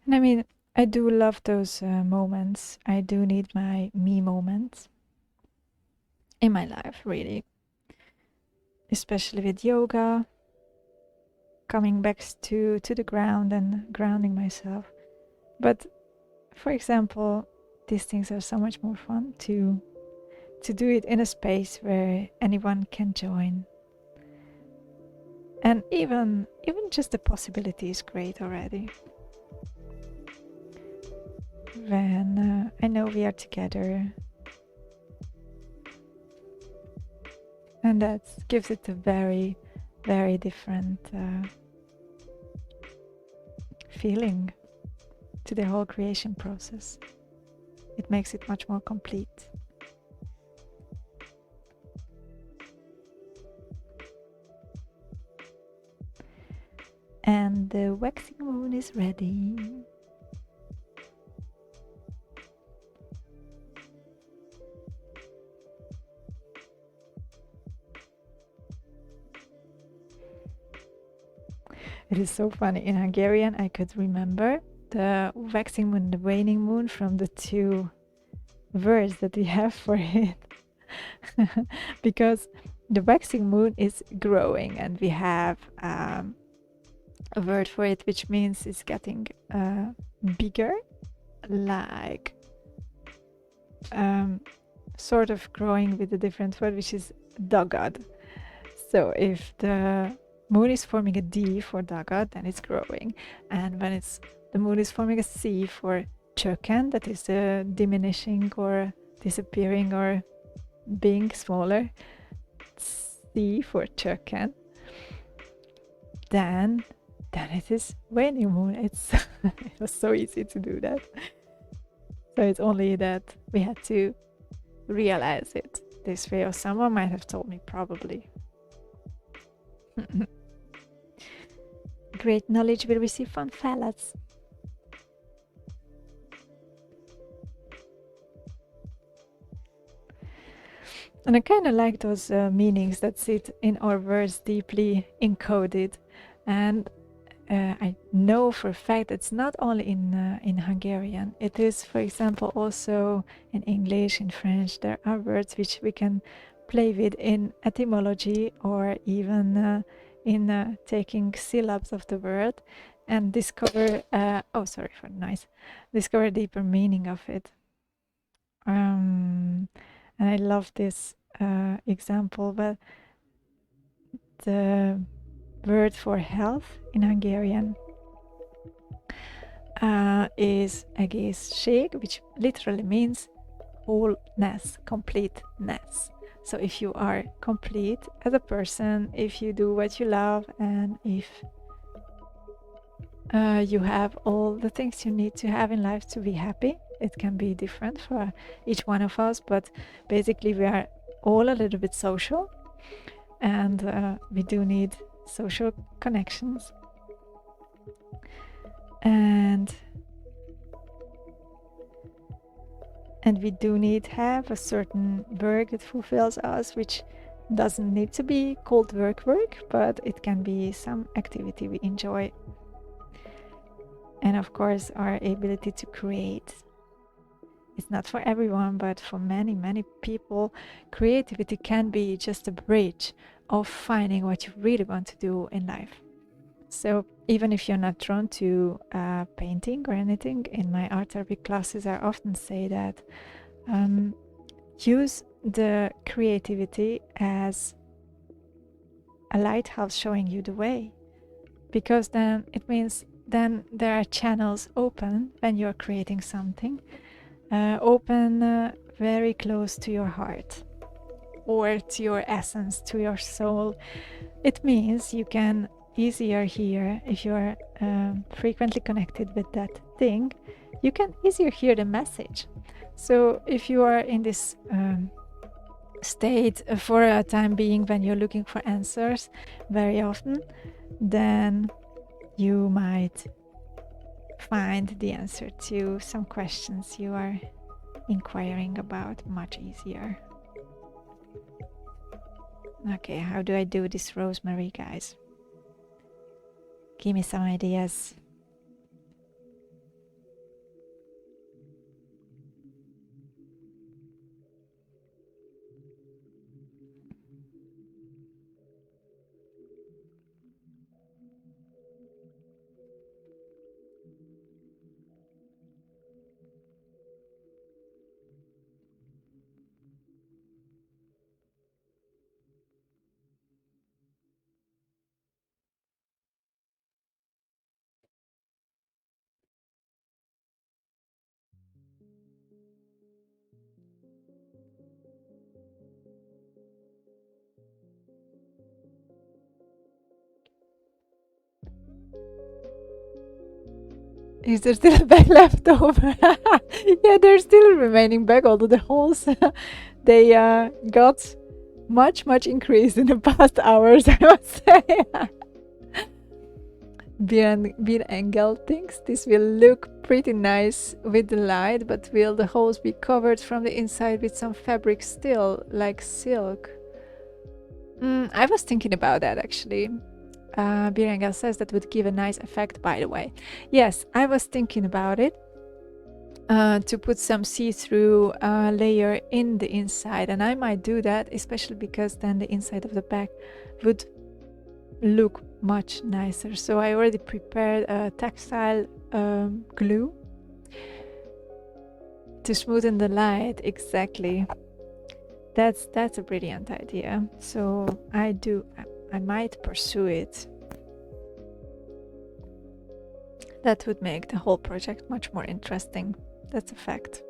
And I mean, I do love those moments. I do need my me moments in my life, really. Especially with yoga, coming back to the ground and grounding myself. But for example, these things are so much more fun to do it in a space where anyone can join. And even just the possibility is great already. When I know we are together, and that gives it a very, very different feeling to the whole creation process. It makes it much more complete. And the waxing moon is ready. It is so funny. In Hungarian, I could remember the waxing moon, the waning moon from the two words that we have for it. Because the waxing moon is growing, and we have a word for it which means it's getting bigger, like sort of growing with a different word, which is dagad. So if the moon is forming a D for dagad, then it's growing. And when the moon is forming a C for csökken, that is diminishing or disappearing or being smaller, C for csökken, then it is waning moon. It was so easy to do that. So it's only that we had to realize it this way, or someone might have told me, probably. Great knowledge will receive from fellas. And I kind of like those meanings that sit in our words deeply encoded. And I know for a fact it's not only in Hungarian. It is, for example, also in English, in French. There are words which we can play with in etymology, or even in taking syllables of the word and discover, oh, sorry for the noise, discover deeper meaning of it. And I love this example, but the word for health in Hungarian is egészség, which literally means wholeness, completeness. So if you are complete as a person, if you do what you love, and if you have all the things you need to have in life to be happy, it can be different for each one of us, but basically we are all a little bit social, and we do need social connections. And we do need to have a certain work that fulfills us, which doesn't need to be called work, but it can be some activity we enjoy. And of course, our ability to create. It's not for everyone, but for many, many people, creativity can be just a bridge of finding what you really want to do in life. So even if you're not drawn to painting or anything, in my art therapy classes I often say that use the creativity as a lighthouse showing you the way, because then it means then there are channels open when you're creating something, open very close to your heart or to your essence, to your soul. It means you can easier here, if you are frequently connected with that thing, you can easier hear the message. So if you are in this state for a time being when you're looking for answers very often, then you might find the answer to some questions you are inquiring about much easier. Okay, how do I do this rosemary, guys? Give me some ideas. Is there still a bag left over? Yeah, there's still a remaining bag, although the holes they got much increased in the past hours, I must say. Beer Engel thinks this will look pretty nice with the light, but will the holes be covered from the inside with some fabric still, like silk? I was thinking about that actually. Beer Engel says that would give a nice effect, by the way. Yes, I was thinking about it. To put some see-through layer in the inside, and I might do that, especially because then the inside of the bag would look much nicer. So I already prepared a textile glue to smoothen the light. Exactly. That's a brilliant idea. So I might pursue it. That would make the whole project much more interesting. That's a fact.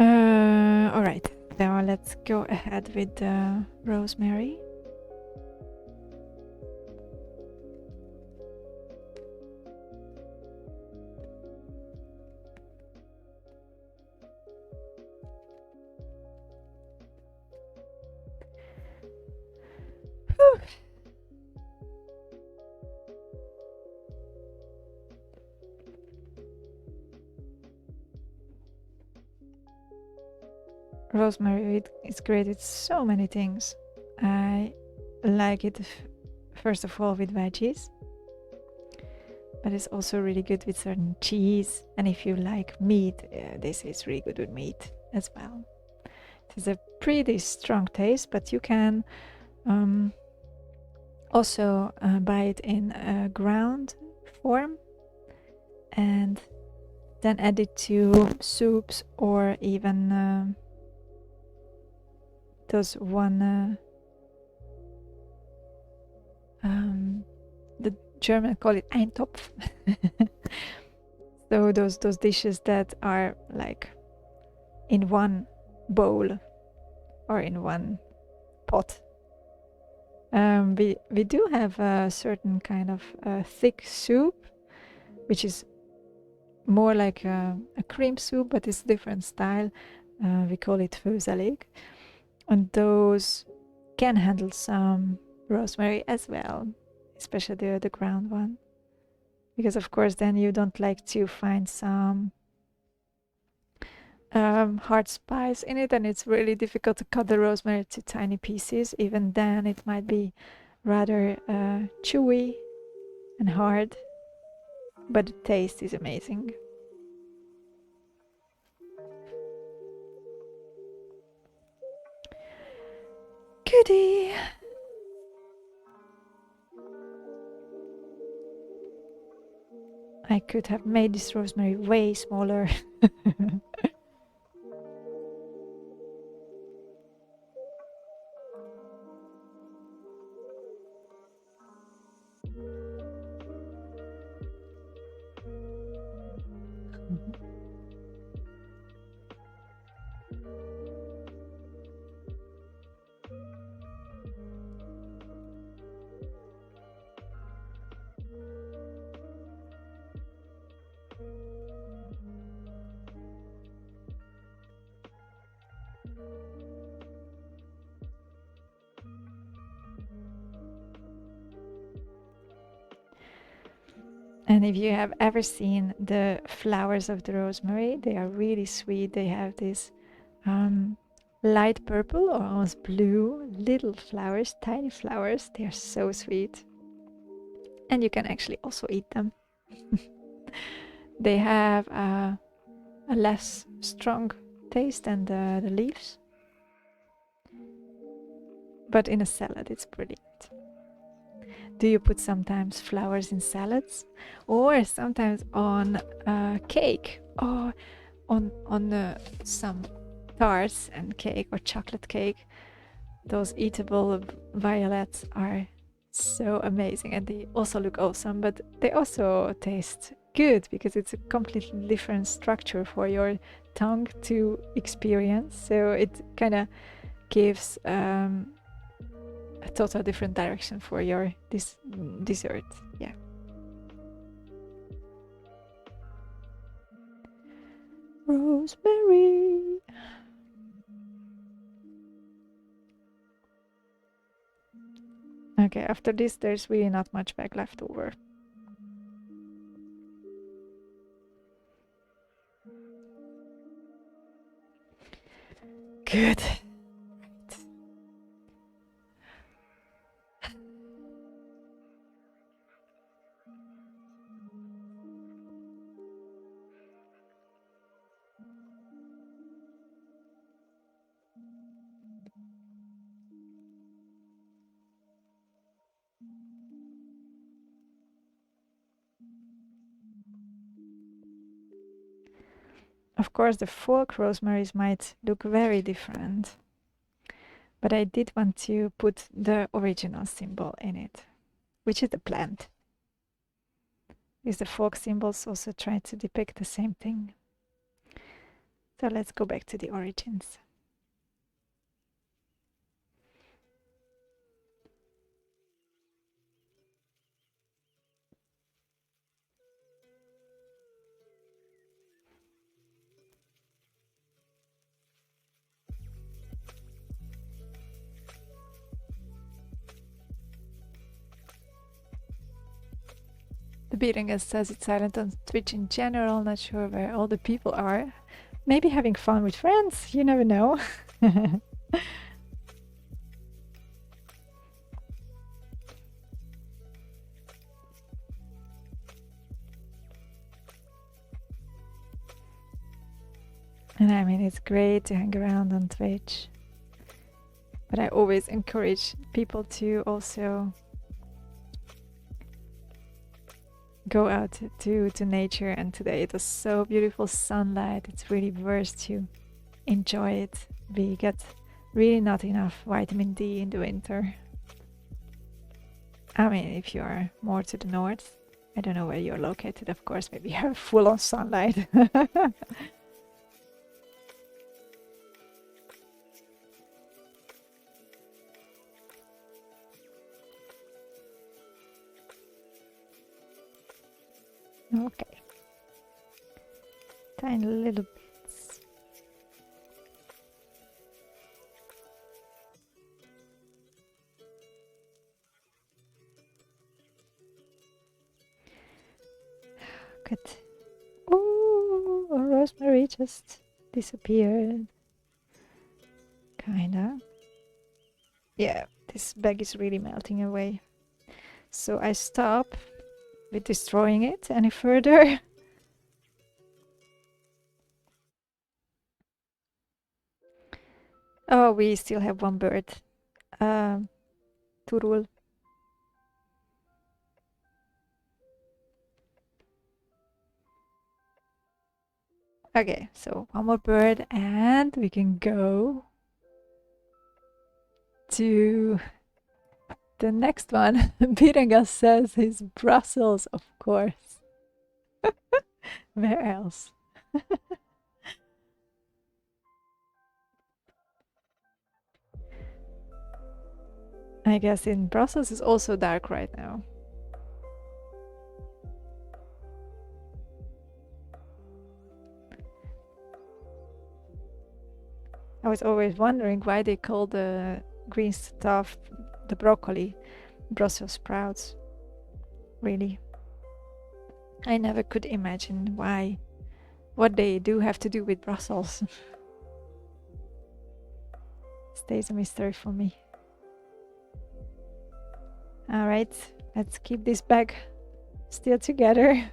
All right, now let's go ahead with the rosemary. Whew. Rosemary is great with so many things. I like it first of all with veggies, but it's also really good with certain cheese, and if you like meat, this is really good with meat as well. It is a pretty strong taste, but you can also buy it in a ground form and then add it to soups, or even those one the German call it Eintopf. So those dishes that are like in one bowl or in one pot. We do have a certain kind of thick soup, which is more like a cream soup, but it's different style. We call it főzelék, and those can handle some rosemary as well, especially the ground one, because of course then you don't like to find some hard spice in it, and it's really difficult to cut the rosemary to tiny pieces. Even then it might be rather chewy and hard, but the taste is amazing. Goody! I could have made this rosemary way smaller. And if you have ever seen the flowers of the rosemary, they are really sweet. They have this light purple or almost blue little flowers, tiny flowers. They are so sweet. And you can actually also eat them. They have a less strong taste than the leaves. But in a salad, it's brilliant. Do you put sometimes flowers in salads? Or sometimes on cake? Or on some tarts and cake or chocolate cake? Those eatable violets are so amazing, and they also look awesome, but they also taste good because it's a completely different structure for your tongue to experience. So it kind of gives a total different direction for your dessert. Yeah. Rosemary. Okay, after this, there's really not much bag left over. Good. Of course, the folk rosemaries might look very different, but I did want to put the original symbol in it, which is the plant. Because the folk symbols also try to depict the same thing. So let's go back to the origins. The Beatingus says it's silent on Twitch in general, not sure where all the people are. Maybe having fun with friends, you never know. And I mean, it's great to hang around on Twitch. But I always encourage people to also go out to nature, and today it was so beautiful sunlight. It's really worth to enjoy it. We get really not enough vitamin D in the winter. I mean, if you are more to the north, I don't know where you're located, of course, maybe you have full on sunlight. Okay. Tiny little bits. Good. Oh, rosemary just disappeared. Kinda. Yeah, this bag is really melting away. So I stop with destroying it any further. Oh, we still have one bird. Turul. Okay, so one more bird and we can go to the next one. Birenga says is Brussels, of course. Where else? I guess in Brussels is also dark right now. I was always wondering why they call the green stuff, the broccoli, Brussels sprouts. Really. I never could imagine what they do have to do with Brussels. Stays a mystery for me. All right, let's keep this bag still together.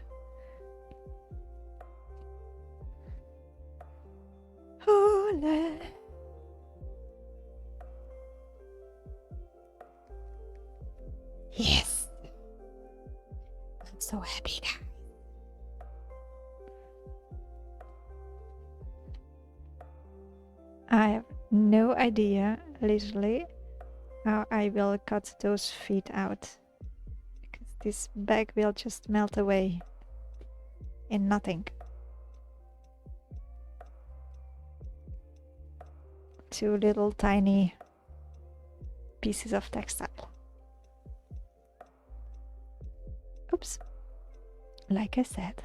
Hola. Yes. I'm so happy now. I have no idea, literally, how I will cut those feet out. Because this bag will just melt away in nothing. Two little tiny pieces of textile. Oops. Like I said.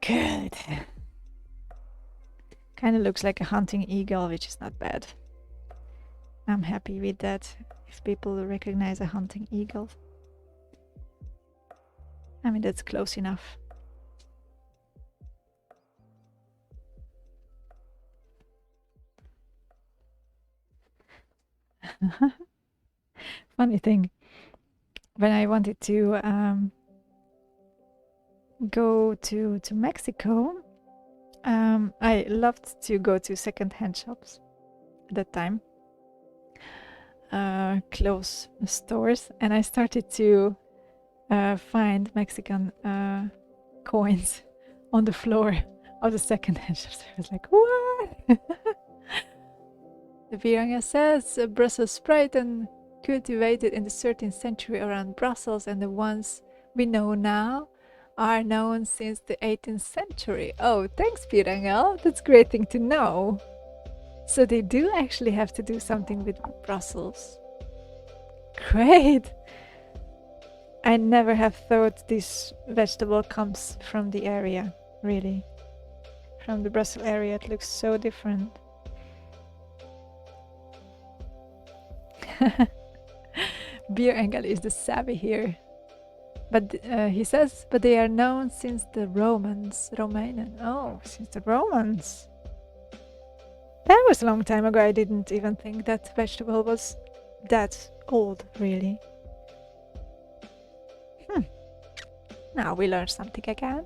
Good. Kind of looks like a hunting eagle, which is not bad. I'm happy with that. If people recognize a hunting eagle. I mean, that's close enough. Funny thing, when I wanted to go to Mexico, I loved to go to second-hand shops at that time, clothes stores, and I started to find Mexican coins on the floor of the second-hand shops. I was like, what? The Viranga says Brussels sprout and cultivated in the 13th century around Brussels, and the ones we know now are known since the 18th century. Oh, thanks, Pirangel. That's a great thing to know. So they do actually have to do something with Brussels. Great! I never have thought this vegetable comes from the area, really. From the Brussels area, it looks so different. Beer Engel is the savvy here. But he says, but they are known since the Romans. Romanen. Oh, since the Romans. That was a long time ago. I didn't even think that vegetable was that old, really. Now we learn something again.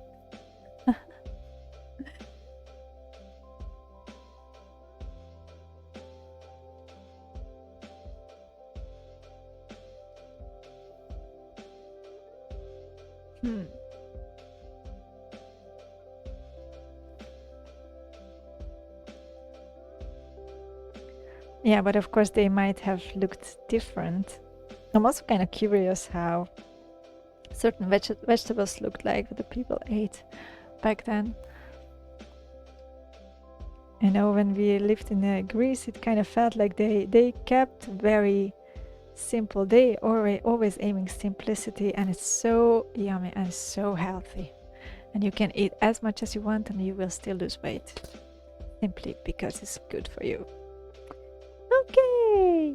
Yeah, but of course they might have looked different. I'm also kind of curious how certain vegetables looked like that the people ate back then. I know when we lived in Greece, it kind of felt like they kept very simple. They always aiming simplicity, and it's so yummy and so healthy. And you can eat as much as you want and you will still lose weight. Simply because it's good for you. Okay!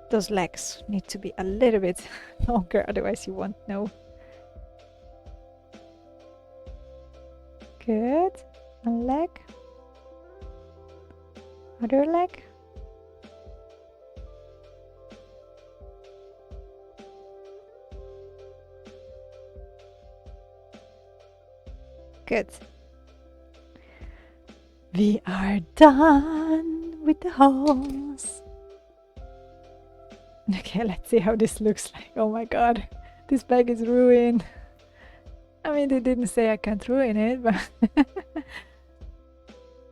Those legs need to be a little bit longer, otherwise you won't know. Good. One leg. Other leg. Good. We are done with the holes. Okay, let's see how this looks like. Oh my god, this bag is ruined. I mean, they didn't say I can't ruin it, but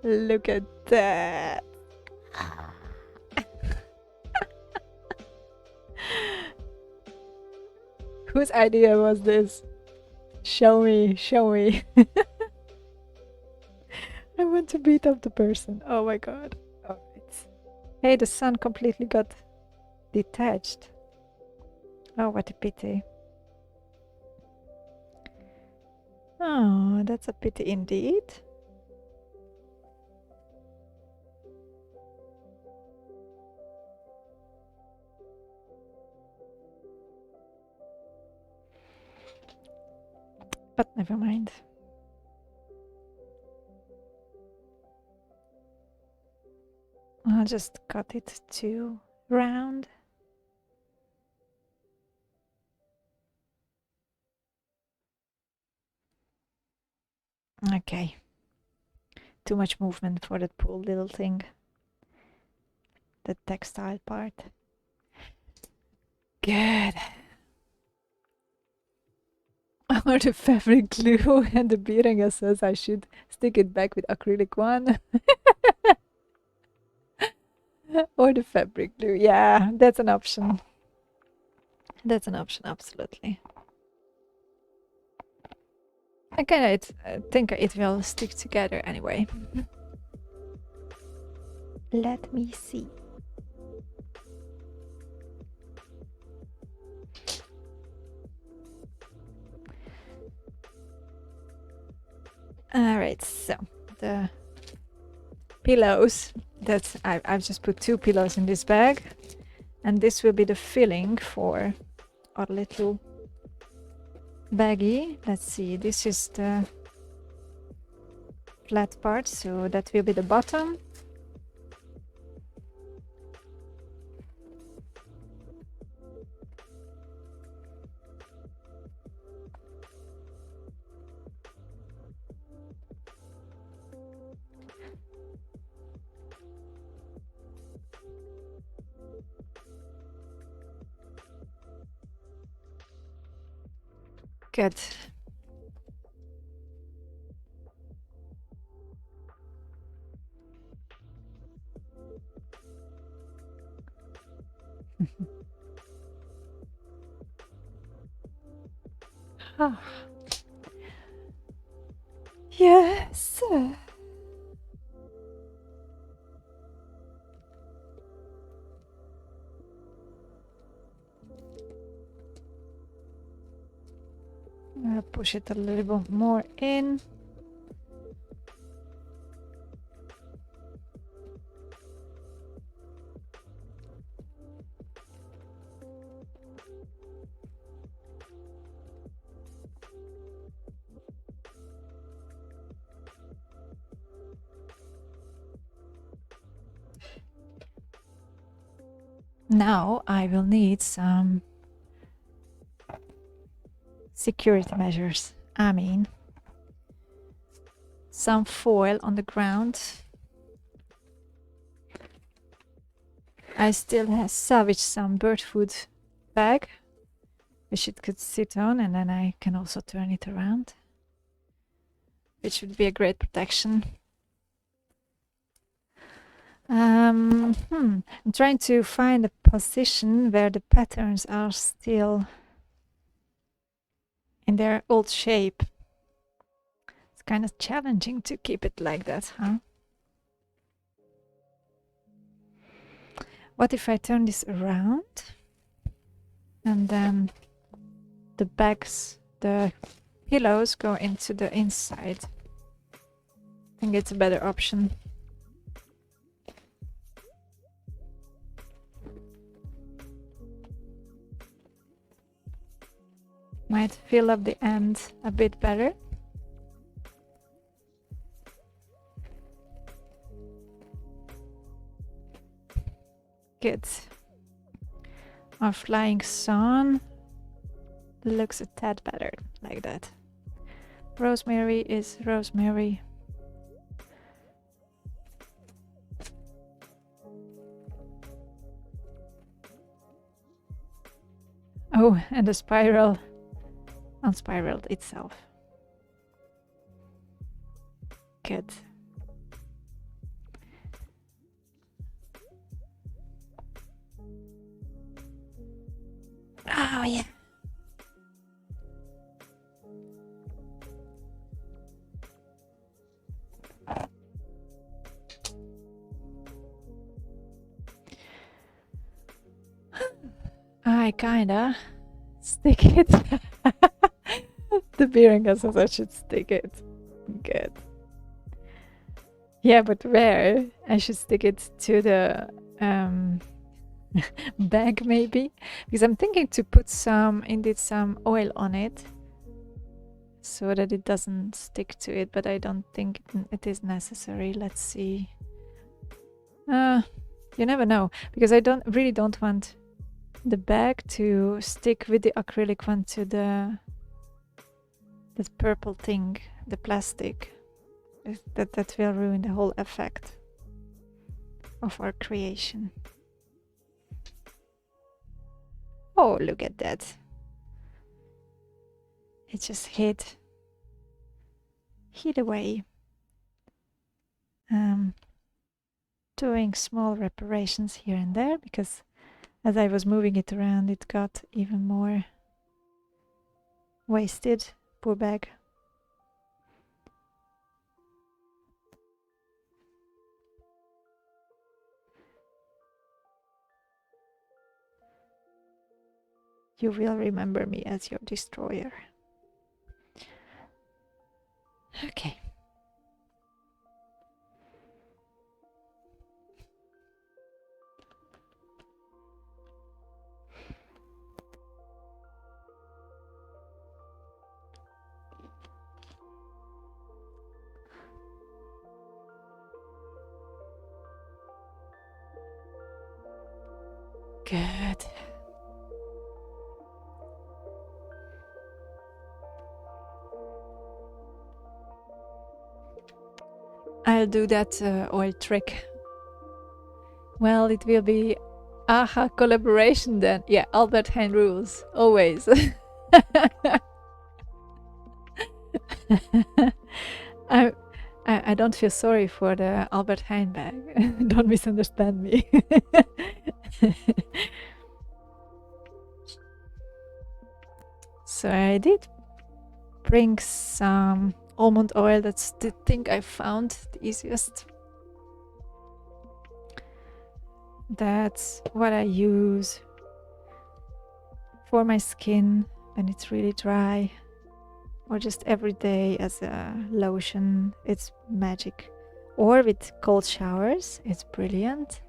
look at that. Whose idea was this? Show me, show me. I want to beat up the person. Oh my god. Alright. Hey, the sun completely got detached. Oh, what a pity. Oh, that's a pity indeed. But never mind. I'll just cut it to round. Okay. Too much movement for that poor little thing. The textile part. Good. Or the fabric glue, and the Birenga says I should stick it back with acrylic one. Or the fabric glue. Yeah, that's an option. That's an option, absolutely. Again, I think it will stick together anyway. Let me see. All right, so the pillows that I've just put 2 pillows in this bag, and this will be the filling for our little baggie. Let's see, this is the flat part, so that will be the bottom. Good. Ah. Yes. I'll push it a little bit more in. Now I will need some security measures. I mean, some foil on the ground. I still have salvaged some bird food bag which it could sit on, and then I can also turn it around, which would be a great protection. I'm trying to find a position where the patterns are still in their old shape. It's kind of challenging to keep it like that, huh? What if I turn this around and then the bags, the pillows go into the inside? I think it's a better option. Might fill up the end a bit better. Good. Our flying sun looks a tad better like that. Rosemary is rosemary. Oh, and the spiral unspiraled itself. Good. Oh, yeah. I kinda stick it. The Birenga says I should stick it. Good. Yeah, but where? I should stick it to the bag maybe, because I'm thinking to put some oil on it, so that it doesn't stick to it, but I don't think it is necessary. Let's see. You never know, because I really don't want the bag to stick with the acrylic one to that purple thing, the plastic. That will ruin the whole effect of our creation. Oh, look at that. It just hid away. Doing small reparations here and there, because as I was moving it around, it got even more wasted. Poor bag. You will remember me as your destroyer. Okay. Good. I'll do that oil trick. Well, it will be aha collaboration then. Yeah, Albert Heijn rules always. I don't feel sorry for the Albert Heijn bag. Don't misunderstand me. So I did bring some almond oil. That's the thing I found the easiest. That's what I use for my skin when it's really dry, or just every day as a lotion. It's magic. Or with cold showers, it's brilliant.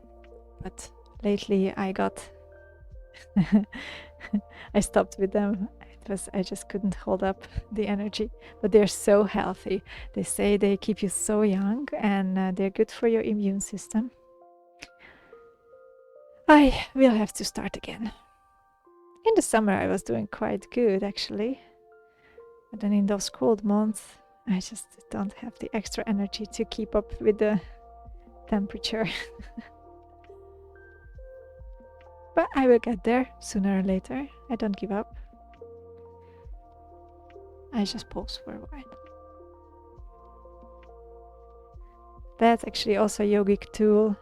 But lately I got I stopped with them. I just couldn't hold up the energy. But they're so healthy. They say they keep you so young, and they're good for your immune system. I will have to start again. In the summer I was doing quite good actually. But then in those cold months I just don't have the extra energy to keep up with the temperature. But I will get there sooner or later. I don't give up. I just pause for a while. That's actually also a yogic tool.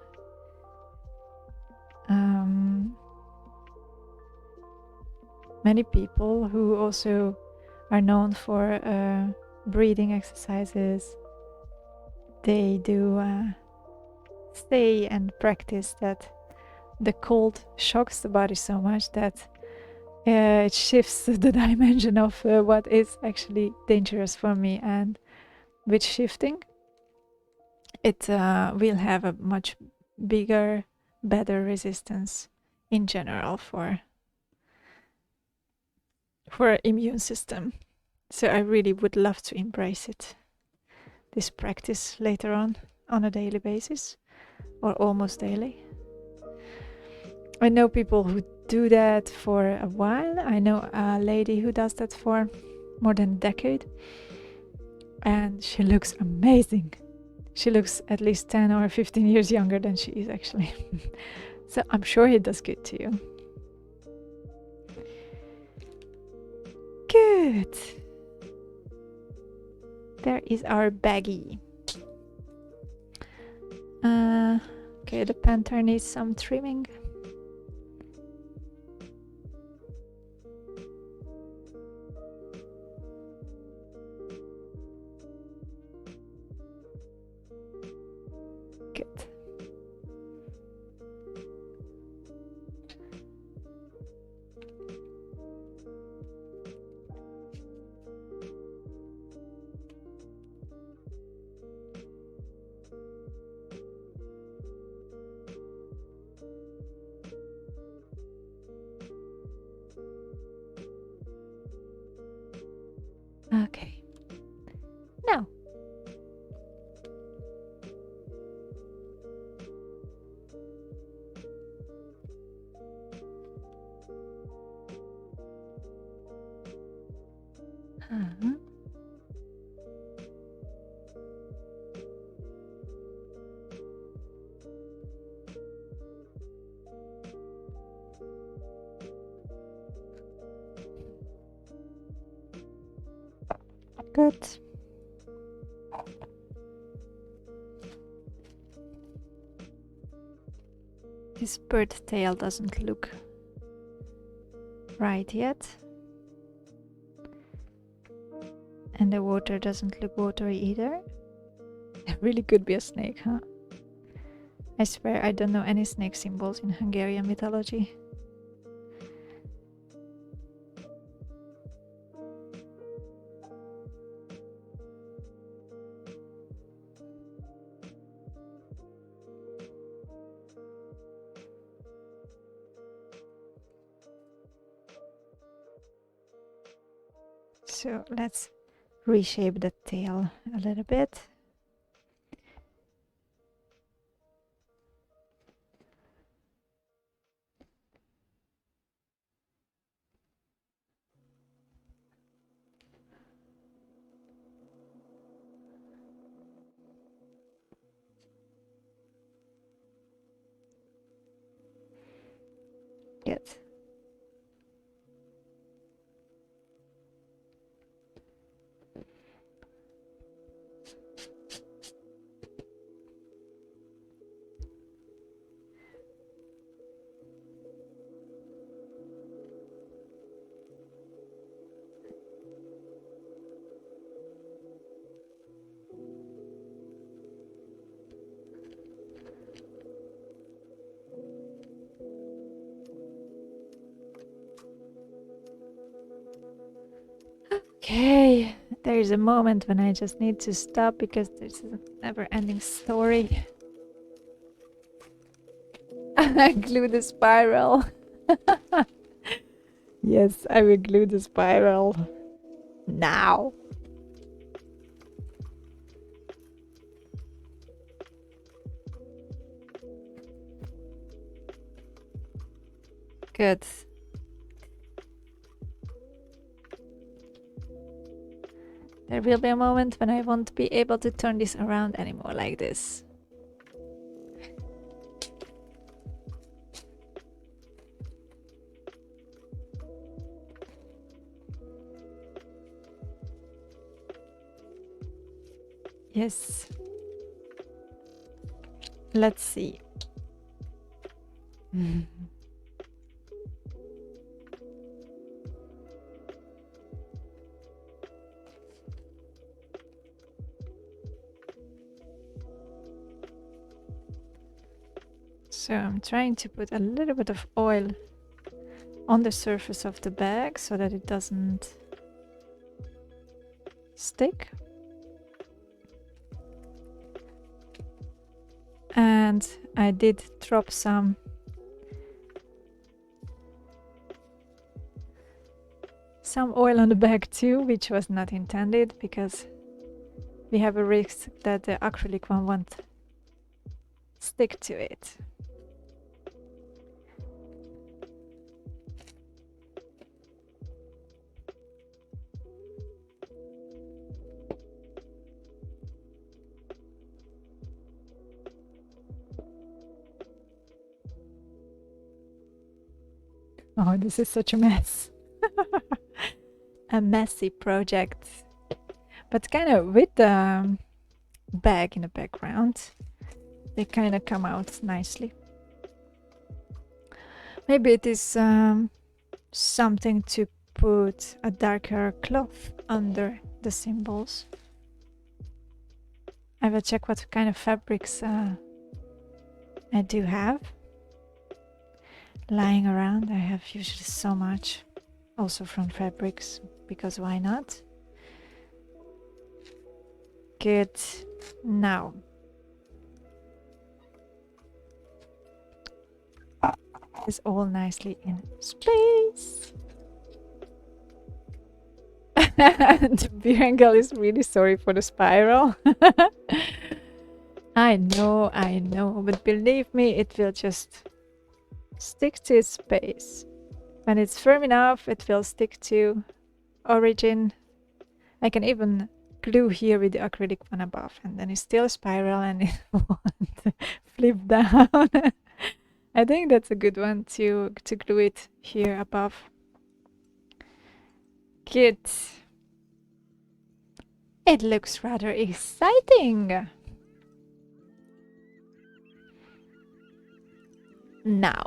Many people who also are known for breathing exercises, they do say and practice that the cold shocks the body so much that it shifts the dimension of what is actually dangerous for me, and with shifting it will have a much bigger, better resistance in general for immune system. So I really would love to embrace it, this practice later on a daily basis, or almost daily. I know people who do that for a while. I know a lady who does that for more than a decade, and she looks amazing. She looks at least 10 or 15 years younger than she is actually. So I'm sure it does good to you. Good. There is our baggie. Okay, the panther needs some trimming. Good. Uh-huh. Good. This bird tail doesn't look right yet. And the water doesn't look watery either. It really could be a snake, huh? I swear I don't know any snake symbols in Hungarian mythology. So let's reshape the tail a little bit. Good. Okay, there is a moment when I just need to stop because this is a never-ending story. I glue the spiral. Yes, I will glue the spiral now. Good. There will be a moment when I won't be able to turn this around anymore like this. Yes. Let's see. So I'm trying to put a little bit of oil on the surface of the bag so that it doesn't stick. And I did drop some oil on the bag too, which was not intended because we have a risk that the acrylic one won't stick to it. Oh, this is such a mess. A messy project. But kind of with the bag in the background, they kind of come out nicely. Maybe it is something to put a darker cloth under the symbols. I will check what kind of fabrics I do have lying around. I have usually so much, also from fabrics, because why not? Good. Now it's all nicely in space. And Birengel is really sorry for the spiral. I know, but believe me, it will just stick to its base. When it's firm enough, it will stick to origin I can even glue here with the acrylic one above, and then it's still a spiral and it won't flip down. I think that's a good one to glue it here above. Good. It looks rather exciting. Now,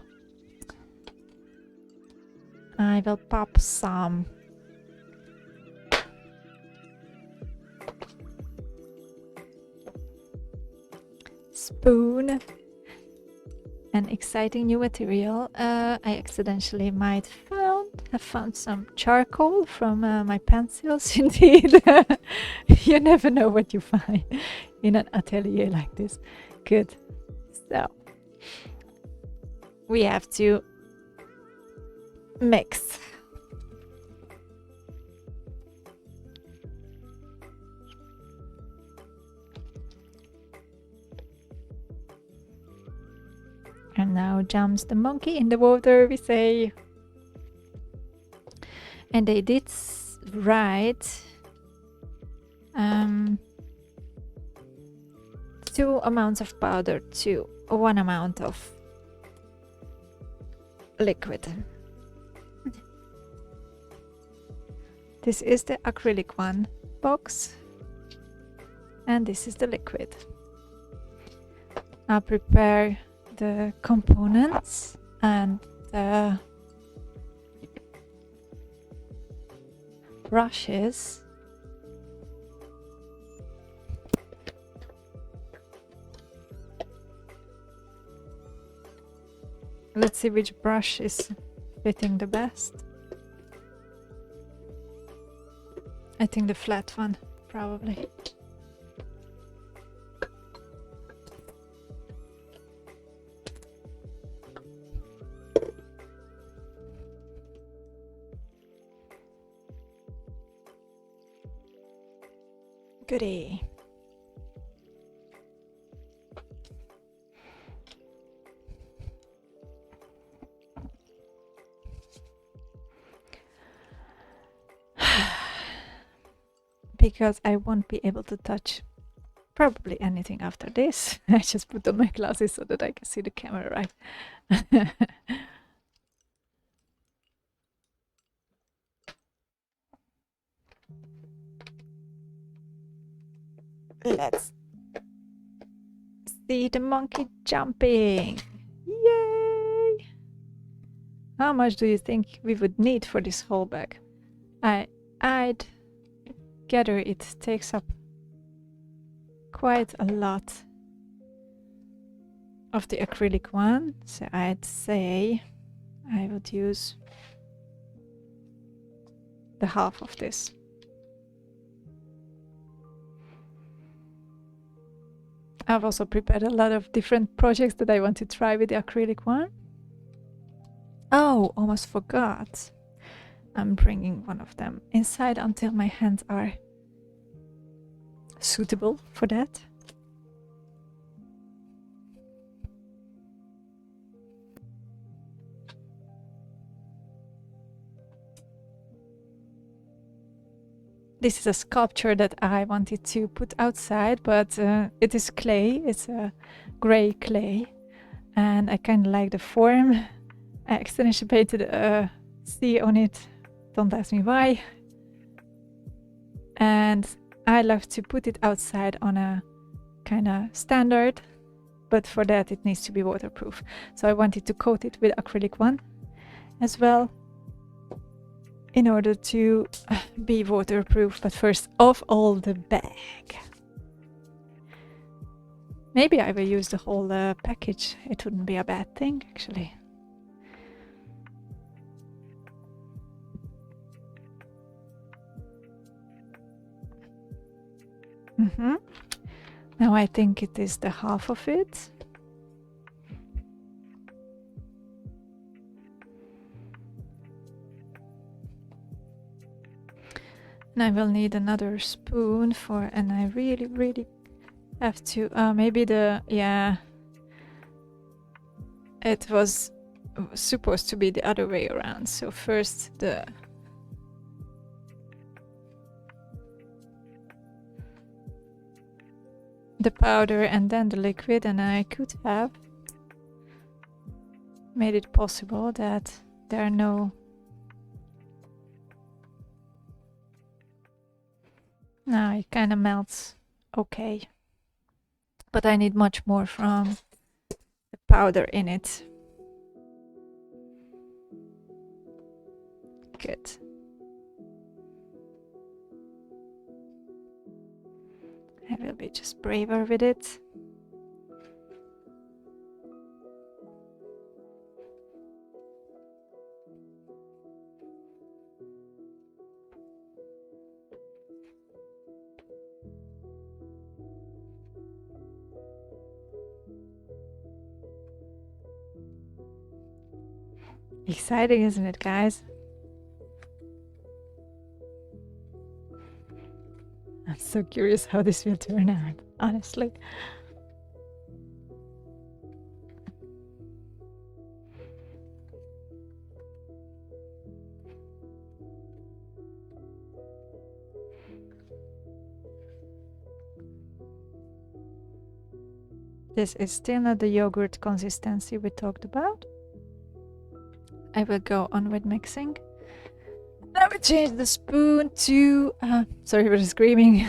I will pop some spoon. An exciting new material. I accidentally might have found some charcoal from my pencils. Indeed, you never know what you find in an atelier like this. Good. So we have to mix. And now jumps the monkey in the water, we say. And they did write 2 amounts of powder to 1 amount of liquid. This is the acrylic one box, and this is the liquid. I'll prepare the components and the brushes. Let's see which brush is fitting the best. I think the flat one, probably. Goody. Because I won't be able to touch probably anything after this. I just put on my glasses so that I can see the camera right. Let's see the monkey jumping. Yay! How much do you think we would need for this whole bag? I'd gather it takes up quite a lot of the acrylic one, so I'd say I would use the half of this. I've also prepared a lot of different projects that I want to try with the acrylic one. Oh, almost forgot. I'm bringing one of them inside until my hands are suitable for that. This is a sculpture that I wanted to put outside, but it is clay. It's a gray clay, and I kind of like the form. I accidentally painted a C on it. Don't ask me why. And I love to put it outside on a kind of standard, but for that it needs to be waterproof. So I wanted to coat it with acrylic one as well, in order to be waterproof. But first of all, the bag. Maybe I will use the whole package. It wouldn't be a bad thing, actually. Now I think it is the half of it. And I will need another spoon for, and I really have to, maybe the, yeah, it was supposed to be the other way around. So first the the powder and then the liquid, and I could have made it possible that there are no... No, it kind of melts okay. But I need much more from the powder in it. Good. I will be just braver with it. Exciting, isn't it, guys? I'm so curious how this will turn out, honestly. This is still not the yogurt consistency we talked about. I will go on with mixing. I will change the spoon to... sorry for the screaming.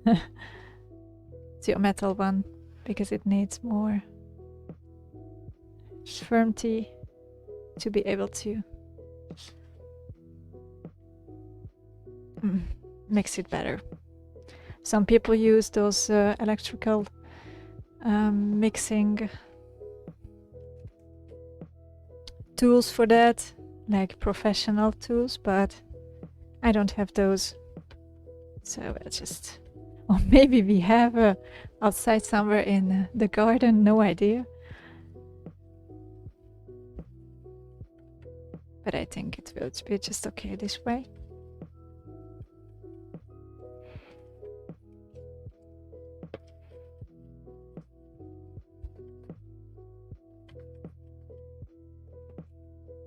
To a metal one, because it needs more firmity to be able to mix it better. Some people use those electrical mixing tools for that, like professional tools, but I don't have those. So we'll just... Or maybe we have outside somewhere in the garden, no idea. But I think it will be just okay this way.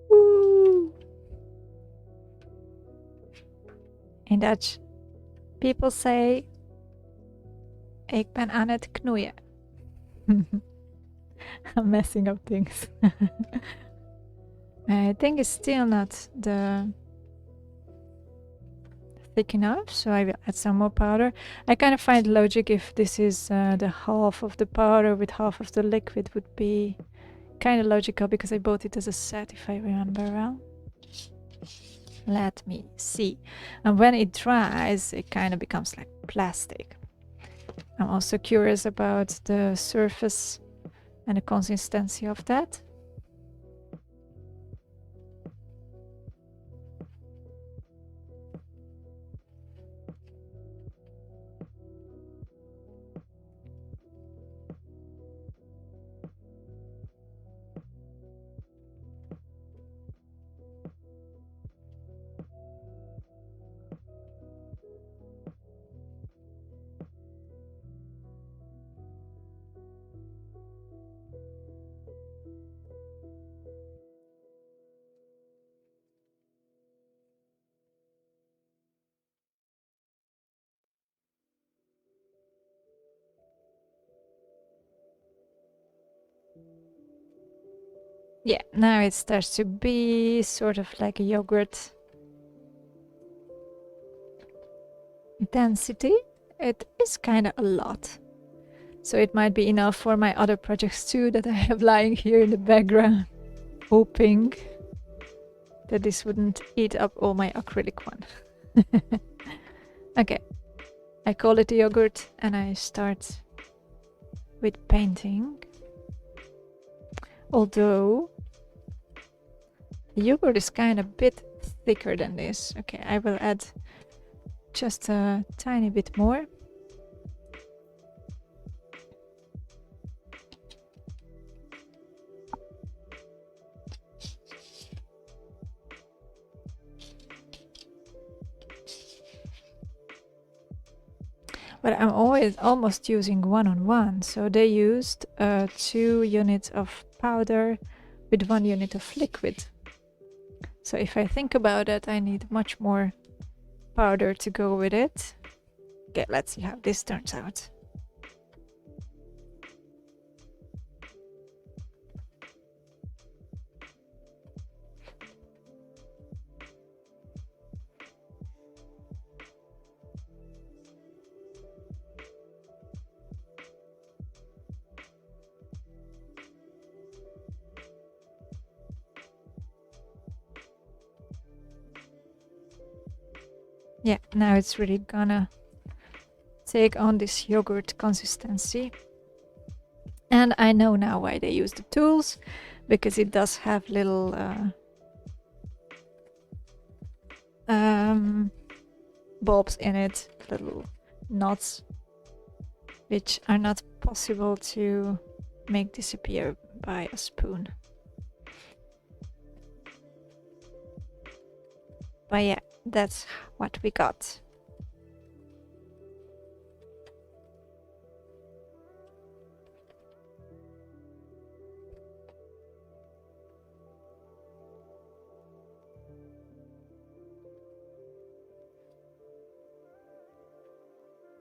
Woo! In Dutch, people say, ik ben aan het knoeien. I'm messing up things. I think it's still not thick enough, so I will add some more powder. I kind of find logic if this is the half of the powder with half of the liquid would be kind of logical, because I bought it as a set, if I remember well. Let me see. And when it dries, it kind of becomes like plastic. I'm also curious about the surface and the consistency of that. Yeah, now it starts to be sort of like a yogurt density. It is kind of a lot. So it might be enough for my other projects too that I have lying here in the background, hoping that this wouldn't eat up all my acrylic one. Okay, I call it yogurt and I start with painting. Although the yogurt is kind of a bit thicker than this. Okay, I will add just a tiny bit more. But I'm always almost using 1-on-1. So they used 2 units of powder with 1 unit of liquid. So if I think about it, I need much more powder to go with it. Okay, let's see how this turns out. Yeah, now it's really gonna take on this yogurt consistency. And I know now why they use the tools, because it does have little bulbs in it, little knots, which are not possible to make disappear by a spoon. But yeah, that's what we got.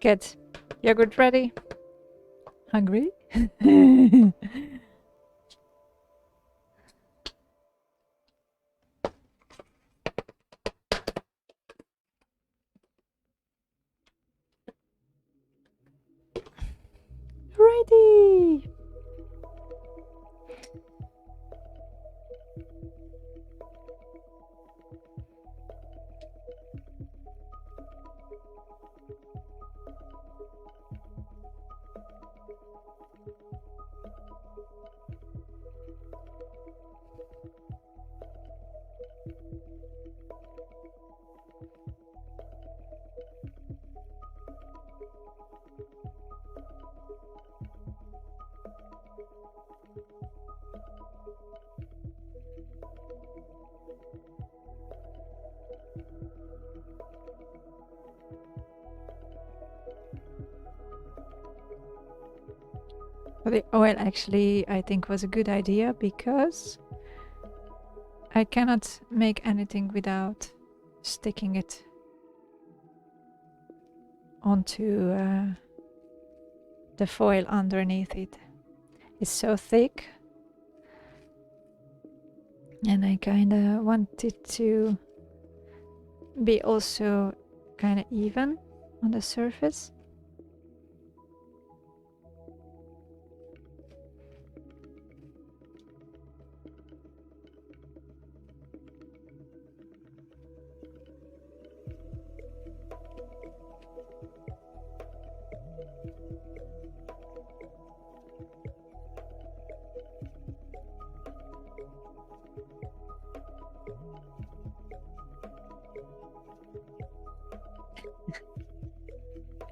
Good. Yogurt ready? Hungry? Ready! Well, the oil actually, I think, was a good idea, because I cannot make anything without sticking it onto the foil underneath it. It's so thick, and I kind of want it to be also kind of even on the surface.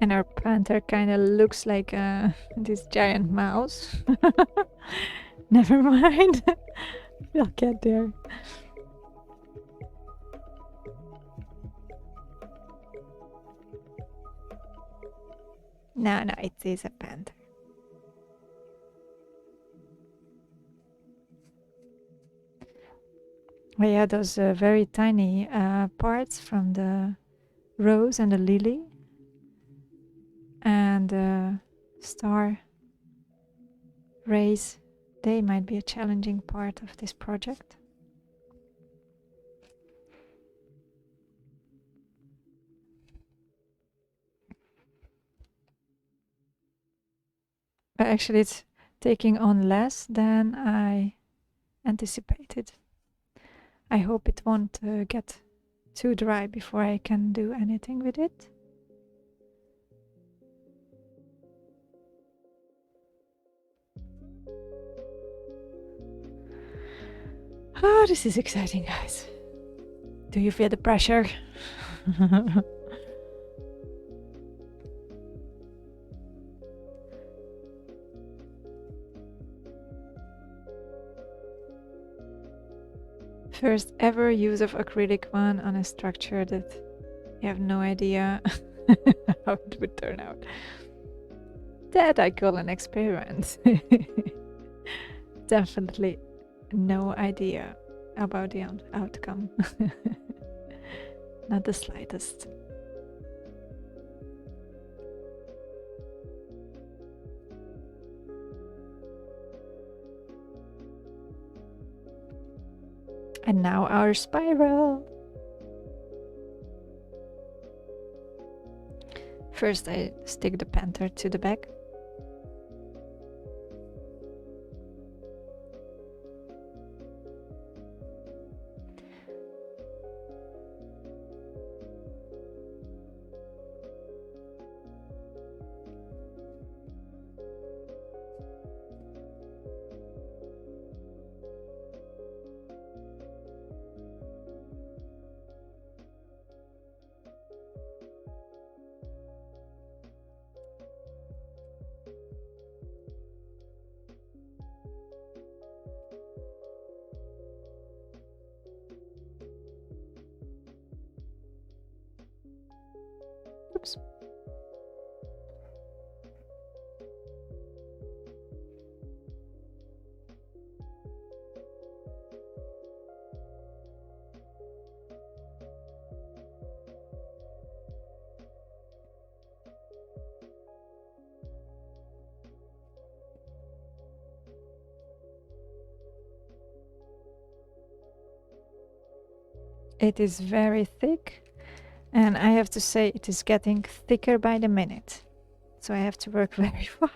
And our panther kind of looks like this giant mouse. Never mind. We'll get there. No, it is a panther. Oh yeah, those very tiny parts from the rose and the lily and star rays, they might be a challenging part of this project. But actually it's taking on less than I anticipated. I hope it won't get too dry before I can do anything with it. Oh, this is exciting, guys. Do you feel the pressure? First ever use of acrylic one on a structure that you have no idea how it would turn out. That I call an experiment. Definitely no idea about the outcome. Not the slightest. And now our spiral. First I stick the panther to the back. It is very thick, and I have to say it is getting thicker by the minute. So I have to work very fast.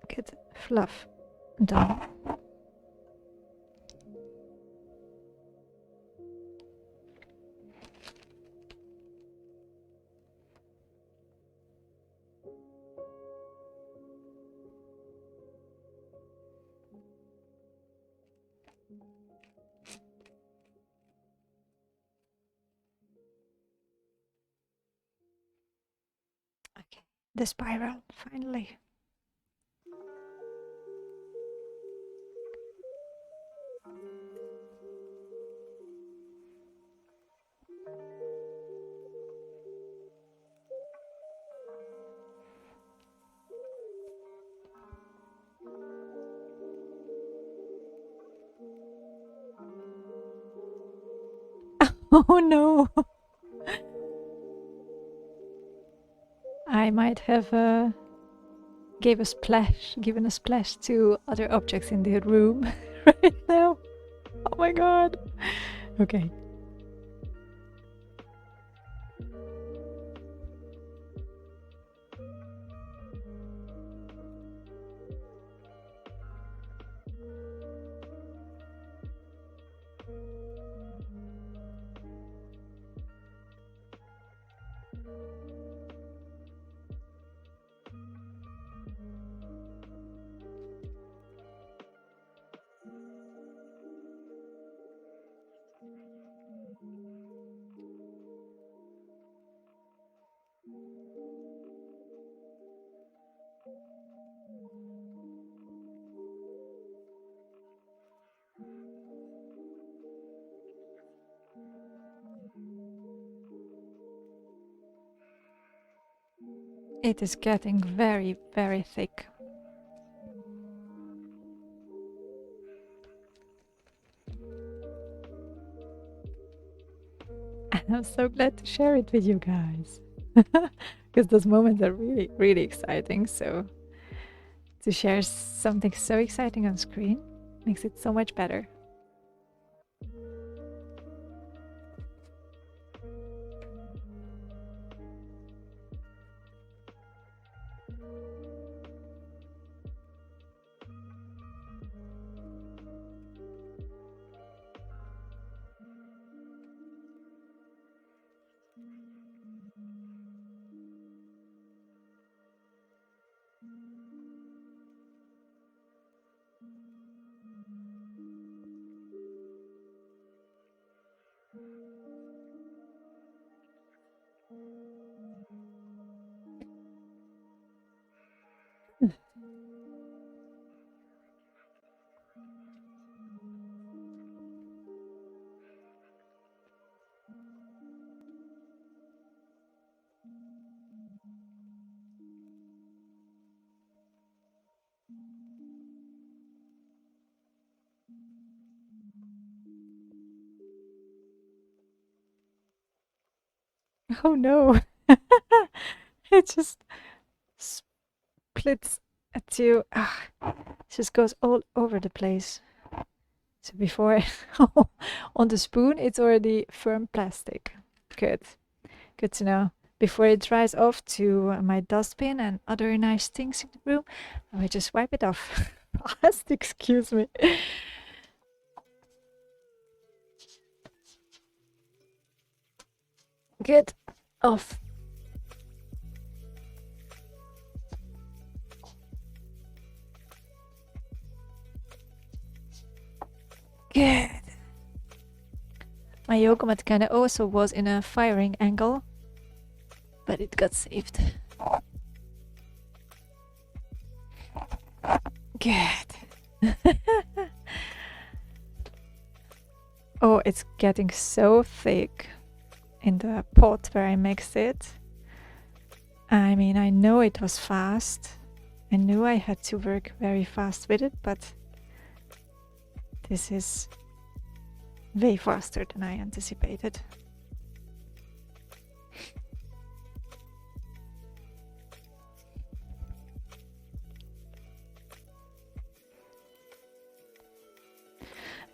Get fluff done. Okay, the spiral, finally. Oh no! I might have given a splash to other objects in the room right now. Oh my god. Okay. It is getting very, very thick. And I'm so glad to share it with you guys. Because those moments are really, really exciting. So to share something so exciting on screen makes it so much better. Oh no! It just splits at you. It just goes all over the place. So before on the spoon, it's already firm plastic. Good. Good to know. Before it dries off to my dustbin and other nice things in the room, I will just wipe it off fast. Excuse me. Good. Off. Good. My yoga mat kind of also was in a firing angle, but it got saved. Good. Oh, it's getting so thick in the pot where I mixed it. I mean, I know it was fast. I knew I had to work very fast with it, but this is way faster than I anticipated.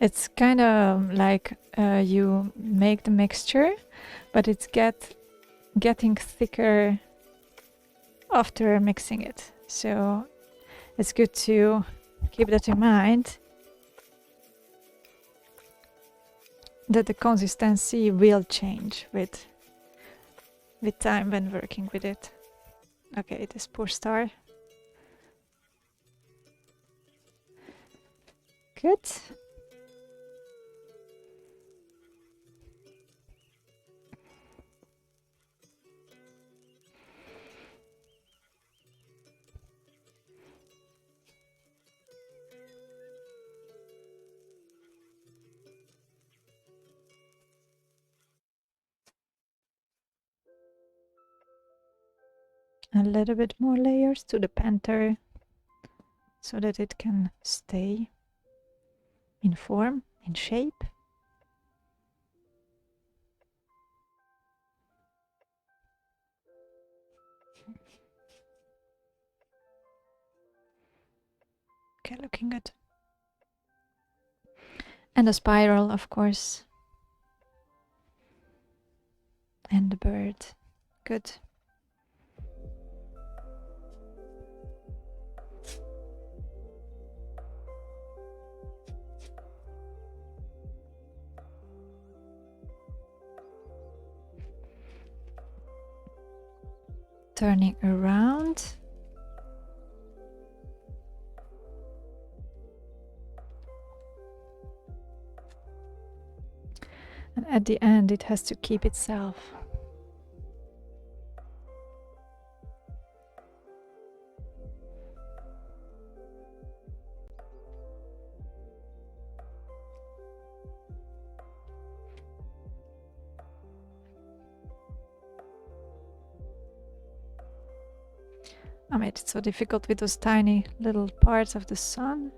It's kind of like you make the mixture, but it's getting thicker after mixing it. So it's good to keep that in mind, that the consistency will change with time when working with it. Okay, this poor star. Good. A little bit more layers to the panther so that it can stay in form, in shape. Okay, looking good. And a spiral, of course. And the bird. Good. Turning around. And at the end, it has to keep itself. I made it so difficult with those tiny little parts of the sun.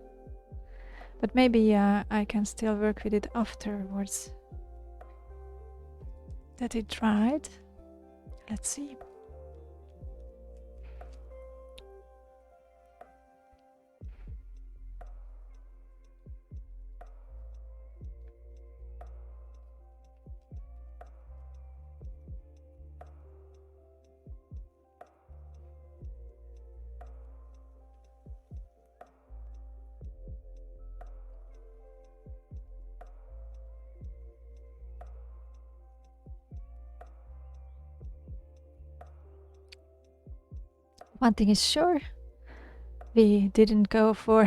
But maybe I can still work with it afterwards. That it dried. Let's see. One thing is sure, we didn't go for,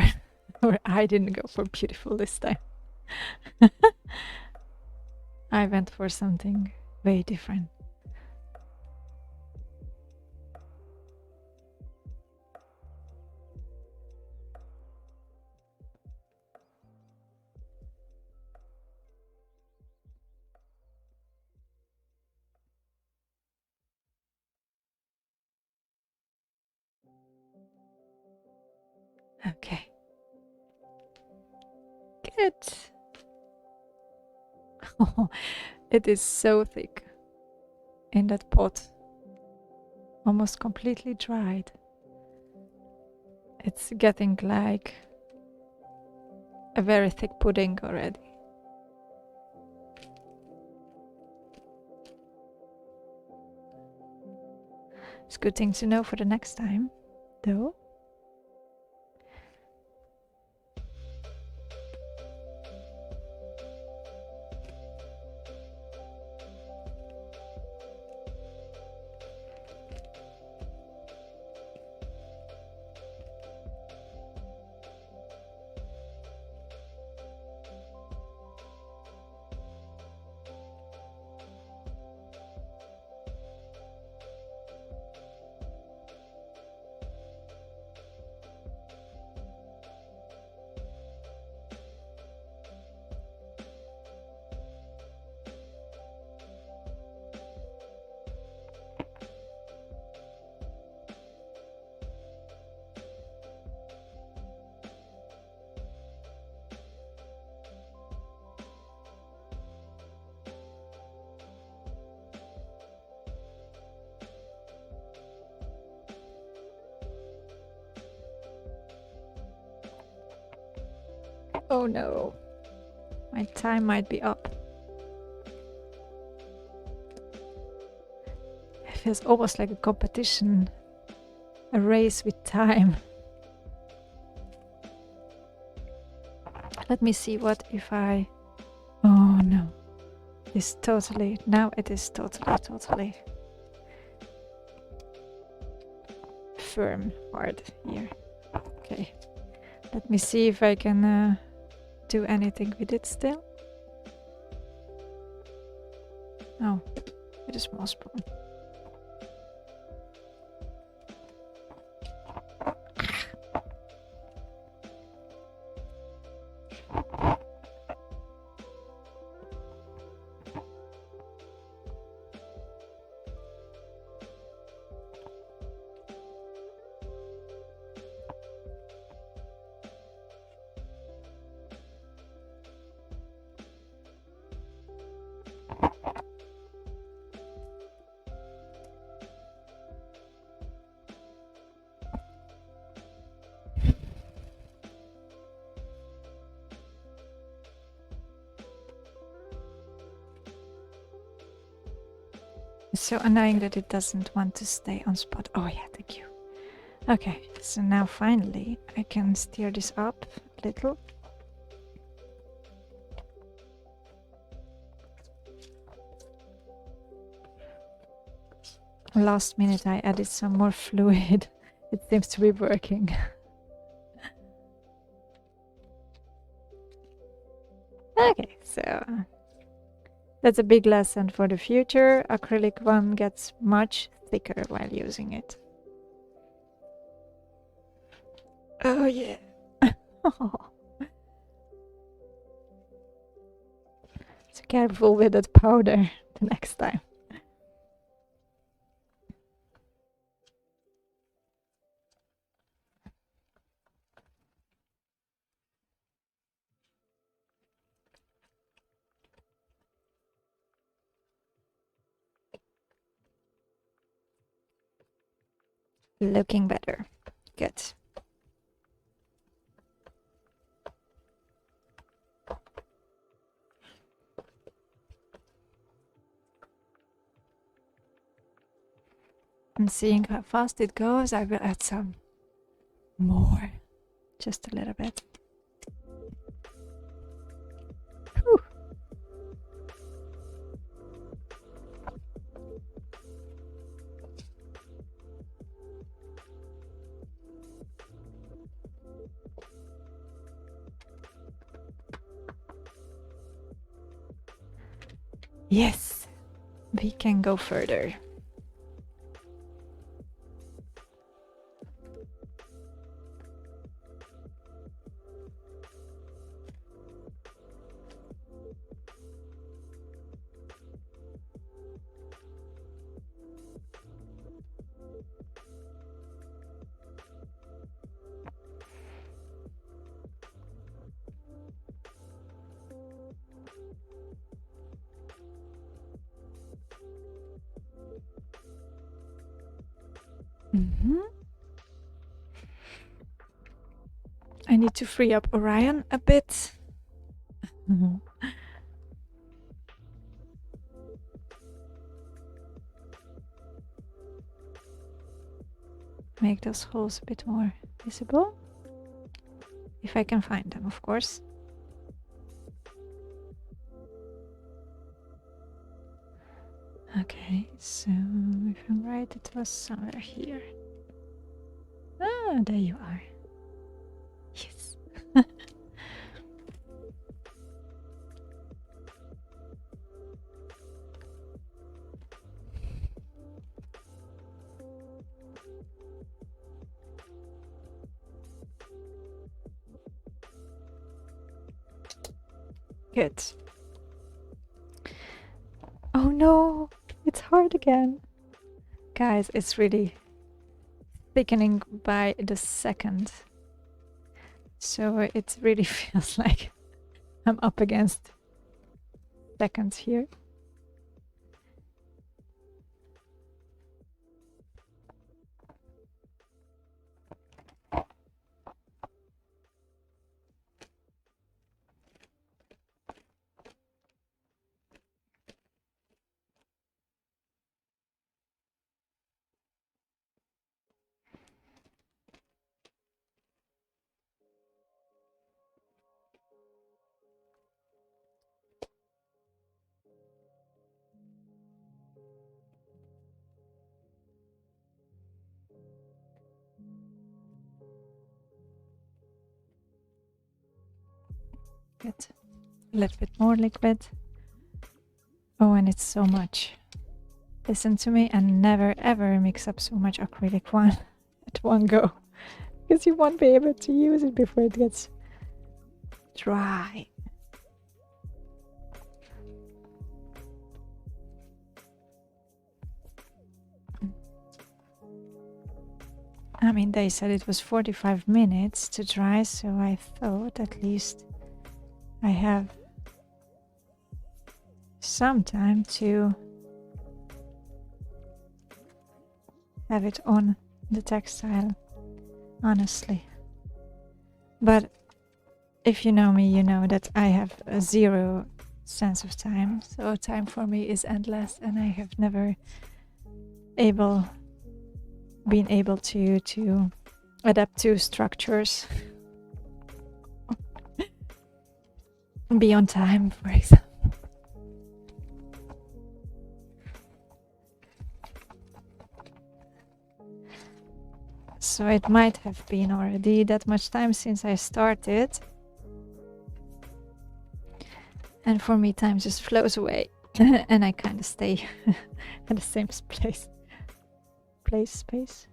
or I didn't go for beautiful this time. I went for something way different. Okay. Good. It is so thick in that pot. Almost completely dried. It's getting like a very thick pudding already. It's a good thing to know for the next time, though. Oh no. My time might be up. It feels almost like a competition. A race with time. Let me see what if I... Oh no. This totally... Now it is totally firm hard here. Okay. Let me see if I can do anything with it still. Oh, with a small spoon. It's so annoying that it doesn't want to stay on spot. Oh yeah, thank you. Okay, so now finally I can steer this up a little. Last minute I added some more fluid. It seems to be working. Okay, so that's a big lesson for the future. Acrylic one gets much thicker while using it. Oh yeah. So careful with that powder the next time. Looking better. Good. And seeing how fast it goes, I will add some more. Just a little bit. Whew. Yes, we can go further. I need to free up Orion a bit. Make those holes a bit more visible. If I can find them, of course. Okay, so if I'm right, it was somewhere here. Ah, there you are. Yes. Good. Oh no, it's hard again. Guys, it's really thickening by the second. So it really feels like I'm up against seconds here. Good. A little bit more liquid. Oh, and it's so much. Listen to me and never ever mix up so much acrylic one at one go, because you won't be able to use it before it gets dry. I mean, they said it was 45 minutes to dry, so I thought at least I have some time to have it on the textile, honestly. But if you know me, you know that I have a zero sense of time, so time for me is endless, and I have never been able to adapt to structures. Be on time, for example. So it might have been already that much time since I started. And for me, time just flows away. And I kind of stay at the same space. Space.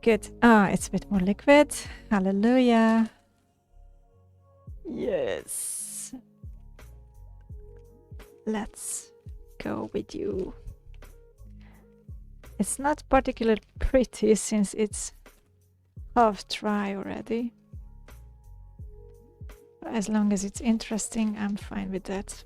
Good. Ah, it's a bit more liquid. Hallelujah. Yes. Let's go with you. It's not particularly pretty since it's half dry already. But as long as it's interesting, I'm fine with that.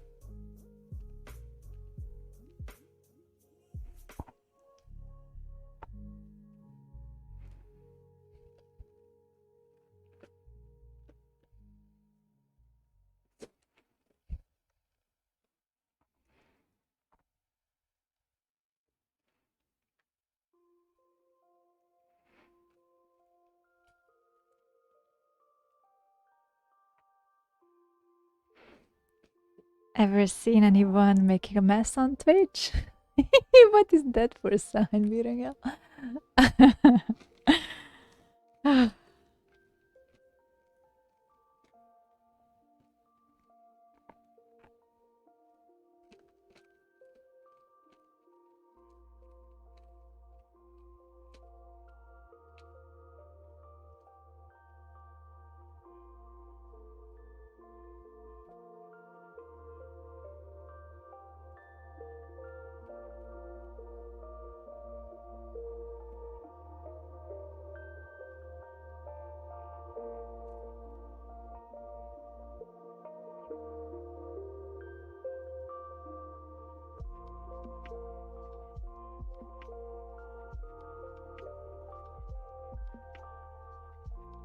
Ever seen anyone making a mess on Twitch? What is that for a sign, Virangel?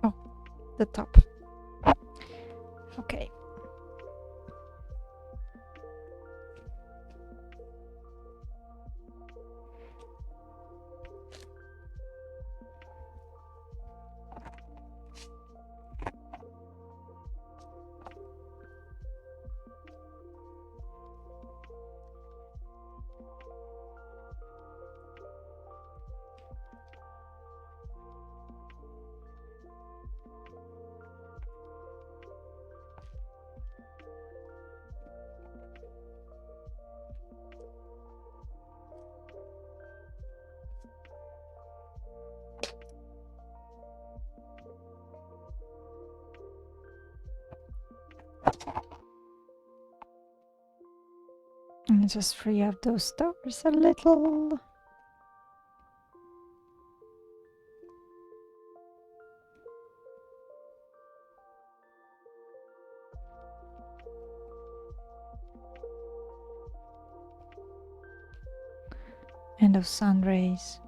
Oh, the top. Okay. And just free up those stars a little. And those sun rays.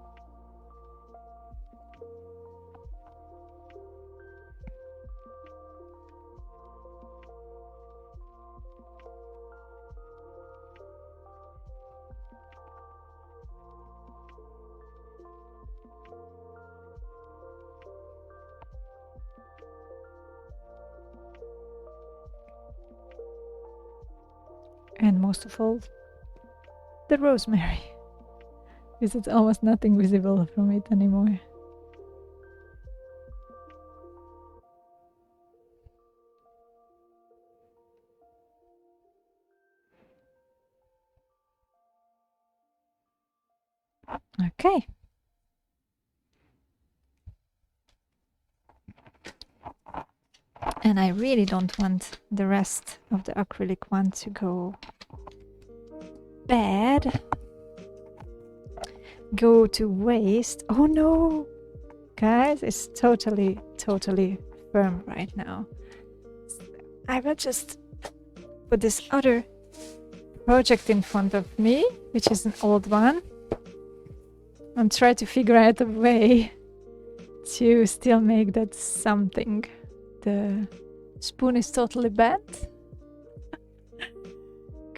And most of all, the rosemary? Because it's almost nothing visible from it anymore. Okay. And I really don't want the rest of the acrylic one to go bad. Go to waste. Oh no! Guys, it's totally firm right now. I will just put this other project in front of me, which is an old one, and try to figure out a way to still make that something. The spoon is totally bent.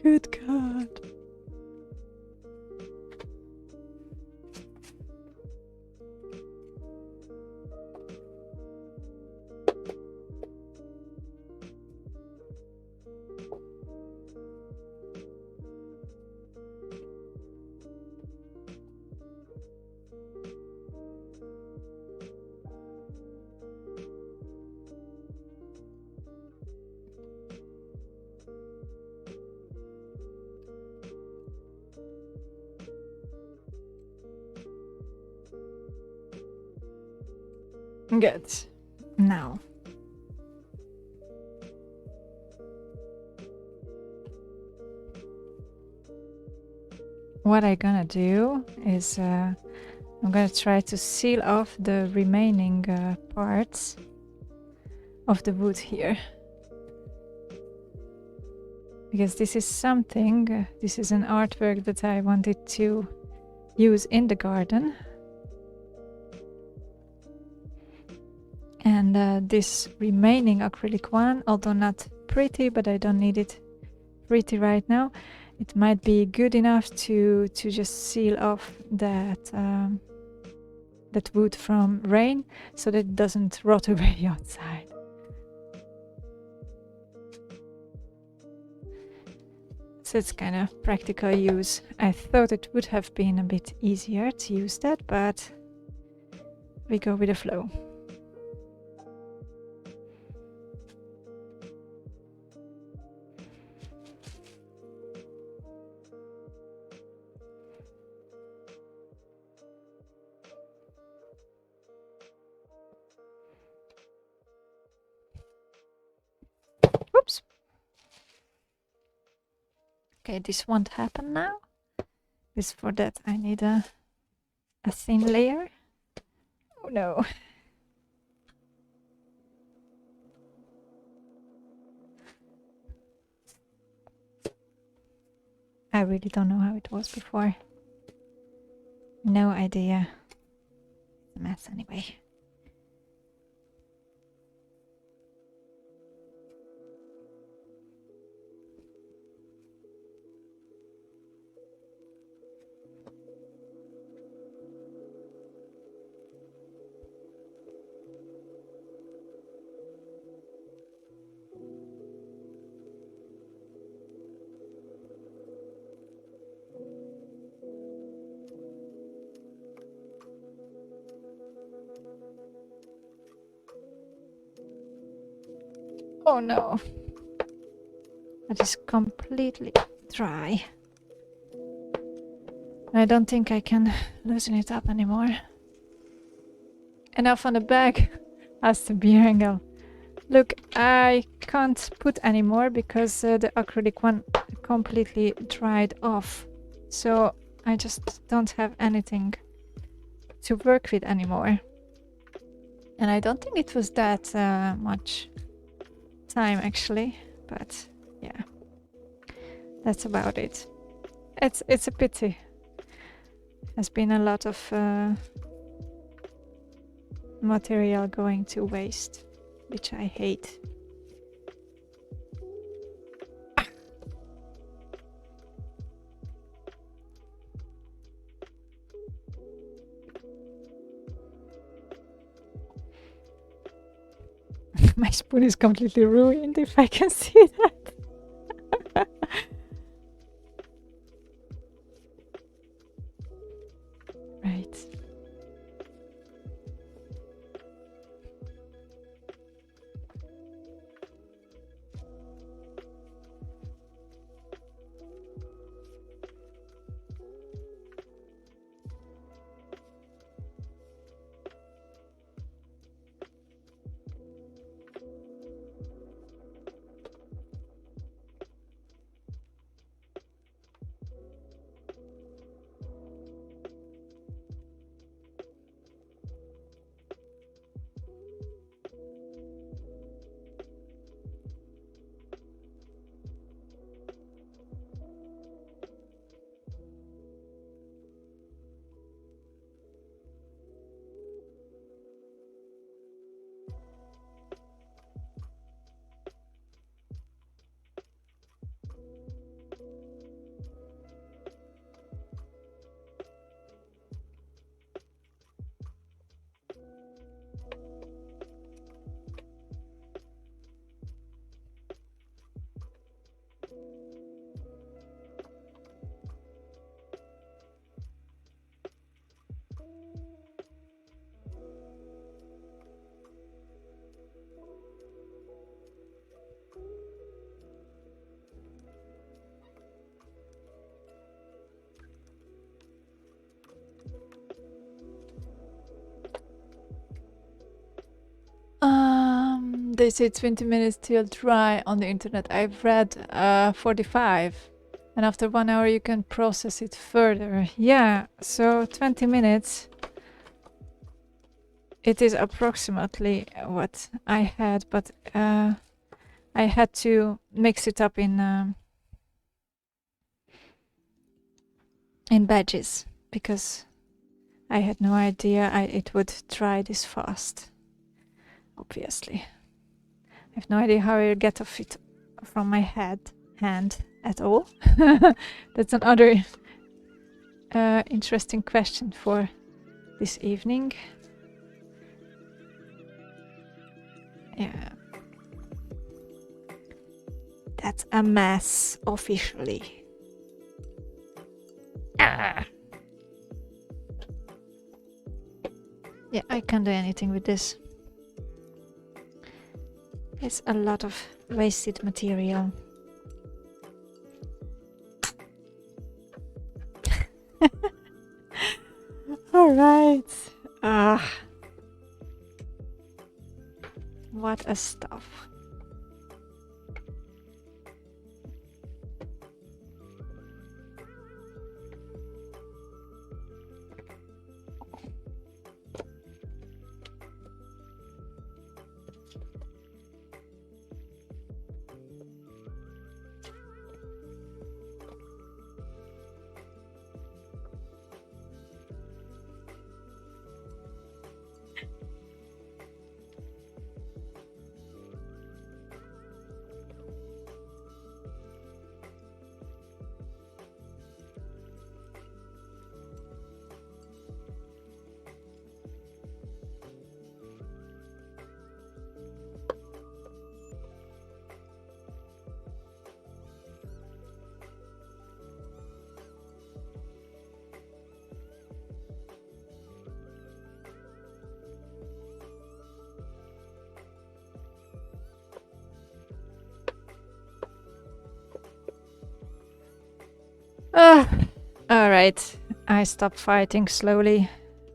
Good God. Good. Now. What I'm gonna do is I'm gonna try to seal off the remaining parts of the wood here. Because this is something, this is an artwork that I wanted to use in the garden. And this remaining acrylic one, although not pretty, but I don't need it pretty right now, it might be good enough to just seal off that that wood from rain so that it doesn't rot away outside. So it's kind of practical use. I thought it would have been a bit easier to use that, but we go with the flow. Oops. Okay, this won't happen now. Because for that I need a thin layer. Oh no. I really don't know how it was before. No idea. It's a mess anyway. Oh no. That is completely dry. I don't think I can loosen it up anymore. Enough on the bag. Has the beer angle. Look, I can't put any more because the acrylic one completely dried off. So I just don't have anything to work with anymore. And I don't think it was that much time actually, but yeah, that's about it. It's a pity. There's been a lot of material going to waste, which I hate. My spoon is completely ruined, if I can see that. They say 20 minutes till dry on the internet. I've read 45. And after 1 hour you can process it further. Yeah, so 20 minutes. It is approximately what I had, but I had to mix it up in batches because I had no idea it would dry this fast. Obviously, I have no idea how I'll get off it from my hand at all. That's another interesting question for this evening. Yeah. That's a mess, officially. Ah. Yeah, I can't do anything with this. It's a lot of wasted material. All right. What a stuff. All right, I stop fighting slowly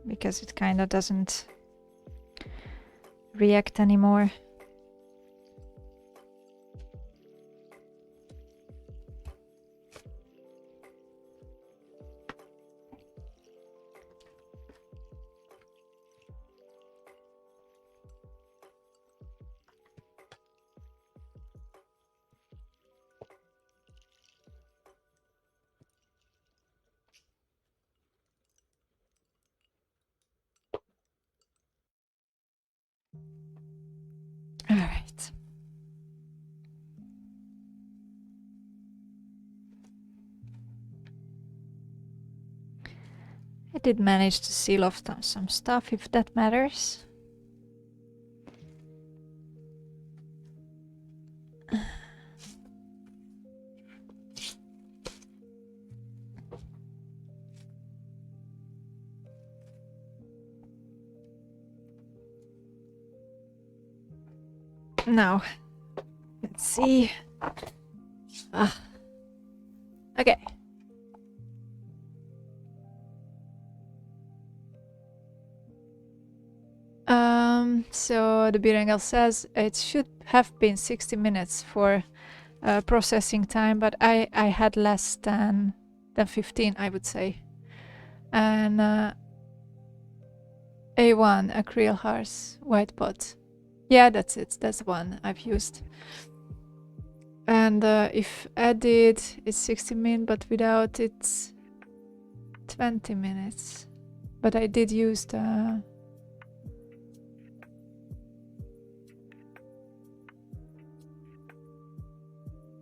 because it kind of doesn't react anymore. All right. I did manage to seal off some stuff, if that matters. Now, let's see. Okay. So the Birengel says it should have been 60 minutes for processing time, but I had less than 15, I would say. And A1 acryl horse white pot. Yeah, that's it. That's the one I've used. And if added, it's 60 minutes, but without it's 20 minutes. But I did use the...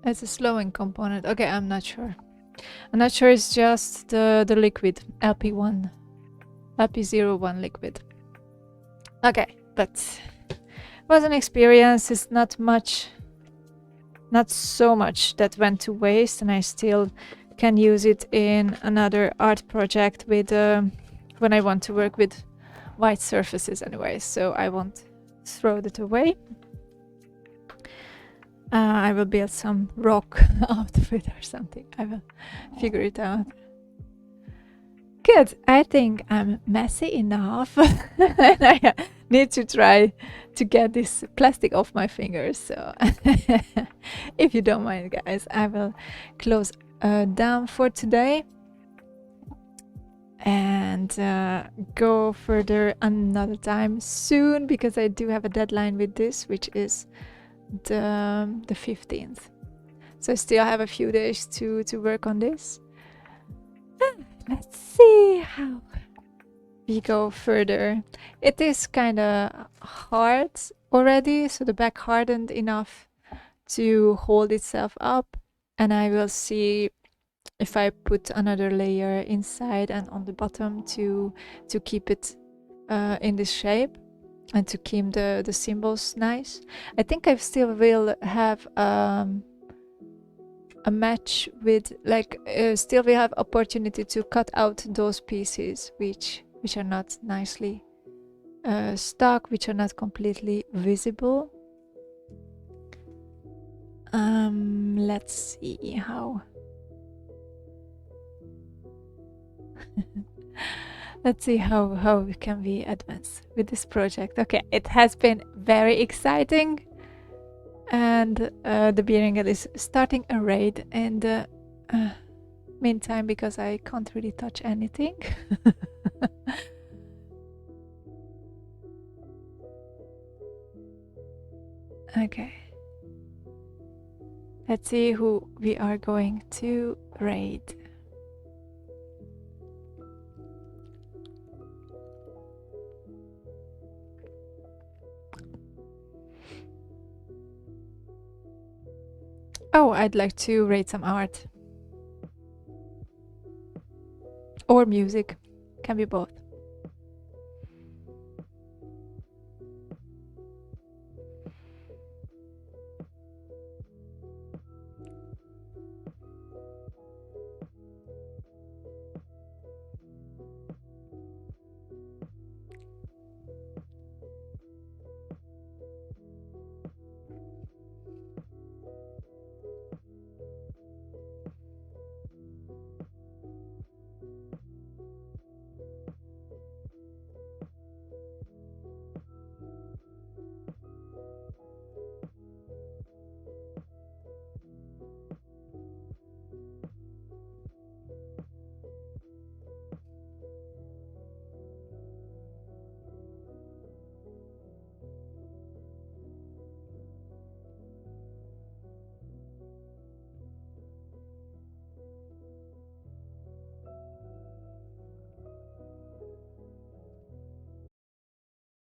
It's a slowing component. Okay, I'm not sure. I'm not sure it's just the liquid, LP1. LP01 liquid. Okay, but it was an experience. It's not much, not so much that went to waste, and I still can use it in another art project with when I want to work with white surfaces anyway, so I won't throw it away. I will build some rock out of it or something. I will figure it out. Good. I think I'm messy enough. need to try to get this plastic off my fingers. So if you don't mind, guys, I will close down for today and go further another time soon, because I do have a deadline with this, which is the 15th. So I still have a few days to work on this. Let's see how we go further. It is kind of hard already, so the back hardened enough to hold itself up, and I will see if I put another layer inside and on the bottom to keep it in this shape and to keep the symbols nice. I think I still will have a match with, like, still we have opportunity to cut out those pieces which are not nicely stuck, which are not completely visible. Let's see how. Let's see how can we advance with this project. Okay, it has been very exciting, and the Beringel is starting a raid in the meantime, because I can't really touch anything. Okay, let's see who we are going to raid. Oh, I'd like to rate some art. Or music. Can be both.